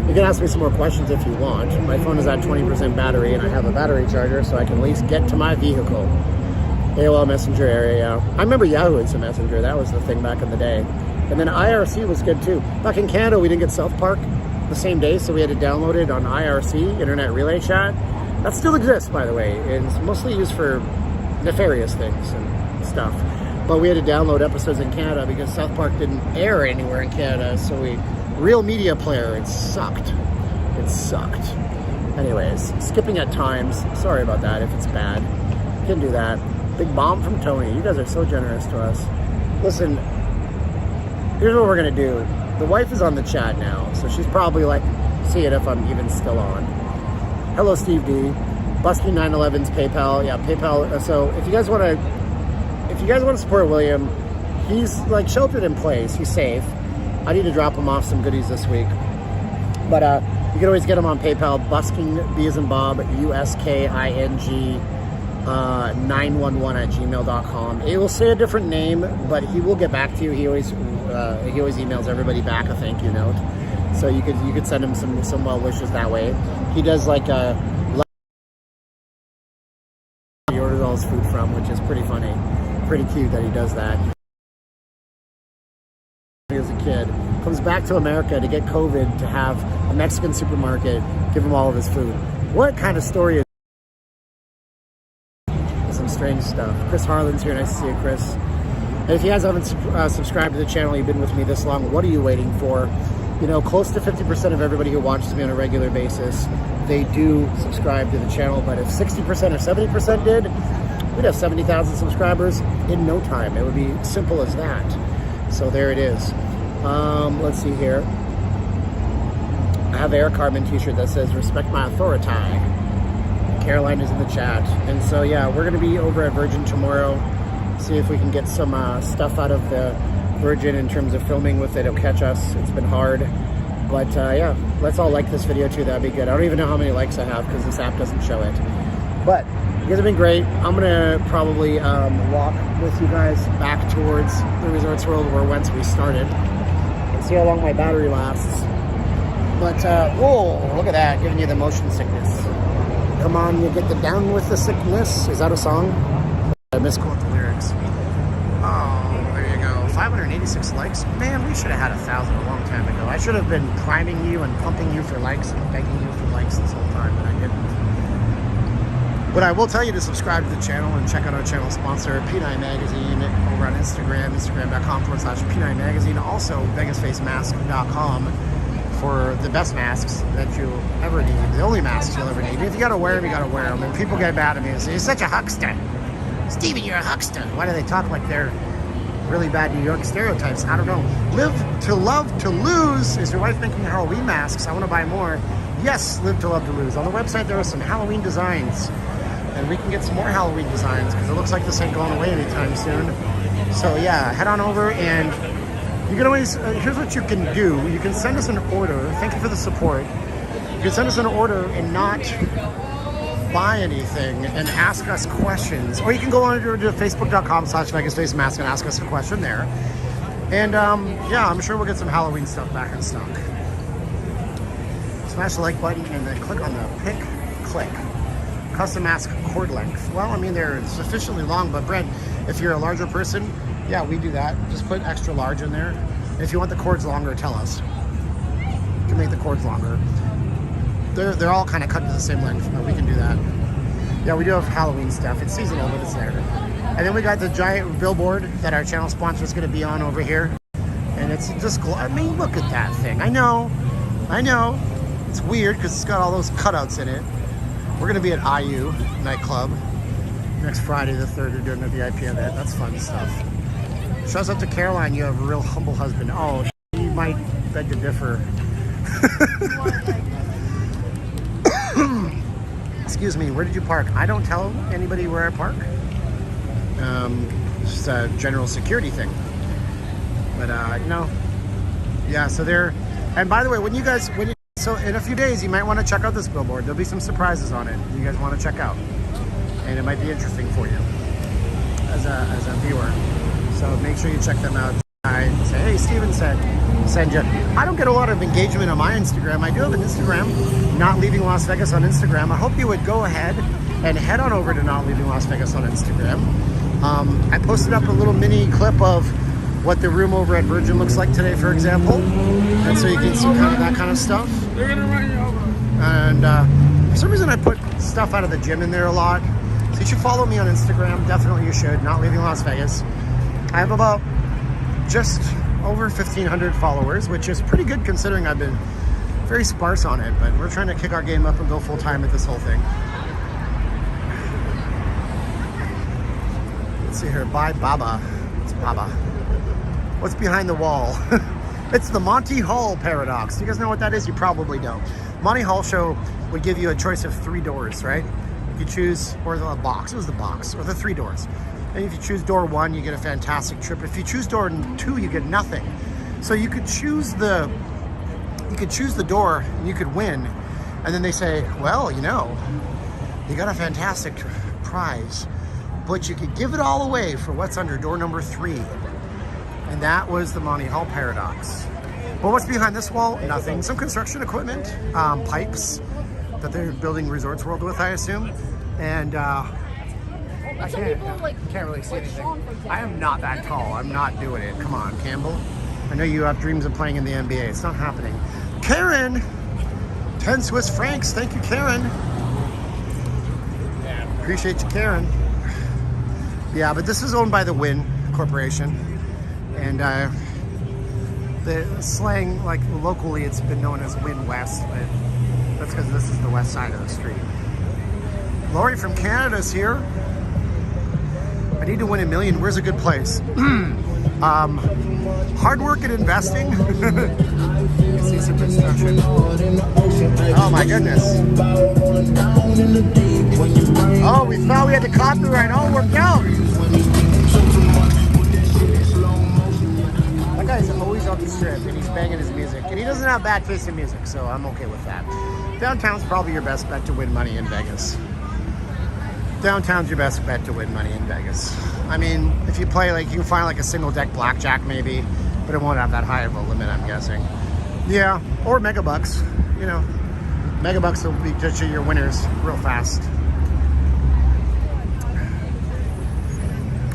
You can ask me some more questions if you want. My phone is at 20% battery and I have a battery charger so I can at least get to my vehicle. AOL Messenger area, yeah. I remember Yahoo Instant Messenger. That was the thing back in the day. And then IRC was good too. Back in Canada, we didn't get South Park the same day, so we had to download it on IRC, Internet Relay Chat. That still exists, by the way. It's mostly used for nefarious things and stuff. But we had to download episodes in Canada because South Park didn't air anywhere in Canada, so we Real Media Player. It sucked. It sucked. Anyways, skipping at times. Sorry about that if it's bad. Can do that. Big bomb from Tony. You guys are so generous to us. Listen, here's what we're gonna do. The wife is on the chat now, so she's probably like, see it if I'm even still on. Hello, Steve D. Busking 911's PayPal. Yeah, PayPal. So if you guys want to support William, he's like sheltered in place. He's safe. I need to drop him off some goodies this week. But you can always get him on PayPal. Busking B as in Bob, USKING 911@gmail.com. It will say a different name, but he will get back to you. He always emails everybody back a thank you note. So you could send him some well wishes that way. He does like he orders all his food from, which is pretty funny, pretty cute that he does that. As a kid, comes back to America to get COVID to have a Mexican supermarket give him all of his food. What kind of story is some strange stuff? Chris Harlan's here. Nice to see you, Chris. And if you guys haven't subscribed to the channel, you've been with me this long, what are you waiting for? You know, close to 50% of everybody who watches me on a regular basis, they do subscribe to the channel. But if 60% or 70% did, we'd have 70,000 subscribers in no time. It would be simple as that. So there it is. Let's see here. I have an Eric Carmen t-shirt that says, respect my authority. Caroline is in the chat. And so, yeah, we're going to be over at Virgin tomorrow. See if we can get some stuff out of the Virgin in terms of filming with it. It'll catch us. It's been hard. But, yeah, let's all like this video, too. That'd be good. I don't even know how many likes I have because this app doesn't show it. But you guys have been great. I'm going to probably walk with you guys back towards the Resorts World where whence we started. And see how long my battery lasts. But, whoa, look at that, giving you the motion sickness. Come on, you get the down with the sickness. Is that a song? I misquote the lyrics. Oh, there you go. 586 likes. Man, we should have had 1,000 a long time ago. I should have been priming you and pumping you for likes and begging you for likes this whole time, but I didn't. But I will tell you to subscribe to the channel and check out our channel sponsor, P9 Magazine, over on Instagram, instagram.com/P9 Magazine. Also, VegasFaceMask.com for the best masks that you'll ever need. The only masks you'll ever need. If you gotta wear them, you gotta wear them. And people get mad at me and say, you're such a huckster. Steven, you're a huckster. Why do they talk like they're really bad New York stereotypes? I don't know. Live to love to lose. Is your wife making Halloween masks? I want to buy more. Yes, live to love to lose. On the website, there are some Halloween designs. And we can get some more Halloween designs because it looks like this ain't going away anytime soon. So yeah, head on over and you can always, here's what you can do. You can send us an order. Thank you for the support. You can send us an order and not buy anything and ask us questions. Or you can go on to facebook.com/VegasFaceMask and ask us a question there. And yeah, I'm sure we'll get some Halloween stuff back in stock. Smash the like button and then click on the pick click. Custom mask cord length. Well, I mean, they're sufficiently long, but Brent, if you're a larger person, yeah, we do that. Just put extra large in there. And if you want the cords longer, tell us. You can make the cords longer. They're all kind of cut to the same length, but we can do that. Yeah, we do have Halloween stuff. It's seasonal, but it's there. And then we got the giant billboard that our channel sponsor is going to be on over here. And it's just, I mean, look at that thing. I know. It's weird because it's got all those cutouts in it. We're going to be at IU nightclub next Friday the 3rd. We're doing a VIP event. That's fun stuff. Shouts out to Caroline. You have a real humble husband. Oh, she might beg to differ. Excuse me, where did you park? I don't tell anybody where I park. It's just a general security thing. But, no. Yeah, so there. And by the way, so in a few days, you might want to check out this billboard. There'll be some surprises on it you guys want to check out. And it might be interesting for you as a viewer. So make sure you check them out. I say, hey, Steven said, send you. I don't get a lot of engagement on my Instagram. I do have an Instagram, Not Leaving Las Vegas on Instagram. I hope you would go ahead and head on over to Not Leaving Las Vegas on Instagram. I posted up a little mini clip of what the room over at Virgin looks like today, for example. And so you can see kind of that kind of stuff. They're gonna run you over. And for some reason I put stuff out of the gym in there a lot. So you should follow me on Instagram. Definitely you should. Not Leaving Las Vegas. I have about just over 1,500 followers, which is pretty good considering I've been very sparse on it, but we're trying to kick our game up and go full time at this whole thing. Let's see here, bye Baba. It's Baba. What's behind the wall? It's the Monty Hall paradox. Do you guys know what that is? You probably don't. Monty Hall show would give you a choice of 3 doors, right? You choose, or the box, it was the box, or the 3 doors. And if you choose door 1, you get a fantastic trip. If you choose door 2, you get nothing. So you could choose the door and you could win. And then they say, well, you know, you got a fantastic prize, but you could give it all away for what's under door number 3. And that was the Monty Hall paradox. But what's behind this wall? Nothing. Some construction equipment, pipes that they're building Resorts World with, I assume. And I can't really see anything. I am not that tall. I'm not doing it. Come on, Campbell. I know you have dreams of playing in the NBA. It's not happening. Karen, 10 Swiss francs. Thank you, Karen. Appreciate you, Karen. Yeah, but this is owned by the Wynn Corporation. And the slang, like locally, it's been known as Wynn West, but that's because this is the west side of the street. Lori from Canada's here. I need to win $1 million. Where's a good place? Hard work at investing. You see some construction. Oh my goodness. Oh, we thought we had the copyright all worked out. That guy's always on the strip and he's banging his music. And he doesn't have bad taste in music, so I'm okay with that. Downtown's probably your best bet to win money in Vegas. Downtown's your best bet to win money in Vegas. I mean, if you play, like, you can find like a single deck blackjack maybe, but it won't have that high of a limit, I'm guessing. Yeah, or megabucks, you know. Megabucks will be just your winners real fast.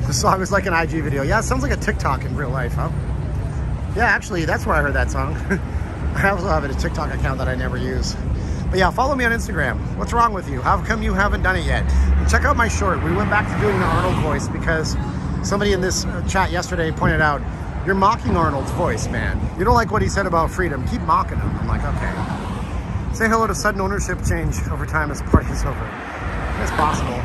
The song is like an IG video. Yeah, it sounds like a TikTok in real life, huh? Yeah, actually, that's where I heard that song. I also have a TikTok account that I never use. But yeah, follow me on Instagram. What's wrong with you? How come you haven't done it yet? And check out my short. We went back to doing the Arnold voice because somebody in this chat yesterday pointed out, you're mocking Arnold's voice, man. You don't like what he said about freedom. Keep mocking him. I'm like, okay. Say hello to sudden ownership change over time as party is over. It's possible.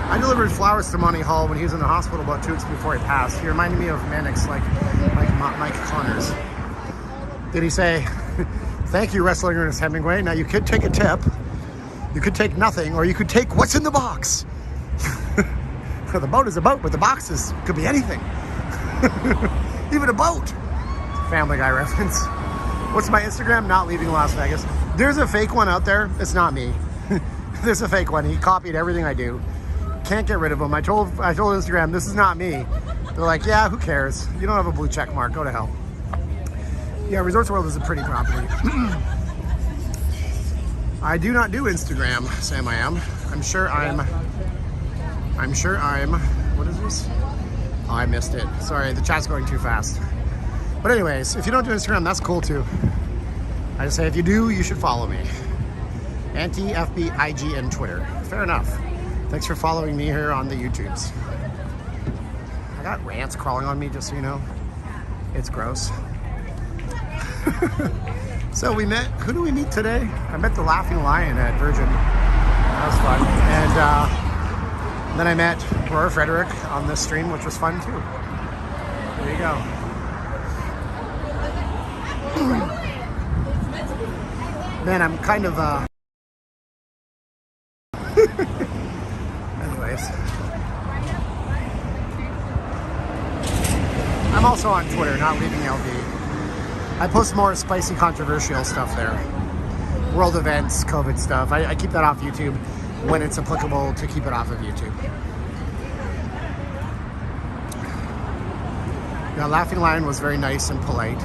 I delivered flowers to Monty Hall when he was in the hospital about 2 weeks before he passed. He reminded me of Mannix, like Mike Connors. Did he say, thank you, wrestling Ernest Hemingway. Now you could take a tip, you could take nothing, or you could take what's in the box. The boat is a boat, but the boxes could be anything. Even a boat. Family Guy reference. What's my Instagram? Not leaving Las Vegas. There's a fake one out there. It's not me. There's a fake one. He copied everything I do. Can't get rid of him. I told Instagram, this is not me. They're like, yeah, who cares? You don't have a blue check mark. Go to hell. Yeah, Resorts World is a pretty property. I do not do Instagram, Sam I am. I'm sure I'm, what is this? Oh, I missed it. Sorry, the chat's going too fast. But anyways, if you don't do Instagram, that's cool too. I just say if you do, you should follow me. Anti-FB, IG, and Twitter. Fair enough. Thanks for following me here on the YouTubes. I got ants crawling on me, just so you know. It's gross. So we met, who do we meet today? I met the Laughing Lion at Virgin. That was fun. And then I met Aurora Frederick on this stream, which was fun too. There you go. Man, I'm kind of, anyways. I'm also on Twitter, not leaving LD. I post more spicy, controversial stuff there. World events, COVID stuff. I keep that off YouTube when it's applicable to keep it off of YouTube. Yeah, Laughing Lion was very nice and polite.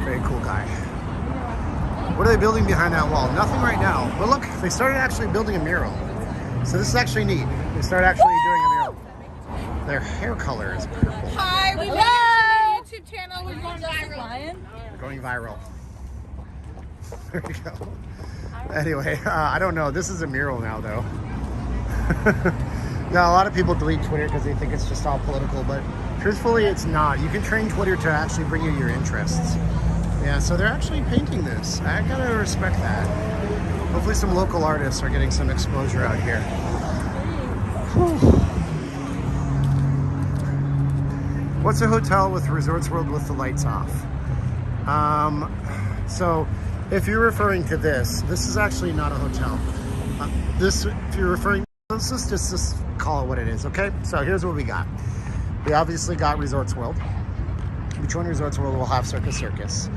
Very cool guy. What are they building behind that wall? Nothing right now. But look, they started actually building a mural. So this is actually neat. They started actually doing a mural. Their hair color is purple. Hi, we made a YouTube channel. We're going viral. We're going viral. There you go. Anyway, I don't know. This is a mural now, though. Yeah, a lot of people delete Twitter because they think it's just all political, but truthfully, it's not. You can train Twitter to actually bring you your interests. Yeah, so they're actually painting this. I gotta respect that. Hopefully some local artists are getting some exposure out here. Whew. What's a hotel with Resorts World with the lights off? So if you're referring to this is actually not a hotel. If you're referring, let's just call it what it is, okay? So here's what we got. We obviously got Resorts World. Which one Resorts World will have Circus?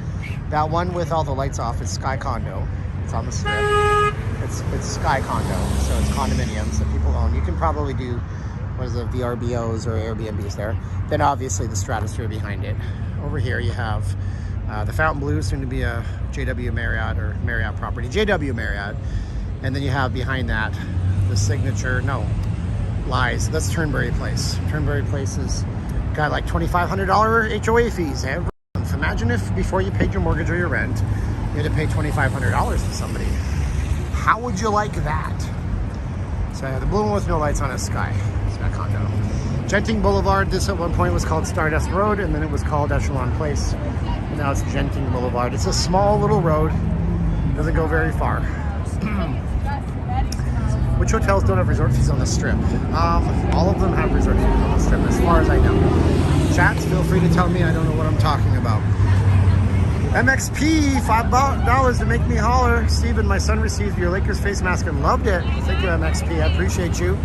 That one with all the lights off is Sky Condo. It's on the strip. It's Sky Condo, so it's condominiums that people own. You can probably do, what is it, VRBOs or Airbnbs there. Then obviously the Stratosphere behind it. Over here you have the Fontainebleau, soon to be a JW Marriott or Marriott property. JW Marriott. And then you have behind that the signature, no, lies. That's Turnberry Place. Turnberry Place has got like $2,500 HOA fees every month. Imagine if before you paid your mortgage or your rent, you had to pay $2,500 to somebody. How would you like that? So the blue one with no lights on is Sky Condo. Genting Boulevard, this at one point was called Stardust Road, and then it was called Echelon Place. And now it's Genting Boulevard. It's a small little road. Doesn't go very far. Which hotels don't have resort fees on the strip? All of them have resort fees on the strip, as far as I know. Chats, feel free to tell me. I don't know what I'm talking about. MXP, $5 to make me holler. Steven, my son received your Lakers face mask and loved it. Thank you, MXP. I appreciate you.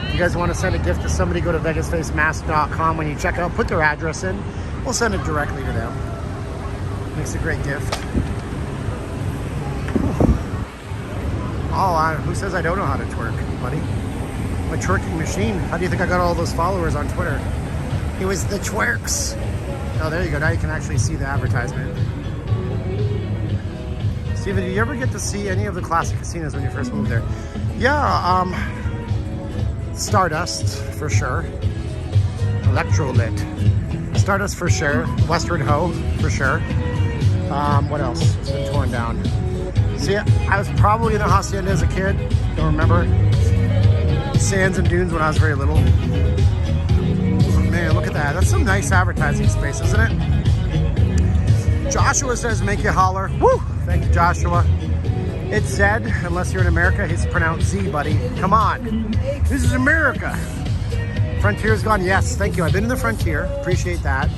If you guys want to send a gift to somebody, go to vegasfacemask.com. When you check out, put their address in. We'll send it directly to them. Makes a great gift. Oh, who says I don't know how to twerk, buddy? I'm a twerking machine. How do you think I got all those followers on Twitter? It was the twerks. Oh, there you go. Now you can actually see the advertisement. Steven, did you ever get to see any of the classic casinos when you first moved there? Yeah, Stardust, for sure. Electrolit. Stardust, for sure. Westward Ho, for sure. What else has been torn down? See, I was probably in a hacienda as a kid. Don't remember. Sands and Dunes when I was very little. Oh, man, look at that. That's some nice advertising space, isn't it? Joshua says, make you holler. Woo! Thank you, Joshua. It's Zed, unless you're in America. It's pronounced Z, buddy. Come on. This is America. Frontier's gone. Yes, thank you. I've been in the Frontier. Appreciate that.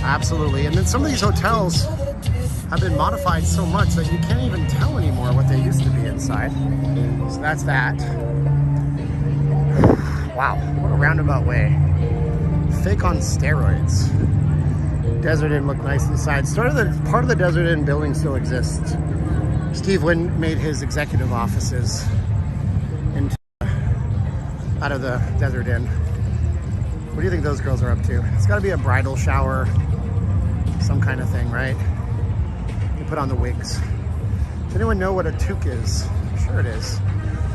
Absolutely. And then some of these hotels have been modified so much that you can't even tell anymore what they used to be inside. So that's that. Wow, what a roundabout way. Fake on steroids. Desert Inn looked nice inside. Part of the Desert Inn building still exists. Steve Wynn made his executive offices out of the Desert Inn. What do you think those girls are up to? It's got to be a bridal shower, some kind of thing, right? You put on the wigs. Does anyone know what a toque is? Sure it is.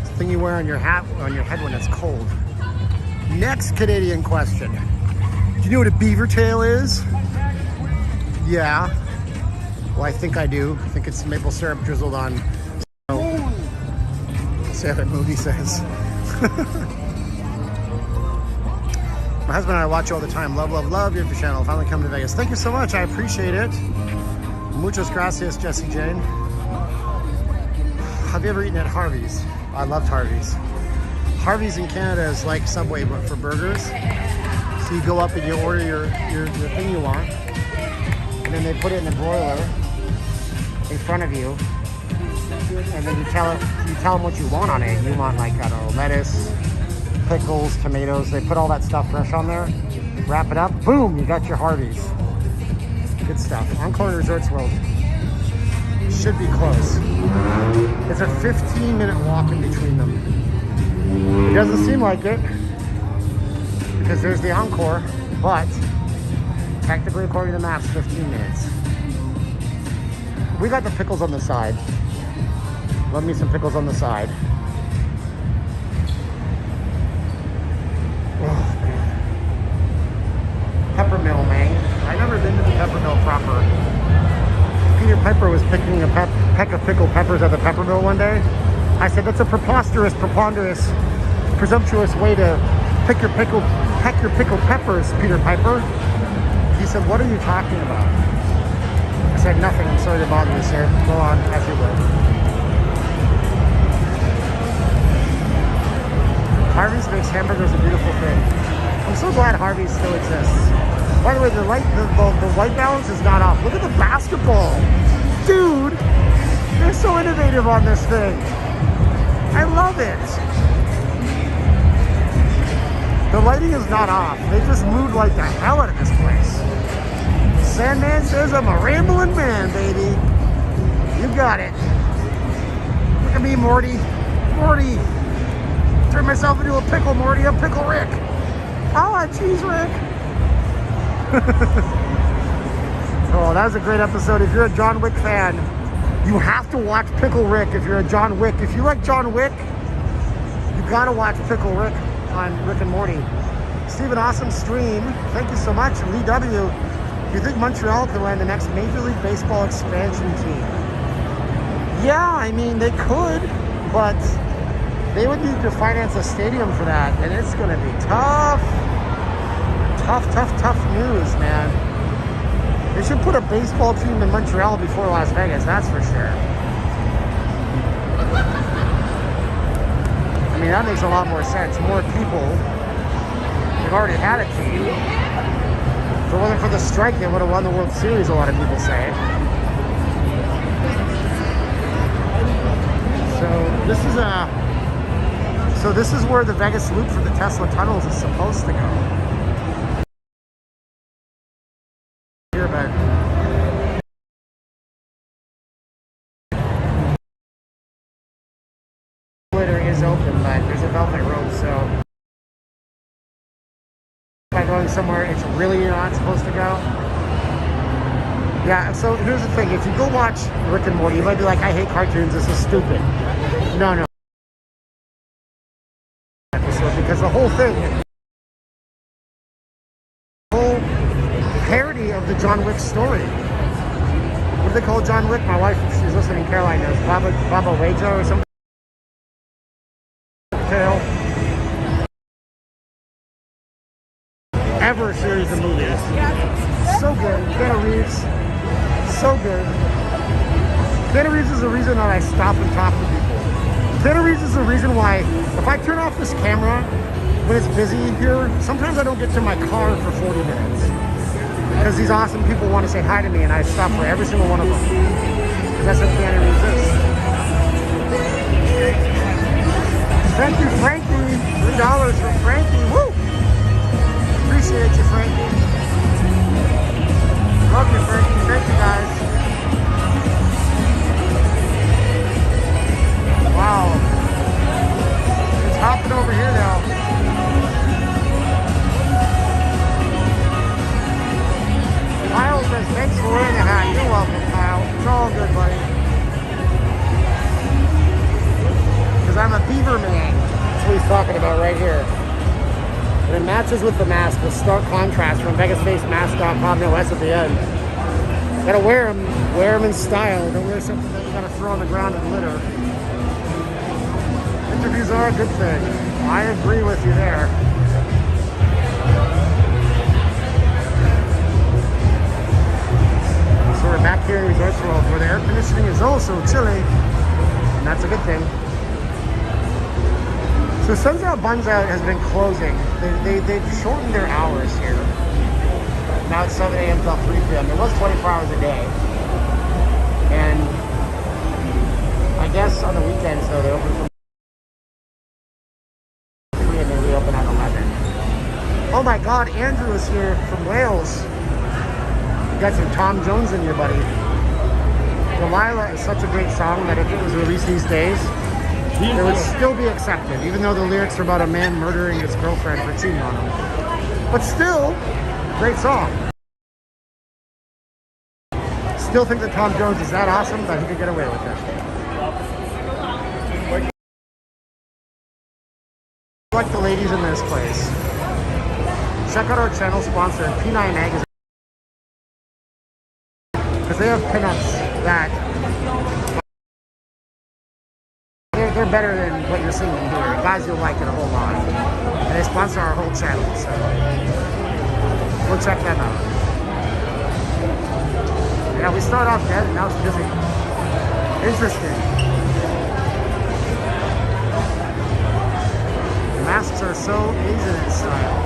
It's the thing you wear on your hat, on your head when it's cold. Next Canadian question. Do you know what a beaver tail is? Yeah. Well, I think I do. I think it's maple syrup drizzled on snow. Say what Moody says. My husband and I watch you all the time. Love, love, love your channel. Finally come to Vegas. Thank you so much. I appreciate it. Muchas gracias, Jessie Jane. Have you ever eaten at Harvey's? I loved Harvey's. Harvey's in Canada is like Subway, but for burgers. So you go up and you order your thing you want. And then they put it in a broiler in front of you. And then you tell them what you want on it. You want, like, I don't know, lettuce, pickles, tomatoes. They put all that stuff fresh on there. Wrap it up. Boom, you got your Harvey's. Good stuff. Encore Resorts World. Should be close. It's a 15-minute walk in between them. It doesn't seem like it because there's the Encore, but technically, according to the maps, 15 minutes. We got the pickles on the side. Love me some pickles on the side. Oh, man. Peppermill, man. I've never been to the Peppermill proper. Peter Piper was picking a peck of pickled peppers at the Peppermill one day. I said, that's a preposterous, presumptuous way to peck your pickled peppers, Peter Piper. He said, what are you talking about? I said, nothing. I'm sorry to bother you, sir. Go on, as you will. Harvey's makes hamburgers a beautiful thing. I'm so glad Harvey's still exists. By the way, the white balance is not off. Look at the basketball. Dude, they're so innovative on this thing. I love it. The lighting is not off. They just moved like the hell out of this place. Sandman says I'm a rambling man, baby. You got it. Look at me, Morty. Morty. Turn myself into a pickle, Morty. I'm Pickle Rick. Oh, cheese Rick. Oh, that was a great episode. If you're a John Wick fan, you have to watch Pickle Rick if you're a John Wick. If you like John Wick, you gotta watch Pickle Rick on Rick and Morty. Steven, awesome stream. Thank you so much. Lee W. Do you think Montreal could land the next Major League Baseball expansion team? Yeah, I mean, they could, but they would need to finance a stadium for that, and it's going to be tough. Tough news, man. They should put a baseball team in Montreal before Las Vegas, that's for sure. I mean, that makes a lot more sense. More people. They've already had a team. If it wasn't for the strike, they would have won the World Series, a lot of people say. So this is where the Vegas loop for the Tesla tunnels is supposed to go. Here, but Twitter is open, but there's a velvet rope, so by going somewhere it's really not supposed to go. Yeah, so here's the thing. If you go watch Rick and Morty, you might be like, I hate cartoons, this is stupid. No. Because the whole thing, the whole parody of the John Wick story. What do they call John Wick? My wife, she's listening, Caroline knows. Baba Wajo or something. Ever series of movies. So good. Keanu Reeves. So good. Keanu Reeves is the reason that I stop and talk to people. Keanu Reeves is the reason why, if I turn off this camera when it's busy here, sometimes I don't get to my car for 40 minutes. Because these awesome people want to say hi to me, and I stop for every single one of them. Because that's what Keanu Reeves is. Thank you, Frankie. $3 from Frankie. Woo! Appreciate you, Frankie. Love you, Frankie. Thank you, guys. Wow. It's hopping over here now. Kyle says, thanks for wearing the hat. You're welcome, Kyle. It's all good, buddy. Because I'm a beaver man. That's what he's talking about right here. And it matches with the mask with stark contrast from VegasFaceMask.com. No S at the end. Gotta wear them in style. Don't wear something that you gotta throw on the ground and litter. Interviews are a good thing. I agree with you there. So we're back here in Resorts World where the air conditioning is also chilly. And that's a good thing. So Suns Out Buns Out has been closing. They've shortened their hours here. Now it's 7 a.m. till 3 p.m. It was 24 hours a day. And I guess on the weekends, though, they open from 3 and they reopen at 11. Oh my God, Andrew is here from Wales. You got some Tom Jones in your buddy. Delilah is such a great song that if it was released these days, it would still be accepted, even though the lyrics are about a man murdering his girlfriend for cheating on him. But still, great song. Still think that Tom Jones is that awesome that he could get away with it. I like the ladies in this place. Check out our channel sponsor, P9 Magazine. Because they have pinups that they're better than what you're seeing here. Guys, you'll like it a whole lot. And they sponsor our whole channel, so we'll check them out. Yeah, we start off dead and now it's busy. Interesting. The masks are so Asian in style.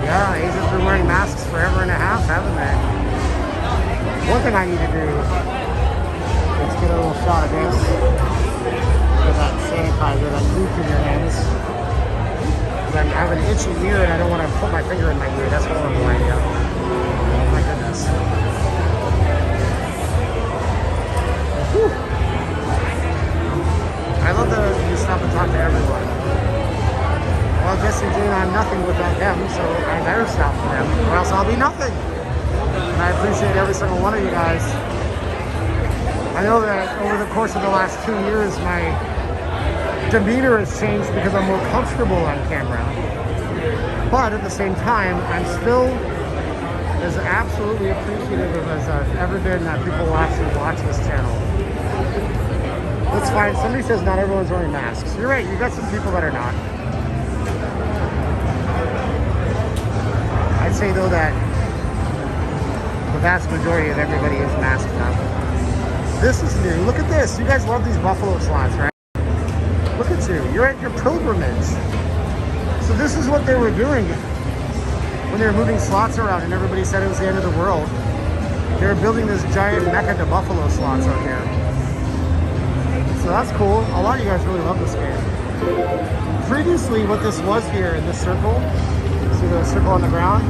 Yeah, Asians been wearing masks forever and a half, haven't they? One thing I need to do, let's get a little shot of this. Look at that sanitizer, that goop in your hands. I have an itchy ear and I don't want to put my finger in my ear. That's a horrible idea. Oh my goodness. Whew. I love that you stop and talk to everyone. Well, Jesse and Jane, I'm nothing without them, so I better stop for them, or else I'll be nothing. And I appreciate every single one of you guys. I know that over the course of the last 2 years, my demeanor has changed because I'm more comfortable on camera. But at the same time, I'm still as absolutely appreciative of as I've ever been that people will actually watch this channel. That's fine. Somebody says not everyone's wearing masks. You're right. You got some people that are not. I'd say though that the vast majority of everybody is masked up. This is new. Look at this. You guys love these buffalo slots, right? Look at you. You're at your pilgrimage. So this is what they were doing when they were moving slots around and everybody said it was the end of the world. They were building this giant mecca to buffalo slots out here. So that's cool. A lot of you guys really love this game. Previously, what this was here in this circle, see the circle on the ground?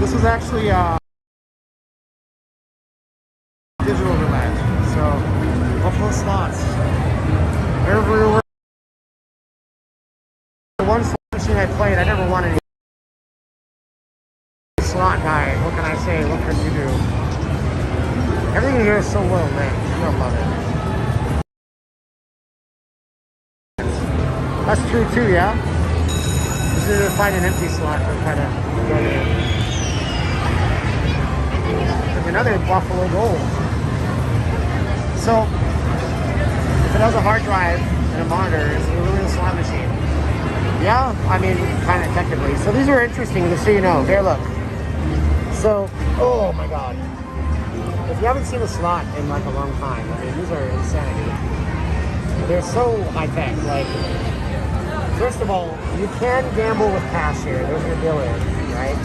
This was actually digital roulette. So, buffalo slots. Everywhere. The one slot machine I played, I never won any. Slot guy, what can I say? What can you do? Everything here is so well lit. I love it. That's true too, yeah? Just need to find an empty slot to kind of go in. There's another Buffalo Gold. So, if it has a hard drive and a monitor, it's really a slot machine. Yeah, I mean, kind of technically. So these are interesting, just so you know. Here, look. So, oh my God. If you haven't seen a slot in like a long time, I mean, these are insanity. They're so high-tech, like... First of all, you can gamble with cash here. There's your bill in, right?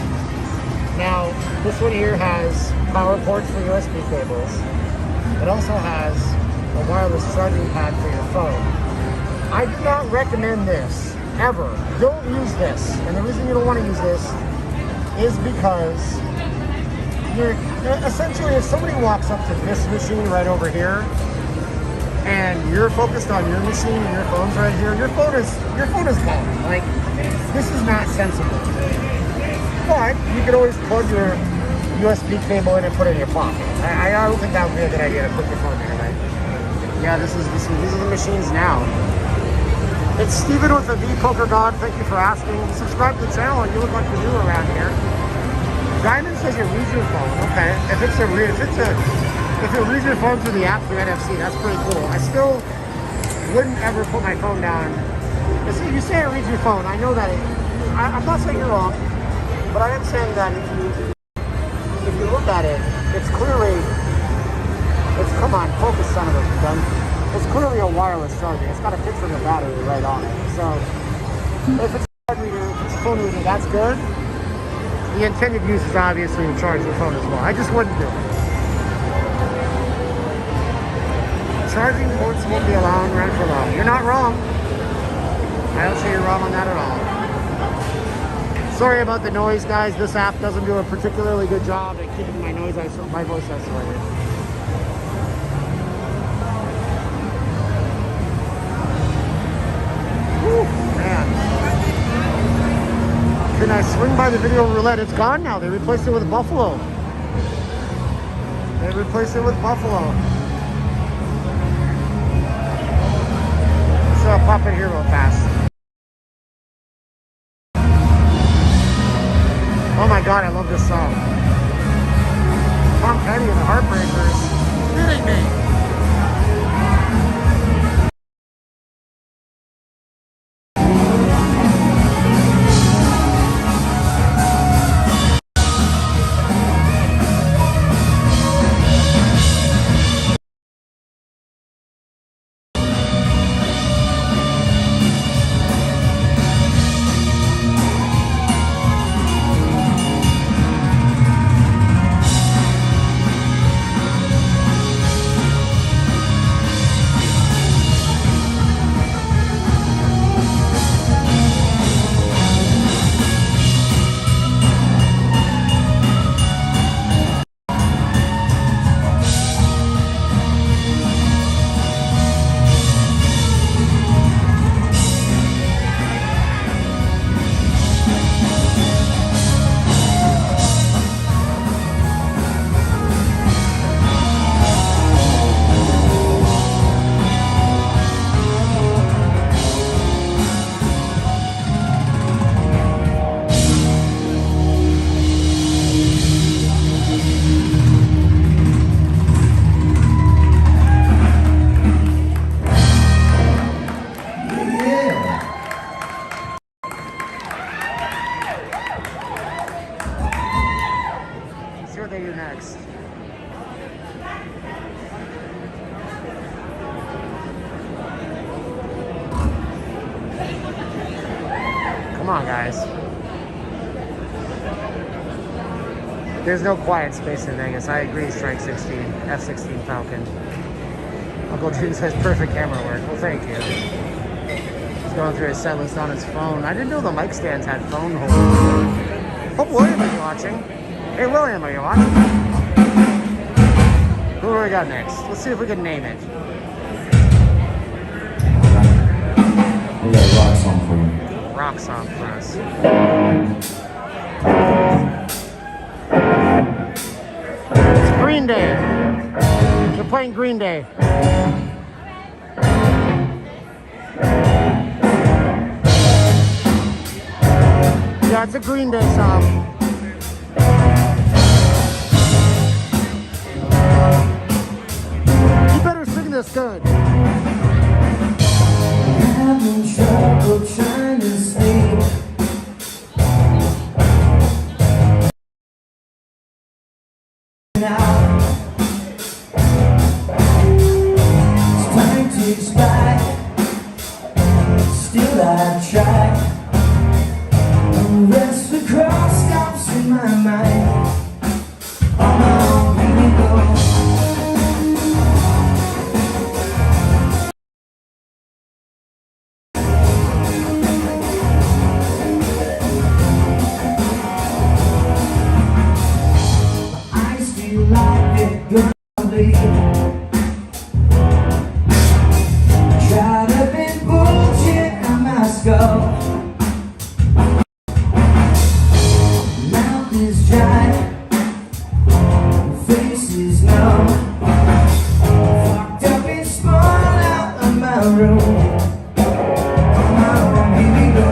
Now, this one here has power ports for USB cables. It also has a wireless charging pad for your phone. I do not recommend this, ever. Don't use this. And the reason you don't want to use this is because you're essentially, if somebody walks up to this machine right over here, and you're focused on your machine and your phone's right here, your phone is gone. Like, this is not sensible. But you can always plug your USB cable in and put it in your pocket. I don't think that would be a good idea to put your phone there, right? Yeah, these are the machines now. It's Steven with the V Poker God. Thank you for asking. Subscribe to the channel and you look like you're new around here. Diamond says it reads your phone. Okay. If it reads your phone through the app through NFC, that's pretty cool. I still wouldn't ever put my phone down. You say it reads your phone. I know that I'm not saying you're wrong, but I am saying that if you look at it, come on, focus, son of a gun. It's clearly a wireless charger. It's got a picture of the battery right on it. So if it's a card reader, if it's a phone reader, that's good. The intended use is obviously to charge the phone as well. I just wouldn't do it. Charging ports won't be allowed run for long. You're not wrong. I don't say you're wrong on that at all. Sorry about the noise, guys. This app doesn't do a particularly good job at keeping my voice isolated. Whew, man. Can I swing by the video roulette? It's gone now. They replaced it with Buffalo. So I'll pop in here real fast. Oh my God, I love this song. Tom Petty and the Heartbreakers. Kidding me. on, guys. There's no quiet space in Vegas. I agree, Strike 16, F-16 Falcon. Uncle June says perfect camera work. Well, thank you. He's going through his set list on his phone. I didn't know the mic stands had phone holders. Hope William is watching. Hey, William, are you watching? Who do we got next? Let's see if we can name it. We got a rock song for you. Rock song for us. It's Green Day. They're playing Green Day. Yeah, it's a Green Day song. You better sing this good. Having trouble trying to sleep. Now time ticks by, still I try. Rest the cross stops in my mind. Oh, here we go. I still like it, gonna be. Tried up in bullshit on my skull. Mouth is dry, face is numb. Fucked up and small out of my room. Oh, here we go.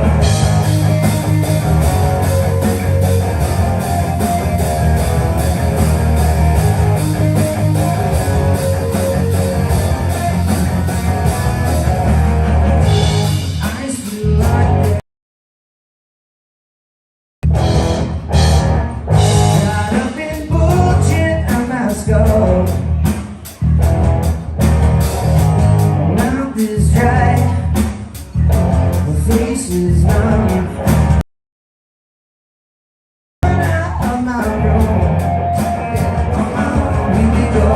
I still like it. Got up in bullshit on my skull. Mouth is dry, the face is numb. Out of my room. Here we go.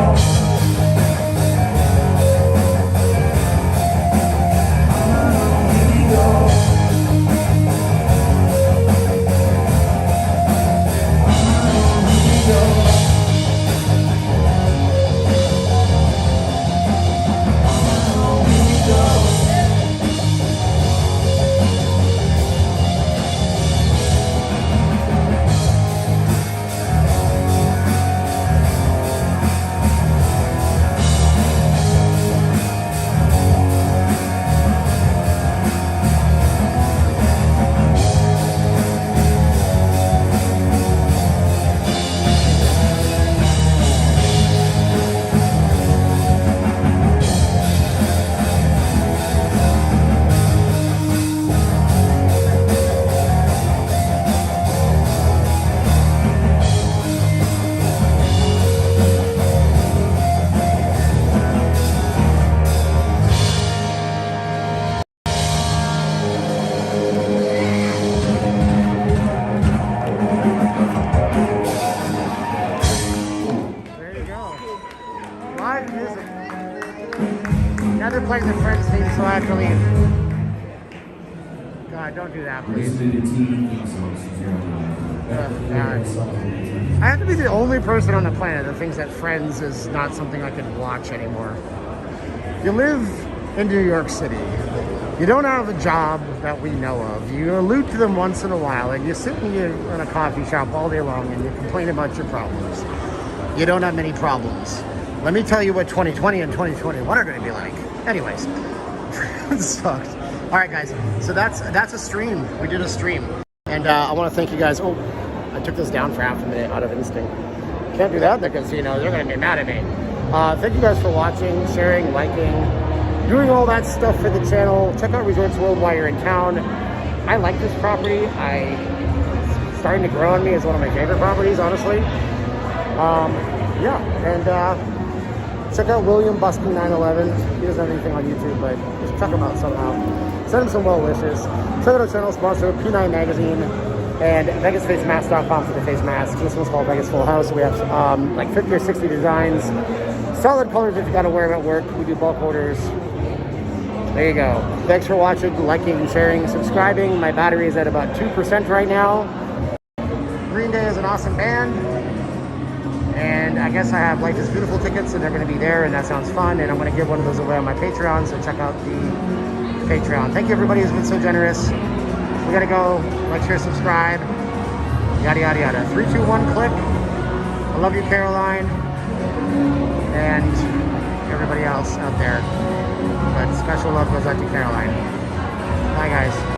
Here we go. There you go. Live music. Now they're playing the Friends theme, so I have to leave. God, don't do that, please. God. I have to be the only person on the planet that thinks that Friends is not something I can watch anymore. You live in New York City. You don't have a job that we know of. You allude to them once in a while, and you sit in a coffee shop all day long and you complain about your problems. You don't have many problems. Let me tell you what 2020 and 2021 are going to be like. Anyways, it sucked. All right, guys. So that's a stream. We did a stream, and I want to thank you guys. Oh, I took this down for half a minute out of instinct. Can't do that because they're going to be mad at me. Thank you guys for watching, sharing, liking, doing all that stuff for the channel. Check out Resorts World while you're in town. I like this property. It's starting to grow on me as one of my favorite properties, honestly. Yeah, and check out William Busking 911. He doesn't have anything on YouTube, but just check him out somehow. Send them some well wishes. Check out our channel sponsor, P9 Magazine, and VegasFaceMask.com for the face masks. This one's called Vegas Full House. We have like 50 or 60 designs. Solid colors if you gotta wear them at work. We do bulk orders. There you go. Thanks for watching, liking, and sharing, subscribing. My battery is at about 2% right now. Green Day is an awesome band. And I guess I have Life is Beautiful tickets, and they're going to be there, and that sounds fun. And I'm going to give one of those away on my Patreon, so check out the Patreon. Thank you, everybody who's been so generous. We got to go. Like, share, subscribe. Yada, yada, yada. 3, 2, 1, click. I love you, Caroline. And everybody else out there. But special love goes out to Caroline. Bye, guys.